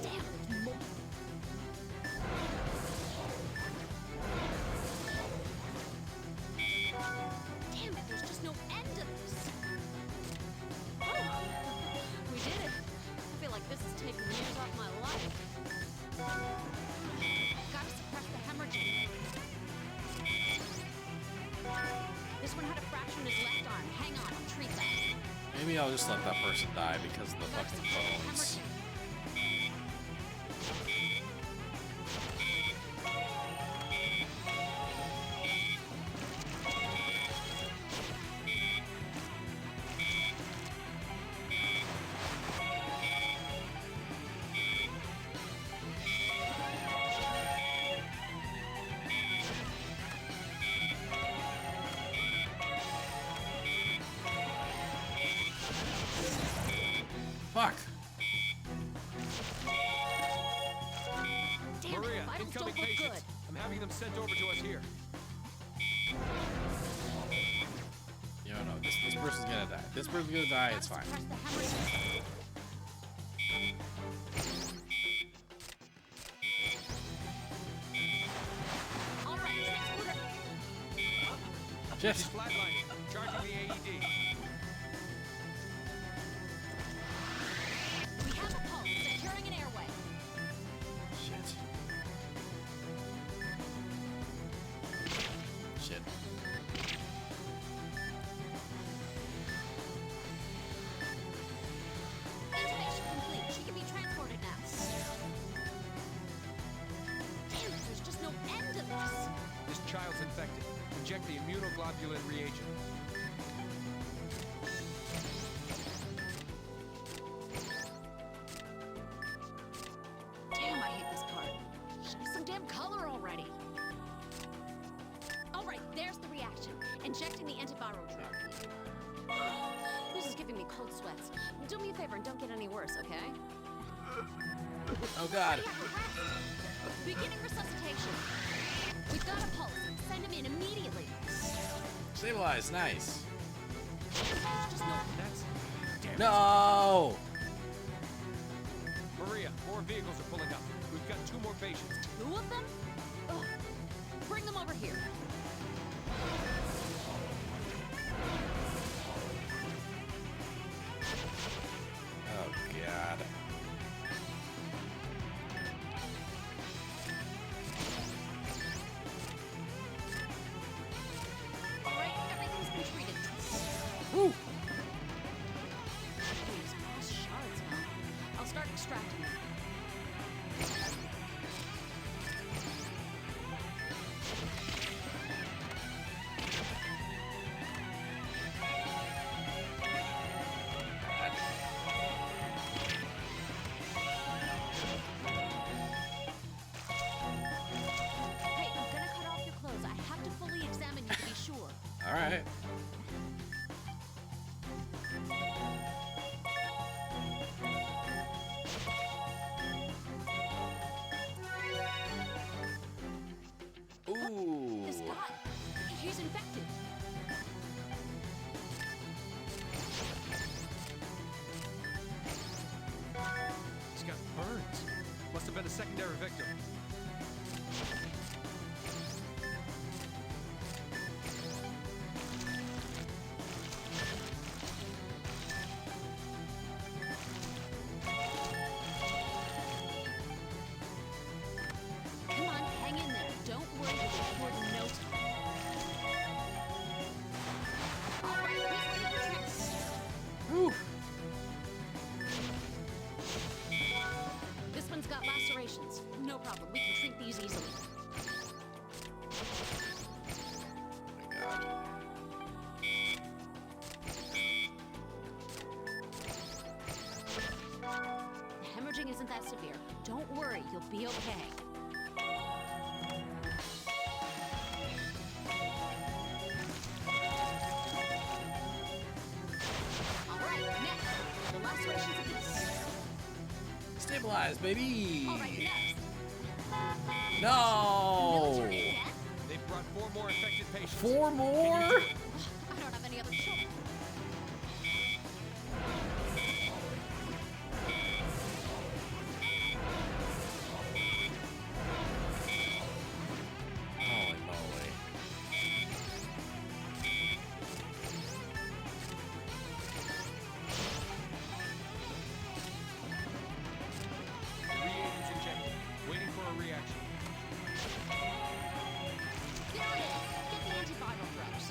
Maybe I'll just let that person die because of the fucking bones. Fuck. Damn Maria, it, vitals don't incoming look patients. good. I'm having them sent over to us here. You don't know. This person's gonna die. This person's gonna die. It's fine. Press the hemorrhage. All right, transporter. Shit. She's flatlining. Charging the AED. We have a pulse. Securing an airway. Shit. Shit. Intubation complete. She can be transported now. Damn it, there's just no end to this. This child's infected. Inject the immunoglobulin reagent. Damn, I hate this part. Show some damn color already. All right, there's the reaction. Injecting the antiviral drug. This is giving me cold sweats. Do me a favor and don't get any worse, okay? Oh god. Cardiac arrest. Beginning resuscitation. We've got a pulse. Send him in immediately. Stabilize. Nice. There's just no... That's... Damn No. Maria, more vehicles are pulling up. We've got 2 more patients. 2 of them? Ugh. Bring them over here. Oh god. All right, everything's been treated. Woo. These brass shards, huh? I'll start extracting them. Hey, I'm gonna cut off your clothes. I have to fully examine you to be sure. All right. Ooh. This guy, he's infected. He's got burns. Must have been a secondary victim. Come on, hang in there. Don't worry, we'll be cured in no time. All right, he's ready for treatment. Whew. This one's got lacerations. No problem. We can treat these easily. The hemorrhaging isn't that severe. Don't worry, you'll be okay. All right, next. The lacerations have been... Stabilize, baby. All right, next. No. They've brought 4 more infected patients. 4 more? I don't have any other choice. Holy moly. The reagent's injected. Waiting for a reaction. There it is. Get the antiviral drugs.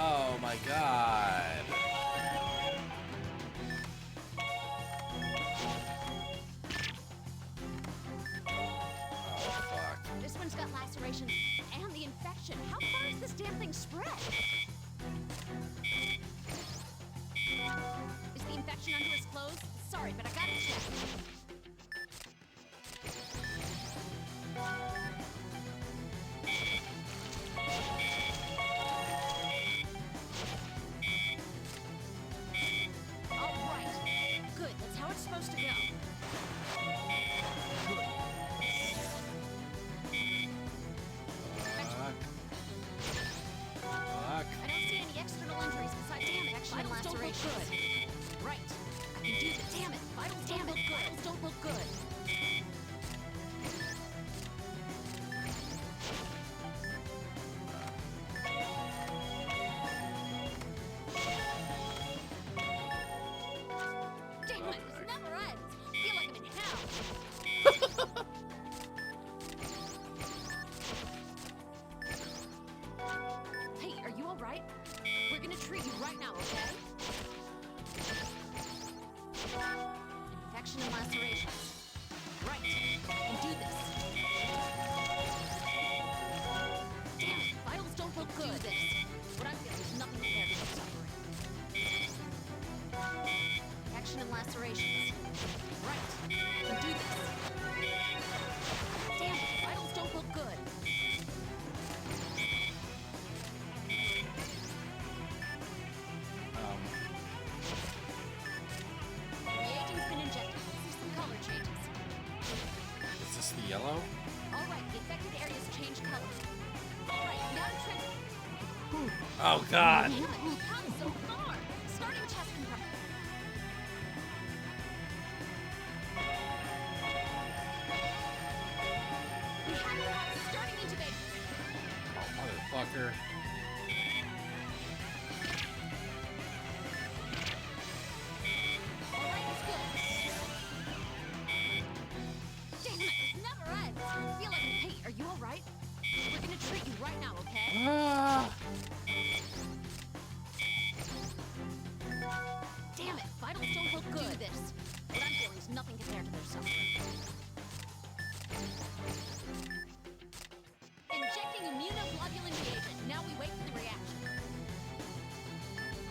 Oh my god. Oh fuck. This one's got lacerations and the infection. How far is this damn thing spread? Is the infection under his clothes? Sorry, but I gotta check. All right. Good. That's how it's supposed to go. Good. Fuck. I don't see any external injuries besides infection and lacerations. Right. I can do this. Damn it. Vitals don't look good. Vitals don't look good. Damn it. This never ends. I feel like I'm in hell. Hey, are you alright? We're gonna treat you right now, okay? Infection and lacerations. Right. I can do this. Damn it, vitals don't look good. Do this. What I'm feeling is nothing compared to the suffering. Infection and lacerations. Right. I can do this. Damn it, vitals don't look good. Reagent's been injected. See some color changes. Is this the yellow? All right, the affected areas change color. All right, now to Oh god. Damn it, we've come so far. Starting chest compression. We have it. Starting intubation. Oh, motherfucker. All right, it's good. Damn it, this never ends. I feel like, hey, are you all right? We're gonna treat you right now, okay? Damn it, vitals don't look good. Do this. What I'm feeling is nothing compared to their suffering. Injecting immunoglobulin reagent. Now we wait for the reaction.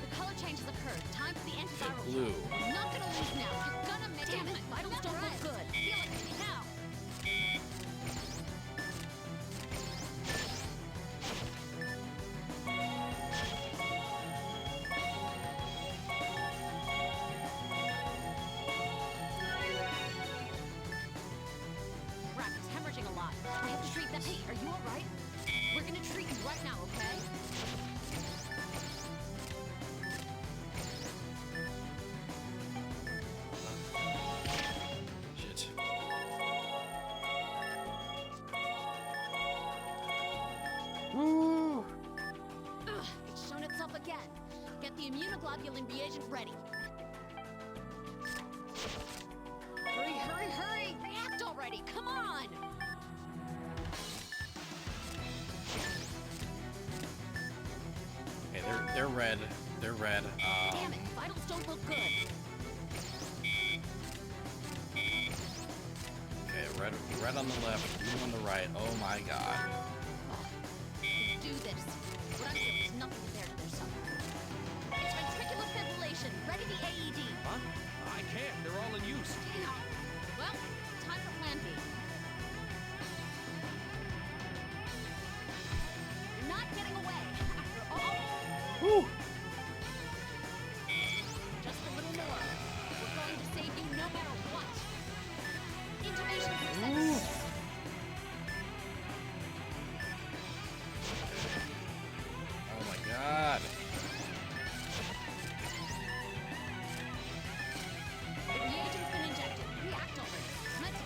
The color change has occurred. Time for the antiviral. Blue. We're not gonna lose now. You're gonna make it. Damn it, vitals don't look good. I feel like it's now. Crap, it's hemorrhaging a lot. I have to treat that. Hey, are you all right? We're gonna treat you right now, okay? Shit. Ugh, it's shown itself again. Get the immunoglobulin reagent ready. Hurry, hurry, hurry! React already! Come on! Okay, they're red. They're red. Damn it! Vitals don't look good. Okay, red on the left, blue on the right. Oh my god. Do this. What I'm feeling is nothing compared to their suffering. It's ventricular fibrillation. Ready the AED. Huh? I can't. They're all in use. Damn. Well, time for plan B. You're not getting away. After all. Whew. Just a little more. We're going to save you no matter what. Intubation success. Oh my god. The reagent's been injected. React already. Let's...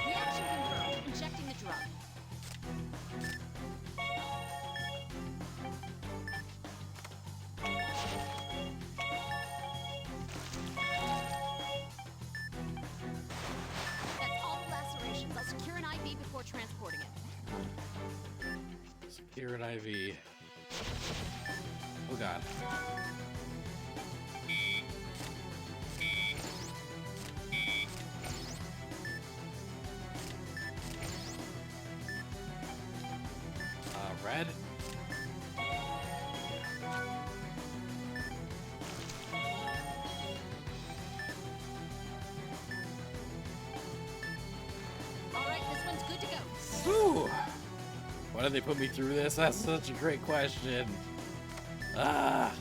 Reaction confirmed. Injecting the drug. That's all the lacerations. I'll secure an IV before transporting it. Secure an IV. Oh god. Red? Alright, this one's good to go. Whew. Why did they put me through this? That's such a great question. Ah.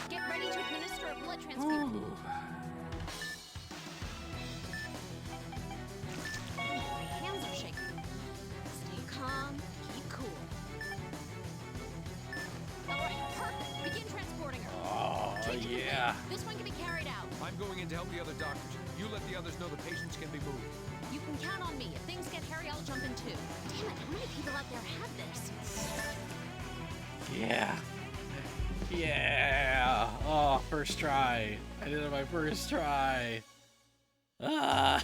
Get ready to administer a blood transfusion. My hands are shaking. Stay calm, keep cool. Alright, perfect. Begin transporting her. Oh, yeah. This one can be carried out. I'm going in to help the other doctors. You let the others know the patients can be moved. You can count on me. If things get hairy, I'll jump in too. Damn it, how many people out there have this? Yeah. Yeah. Oh, first try. I did it on my first try. Ah.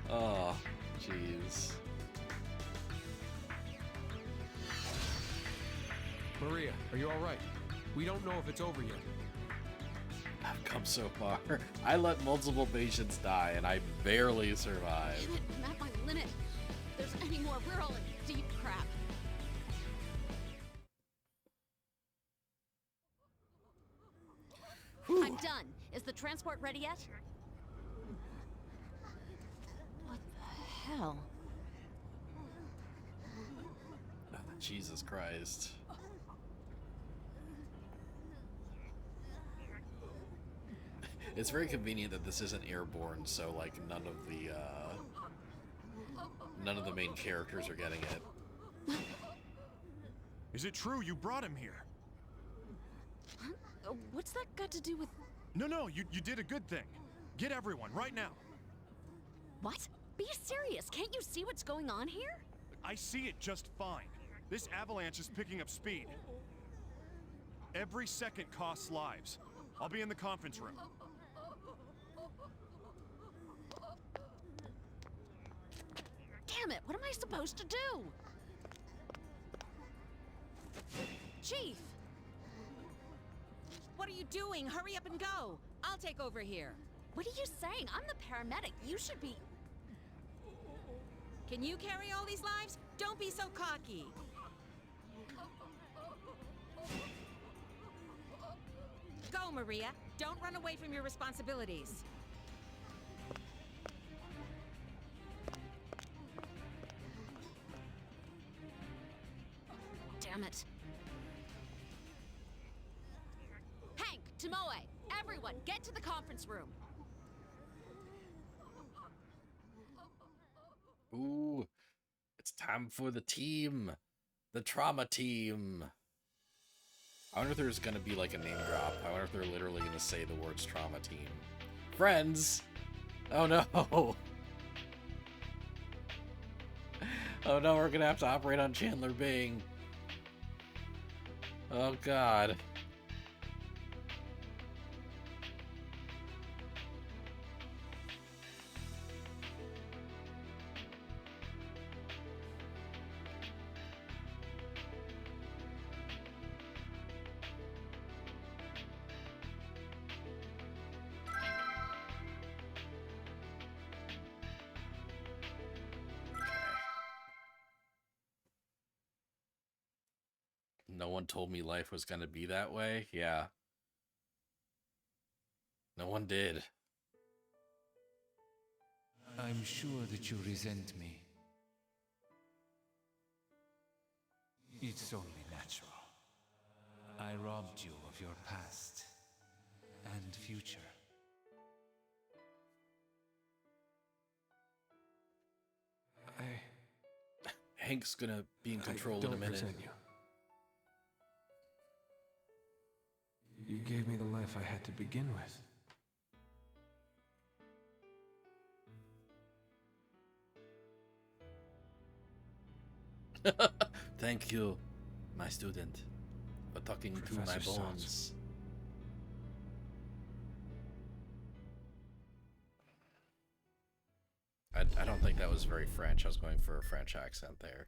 Oh, jeez. Maria, are you all right? We don't know if it's over yet. I've come so far. I let multiple patients die, and I barely survived. Damn it, I'm at my limit. If there's any more, we're all in deep crap. I'm done. Is the transport ready yet? What the hell? Oh, Jesus Christ. It's very convenient that this isn't airborne, so like none of the main characters are getting it. Is it true you brought him here? Huh? What's that got to do with... No, you did a good thing. Get everyone, right now. What? Be serious. Can't you see what's going on here? I see it just fine. This avalanche is picking up speed. Every second costs lives. I'll be in the conference room. Damn it, what am I supposed to do? Chief! What are you doing? Hurry up and go! I'll take over here. What are you saying? I'm the paramedic. You should be... Can you carry all these lives? Don't be so cocky. Go, Maria. Don't run away from your responsibilities. Damn it. Hank, Tomoe, everyone, get to the conference room. Ooh, it's time for the team. The trauma team. I wonder if there's gonna be like a name drop. I wonder if they're literally gonna say the words trauma team. Friends! Oh no! Oh no, we're gonna have to operate on Chandler Bing. Oh god. No one told me life was gonna be that way. Yeah. No one did. I'm sure that you resent me. It's only natural. I robbed you of your past and future. Hank's gonna be in control in a minute. Resent you. You gave me the life I had to begin with. Thank you, my student, for talking to my Professor Sot. bones. I don't think that was very French. I was going for a French accent there.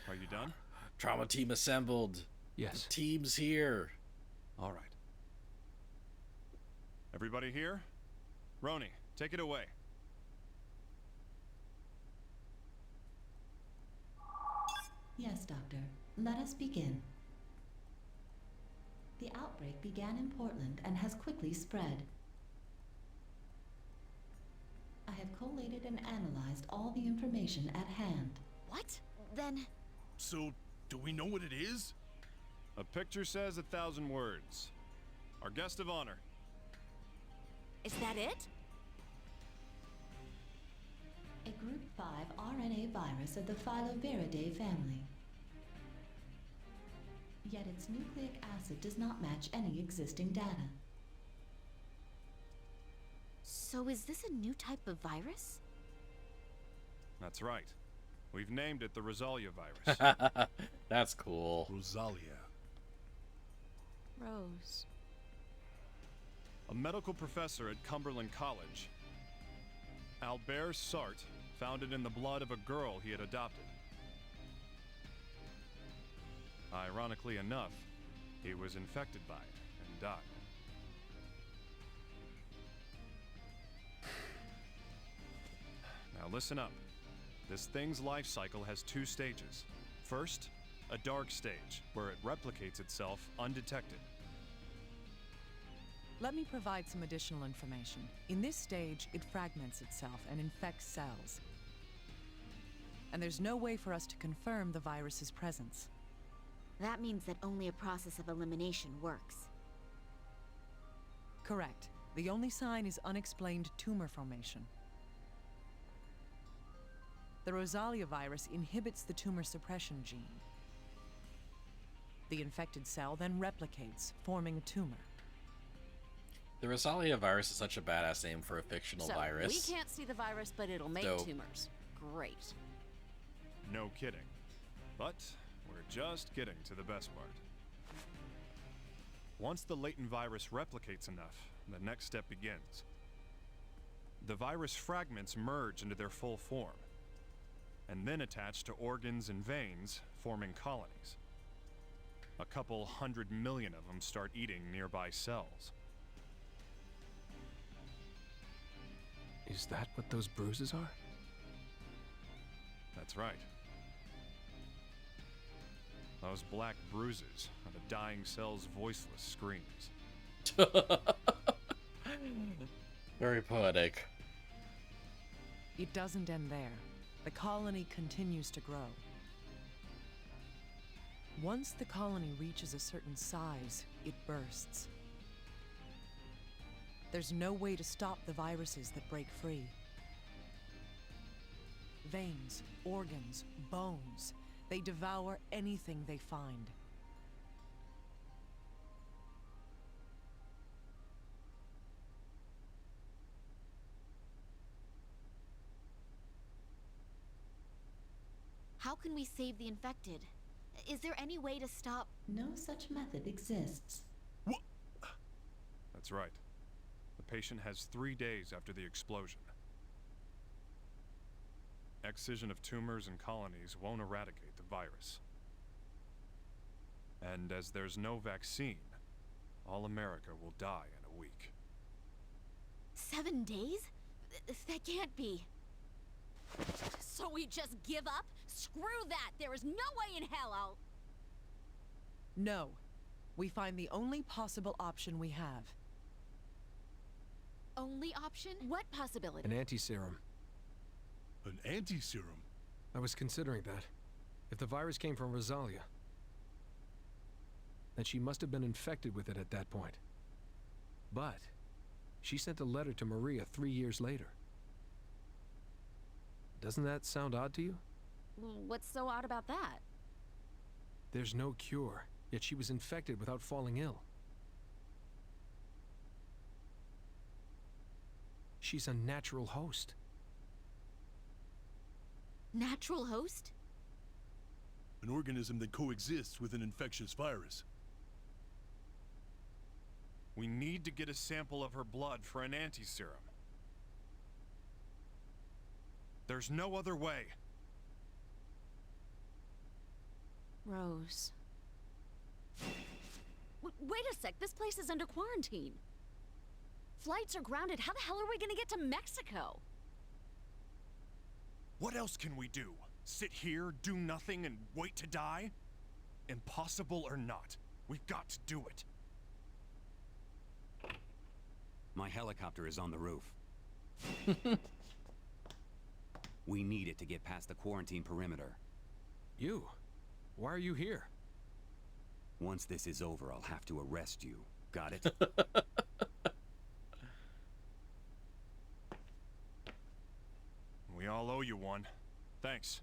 Are you done? Trauma team assembled. Yes. The team's here. All right. Everybody here? Roni, take it away. Yes, Doctor. Let us begin. The outbreak began in Portland and has quickly spread. I have collated and analyzed all the information at hand. What? Then... So, do we know what it is? A picture says 1,000 words. Our guest of honor. Is that it? A Group 5 RNA virus of the Filoviridae family. Yet its nucleic acid does not match any existing data. So is this a new type of virus? That's right. We've named it the Rosalia virus. That's cool. Rosalia. Rose. A medical professor at Cumberland College, Albert Sart, found it in the blood of a girl he had adopted. Ironically enough, he was infected by it and died. Now listen up. This thing's life cycle has 2 stages. First, a dark stage, where it replicates itself undetected. Let me provide some additional information. In this stage, it fragments itself and infects cells. And there's no way for us to confirm the virus's presence. That means that only a process of elimination works. Correct. The only sign is unexplained tumor formation. The Rosalia virus inhibits the tumor suppression gene. The infected cell then replicates, forming a tumor. The Rosalia virus is such a badass name for a fictional So, virus. we can't see the virus, but it'll make Dope. tumors. Great. No kidding. But we're just getting to the best part. Once the latent virus replicates enough, the next step begins. The virus fragments merge into their full form, and then attach to organs and veins, forming colonies. A couple 100 million of them start eating nearby cells. Is that what those bruises are? That's right. Those black bruises are the dying cell's voiceless screams. Very poetic. It doesn't end there. The colony continues to grow. Once the colony reaches a certain size, it bursts. There's no way to stop the viruses that break free. Veins, organs, bones, they devour anything they find. How can we save the infected? Is there any way to stop? No such method exists. That's right. The patient has 3 days after the explosion. Excision of tumors and colonies won't eradicate the virus. And as there's no vaccine, all America will die in a week. 7 days? That can't be. So we just give up? Screw that! There is no way in hell I'll... No. We find the only possible option we have. Only option? What possibility? An anti-serum. An anti-serum? I was considering that. If the virus came from Rosalia, that she must have been infected with it at that point. But she sent a letter to Maria 3 years later. Doesn't that sound odd to you? What's so odd about that? There's no cure, yet she was infected without falling ill. She's a natural host. Natural host? An organism that coexists with an infectious virus. We need to get a sample of her blood for an anti-serum. There's no other way. Rose. Wait a sec, this place is under quarantine. Flights are grounded. How the hell are we gonna get to Mexico? What else can we do? Sit here, do nothing, and wait to die? Impossible or not, we've got to do it. My helicopter is on the roof. We need it to get past the quarantine perimeter. You? Why are you here? Once this is over, I'll have to arrest you. Got it? We all owe you one. Thanks.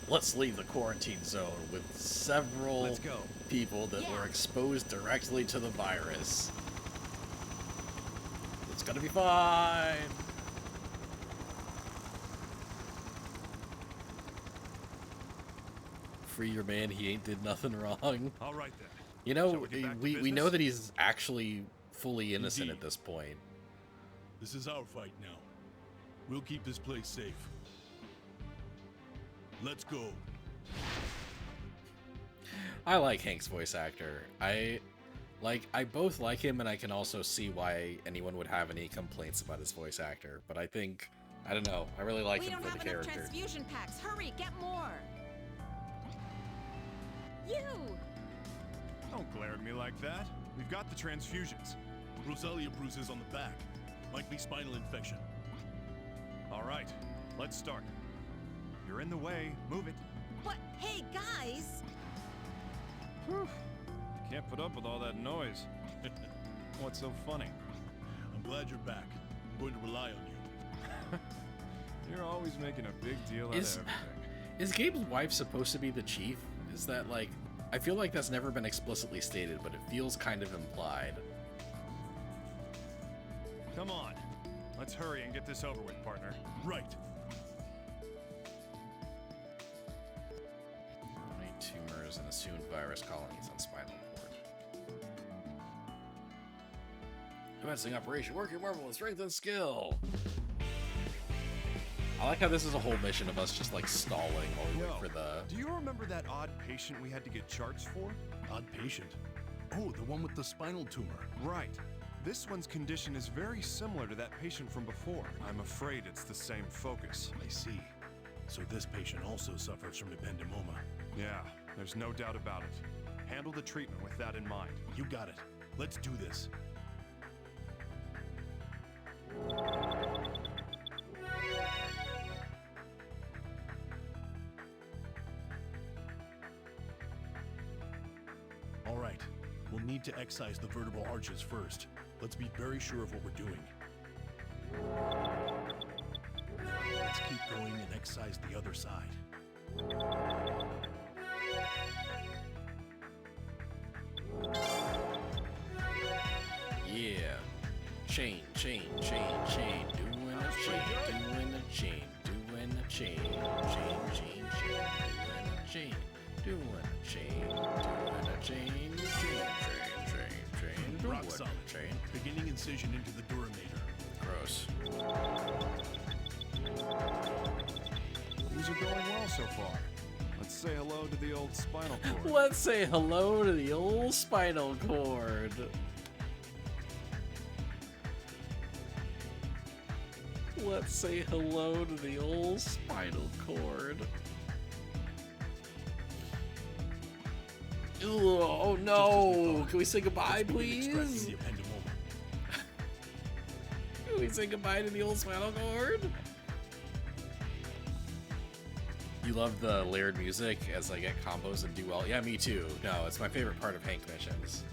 Let's leave the quarantine zone with several people that were exposed directly to the virus. It's gonna be fine. Free your man, he ain't did nothing wrong. All right then. You know, Shall we get back to we business? know that he's actually fully innocent Indeed. at this point. This is our fight now. We'll keep this place safe. Let's go. I like Hank's voice actor. I both like him, and I can also see why anyone would have any complaints about his voice actor. But I think, I don't know, I really like We him don't for have the enough character. transfusion packs. Hurry, get more. You. Don't glare at me like that. We've got the transfusions. Rosalia bruises on the back. Might be spinal infection. All right, let's start. You're in the way. Move it. What? Hey, guys. Whew. Can't put up with all that noise. What's so funny? I'm glad you're back. I'm going to rely on you. You're always making a big deal out Is- of everything. Is Gabe's wife supposed to be the chief? Is that like... I feel like that's never been explicitly stated, but it feels kind of implied. Come on. Let's hurry and get this over with, partner. Right. Many tumors and assumed virus colonies on spinal cord. Commencing operation. Work your marvel with strength and skill. I like how this is a whole mission of us just like stalling while we wait for the... Do you remember that odd patient we had to get charts for? Odd patient? Oh, the one with the spinal tumor. Right. This one's condition is very similar to that patient from before. I'm afraid it's the same focus. I see. So this patient also suffers from ependymoma. Yeah, there's no doubt about it. Handle the treatment with that in mind. You got it. Let's do this. All right. We'll need to excise the vertebral arches first. Let's be very sure of what we're doing. Let's keep going and excise the other side. Yeah. Chain, chain, chain, chain. Doing a chain, doing a chain, doing a chain. Chain, chain, chain. Doing a chain, doing a chain. Doing a chain, chain. Doing Rock a solid. chain. Beginning incision into the duramator. Gross. These are going well so far. Let's say hello to the old spinal cord. Let's say hello to the old spinal cord. Let's say hello to the old spinal cord. Ugh, oh no! Can we say goodbye, please? Extracting the ependymoma. Can we say goodbye to the old spinal cord? You love the layered music as I get combos and do well. Yeah, me too. No, it's my favorite part of Hank missions.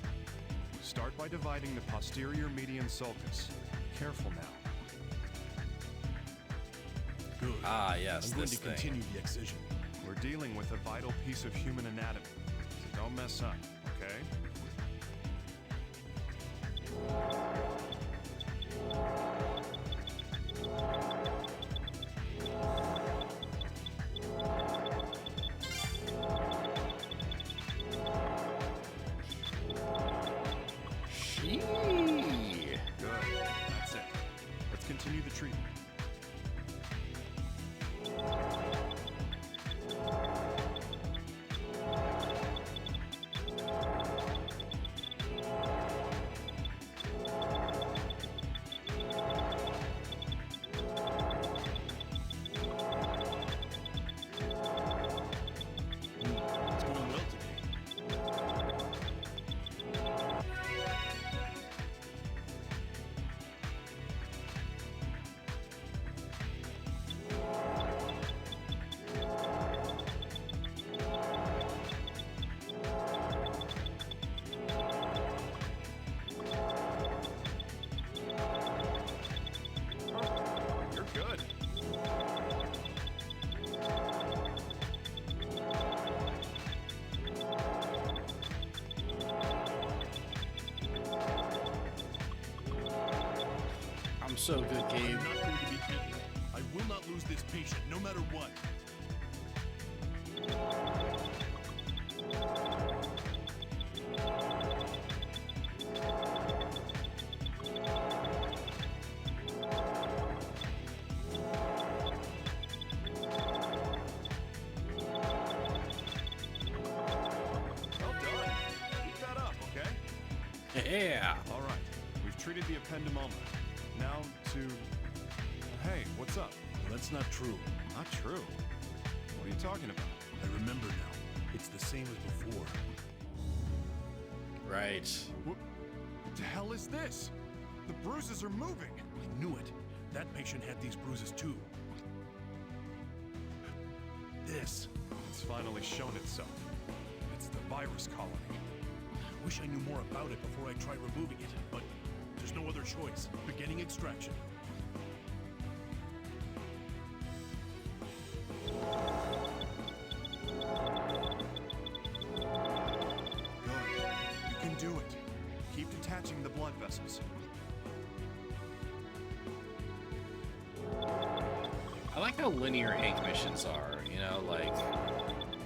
Start by dividing the posterior median sulcus. Careful now. Good. Ah, yes, I'm going this to thing. continue the excision. We're dealing with a vital piece of human anatomy, so don't mess up, okay? Good. That's it. Let's continue the treatment. It's going well today. You're good. I'm so good, Gabe. I'm not going to be beaten. I will not lose this patient, no matter what. Well done. Keep that up, okay? Yeah. All right. We've treated the ependymoma. Now to... Hey, what's up? That's not true. Not true. What are you talking about? I remember now. It's the same as before. Right. What the hell is this? The bruises are moving. I knew it. That patient had these bruises too. This. It's finally shown itself. It's the virus colony. I wish I knew more about it before I try removing it, but there's no other choice. Beginning extraction. Good. You can do it. Keep detaching the blood vessels. I like how linear Hank missions are, you know, like,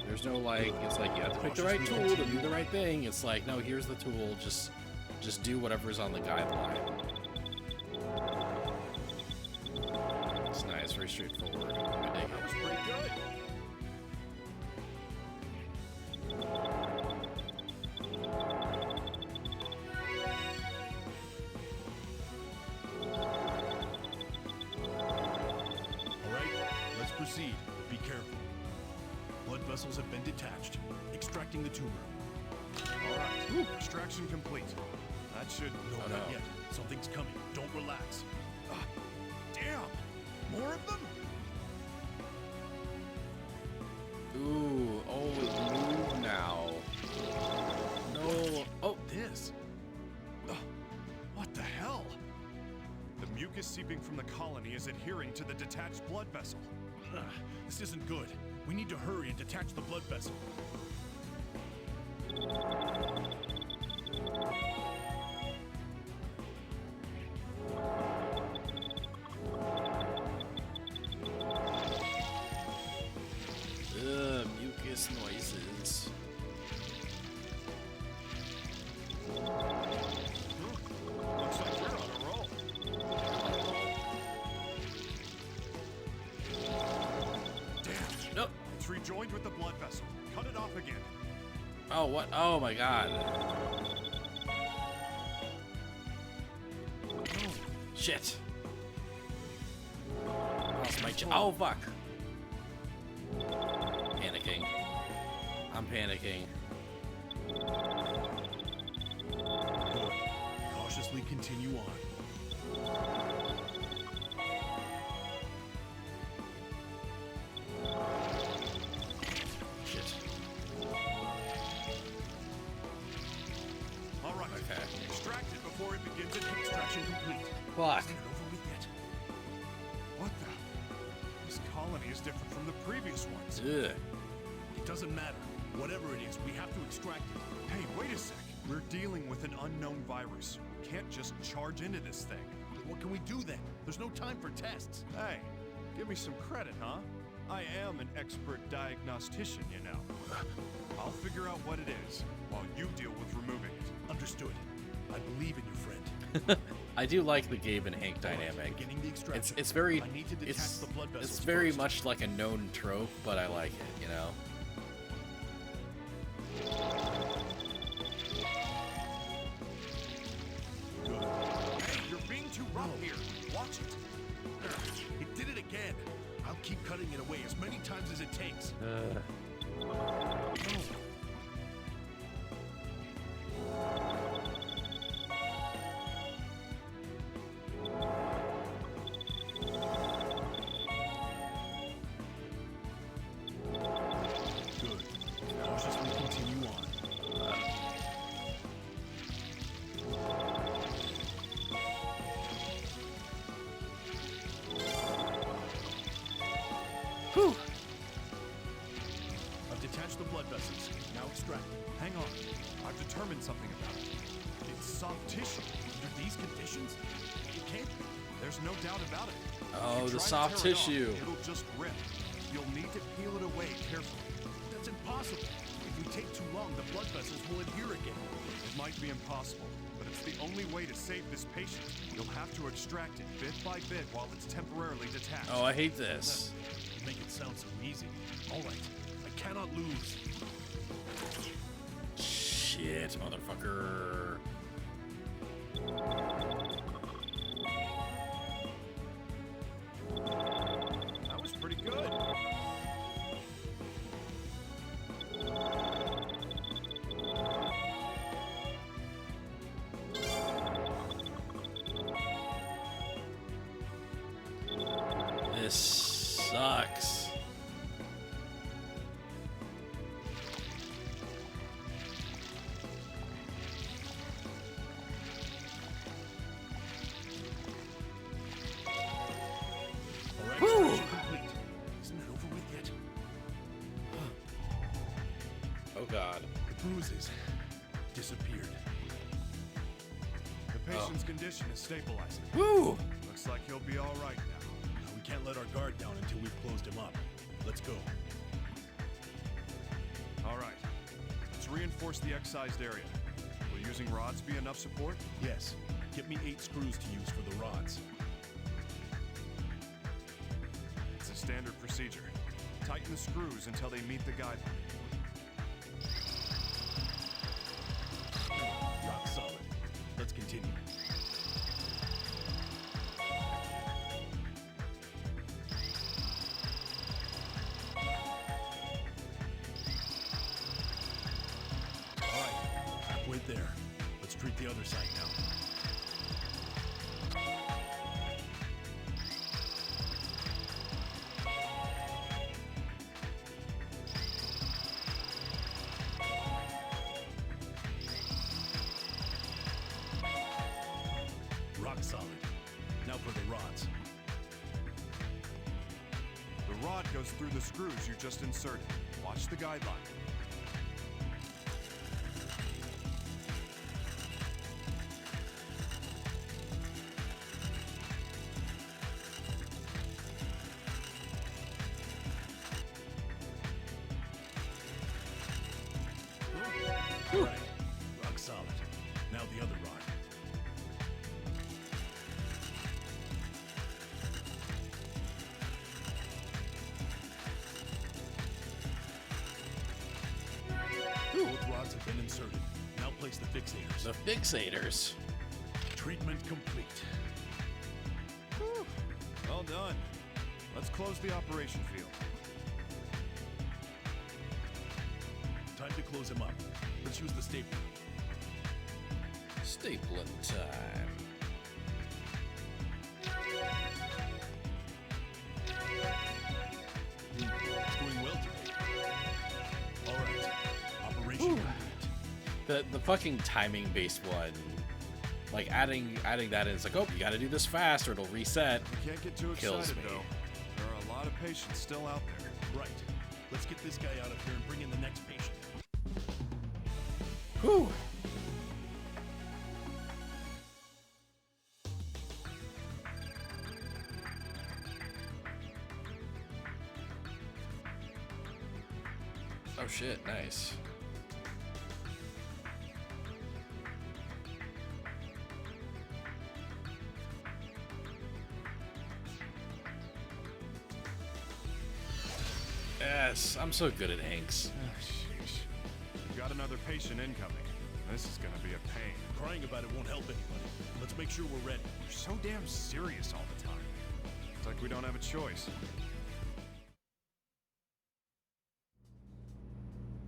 there's no, like, it's like, you have to pick the right tool to do the right thing. It's like, no, here's the tool, just do whatever's on the guideline. It's nice, very straightforward. I dig That was it. pretty good. All right, let's proceed. Be careful. Blood vessels have been detached. Extracting the tumor. All right. Extraction complete. That should... No, Oh, not no. yet. Something's coming. Don't relax. Damn! More of them? Ooh, oh, it moved now. No, oh, This. What the hell? The mucus seeping from the colony is adhering to the detached blood vessel. This isn't good. We need to hurry and detach the blood vessel. ugh, mucus noises. Looks like you're on a roll. Damn. Nope. It's rejoined with the blood vessel. Cut it off again. Oh, what? Oh my god. Shit. Lost my oh, fuck. Panicking. I'm panicking. Good. Cautiously continue on. Fuck. Isn't it over with yet? What the? This colony is different from the previous ones. Ugh. It doesn't matter. Whatever it is, we have to extract it. Hey, wait a sec. We're dealing with an unknown virus. We can't just charge into this thing. What can we do then? There's no time for tests. Hey, give me some credit, huh? I am an expert diagnostician, you know. I'll figure out what it is while you deal with removing it. Understood. I believe in you, friend. I do like the Gabe and Hank dynamic. Beginning the extraction. It's very I need to detach the blood vessels it's very first. much like a known trope, but I like it, you know. Good. Hey, you're being too rough here. Watch it. It did it again. I'll keep cutting it away as many times as it takes. Good. Cautiously continue on. Whew. I've detached the blood vessels. Now extract them. Hang on. I've determined something about it. It's soft tissue. Under these conditions, it can't be. There's no doubt about it. Oh, If the you try to soft tear it off, tissue. it'll just rip. You'll need to peel it away carefully. That's impossible. If we take too long, the blood vessels will adhere again. It might be impossible, but it's the only way to save this patient. You'll have to extract it bit by bit while it's temporarily detached. Oh, I hate this. You make it sound so easy. All right, I cannot lose. Shit, motherfucker. That was pretty good. This sucks. All right, Whew. extraction complete. Isn't it over with yet? Oh god. The bruises disappeared. The patient's condition is stabilizing. Woo! Looks like he'll be all right now. We can't let our guard down until we've closed him up. Let's go. All right. Let's reinforce the excised area. Will using rods be enough support? Yes. Get me 8 screws to use for the rods. It's a standard procedure. Tighten the screws until they meet the guideline. Rock solid. Let's continue. All right, halfway there. Let's treat the other side now. Rock solid. Now for the rods. The rod goes through the screws you just inserted. Watch the guideline. All right, rock solid. Now the other rod. Both rods have been inserted. Now place the fixators. The fixators. Treatment complete. Well done. Let's close the operation field. Time to close him up. Let's use the stapler. Stapling time. It's going well today. All right. Operation complete. The fucking timing based one Like adding that in, it's like, oh, you gotta do this fast or it'll reset. You can't get too Kills excited, me. though. There are a lot of patients still out there. Right. Let's get this guy out of here and bring in the next patient. Whew. Oh shit, nice. Yes, I'm so good at inks. We've got another patient incoming. This is gonna be a pain. Crying about it won't help anybody. Let's make sure we're ready. You're so damn serious all the time. It's like we don't have a choice.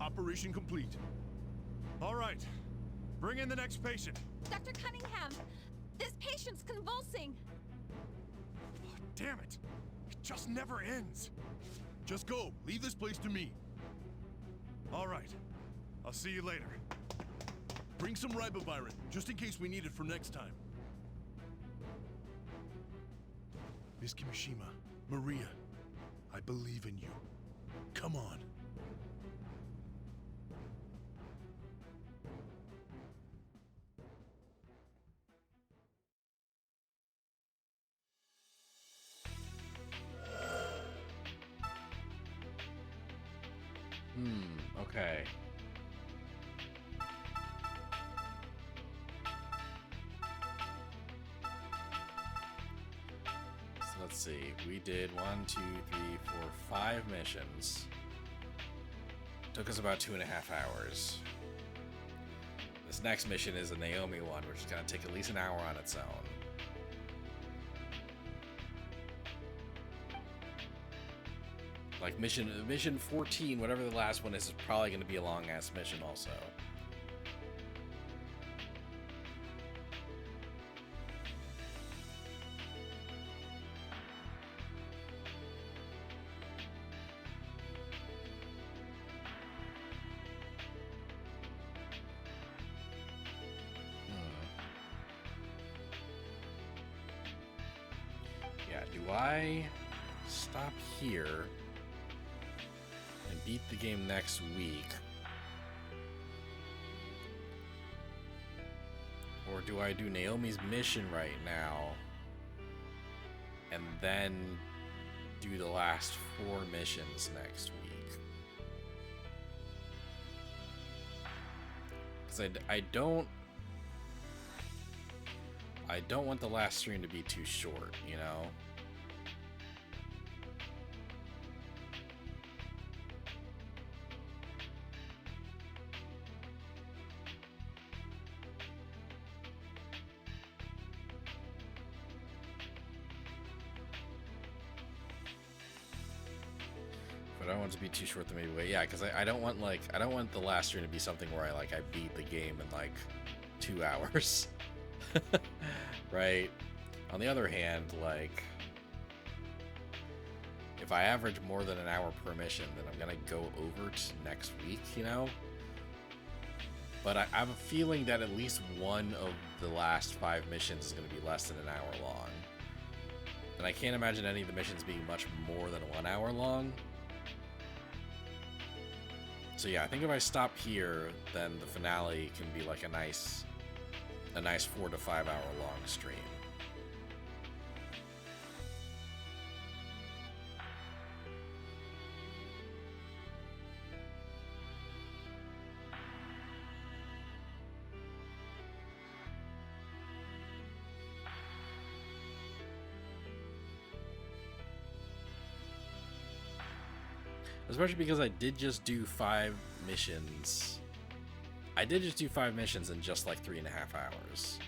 Operation complete. All right. Bring in the next patient. Dr. Cunningham, this patient's convulsing. Oh, damn it. It just never ends. Just go. Leave this place to me. All right. I'll see you later. Bring some ribavirin, just in case we need it for next time. Miss Kimishima, Maria, I believe in you. Come on. Okay. So let's see. We did 1, 2, 3, 4, 5 missions. Took us about 2.5 hours. This next mission is a Naomi one, which is gonna take at least an hour on its own. Like mission 14, whatever the last one is probably going to be a long ass mission also. Yeah, do I stop here and beat the game next week? Or do I do Naomi's mission right now and then do the last 4 missions next week? Because I don't want the last stream to be too short, you know? But I don't want it to be too short the maybe way. Yeah, because I don't want the last stream to be something where I beat the game in like 2 hours. Right? On the other hand, like, if I average more than an hour per mission, then I'm gonna go over to next week, you know? But I have a feeling that at least one of the last 5 missions is gonna be less than an hour long. And I can't imagine any of the missions being much more than 1 hour long. So yeah, I think if I stop here, then the finale can be like a nice 4 to 5 hour long stream. Especially because I did just do 5 missions. I did just do 5 missions in just like 3.5 hours.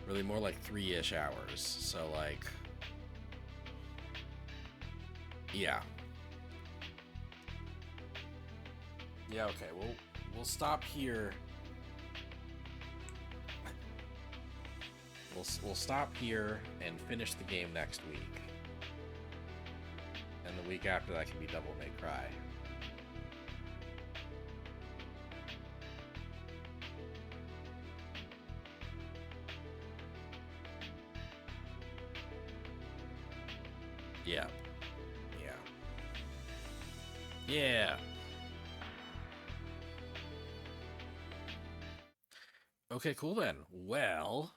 Really more like 3-ish hours. So like, yeah. Yeah, okay, we'll stop here. We'll stop here and finish the game next week. And the week after that can be Devil May Cry. Yeah. Yeah. Okay, cool then. Well,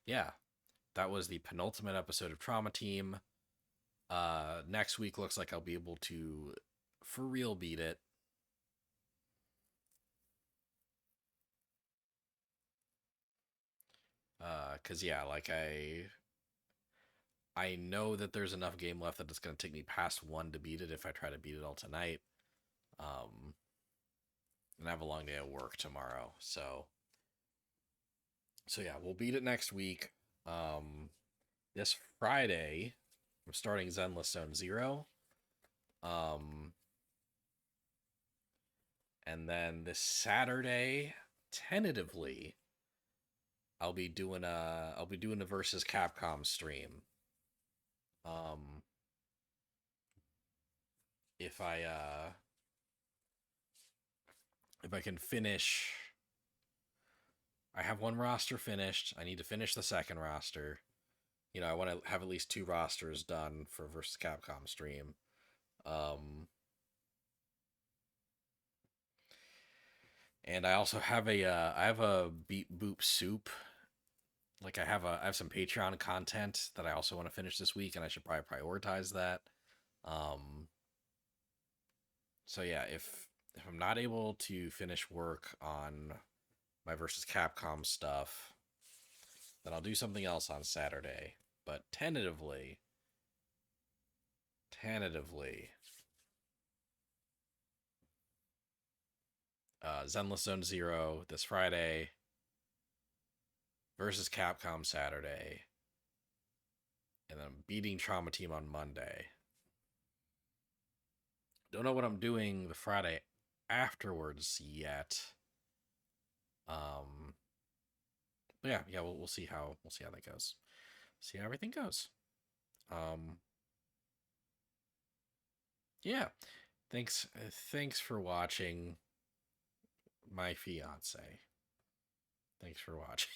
yeah. That was the penultimate episode of Trauma Team. Next week looks like I'll be able to for real beat it. Cause yeah, like I know that there's enough game left that it's gonna take me past 1 to beat it if I try to beat it all tonight. And I have a long day at work tomorrow, so yeah, we'll beat it next week. This Friday, I'm starting Zenless Zone 0. And then this Saturday, tentatively, I'll be doing a versus Capcom stream. If I can finish, I have 1 roster finished. I need to finish the 2nd roster. You know, I want to have at least 2 rosters done for versus Capcom stream. And I also have a Beat Boop Soup. Like I have some Patreon content that I also want to finish this week, and I should probably prioritize that. So yeah, if I'm not able to finish work on my versus Capcom stuff, then I'll do something else on Saturday. But tentatively, Zenless Zone 0 this Friday, versus Capcom Saturday, and then I'm beating Trauma Team on Monday. Don't know what I'm doing the Friday afterwards yet. But yeah, we'll see how that goes. See how everything goes. Yeah. Thanks for watching, my fiance. Thanks for watching.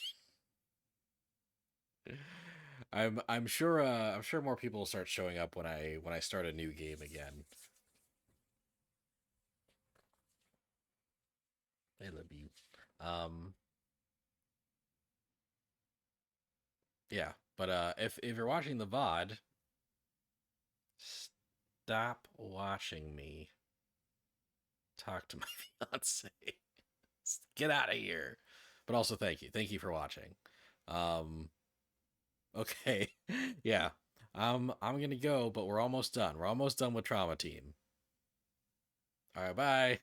I'm sure more people will start showing up when I start a new game again. I love you. Yeah, but if you're watching the VOD, stop watching me talk to my fiance. Get out of here. But also thank you for watching. Okay. Yeah. I'm gonna go, but we're almost done. We're almost done with Trauma Team. All right, bye.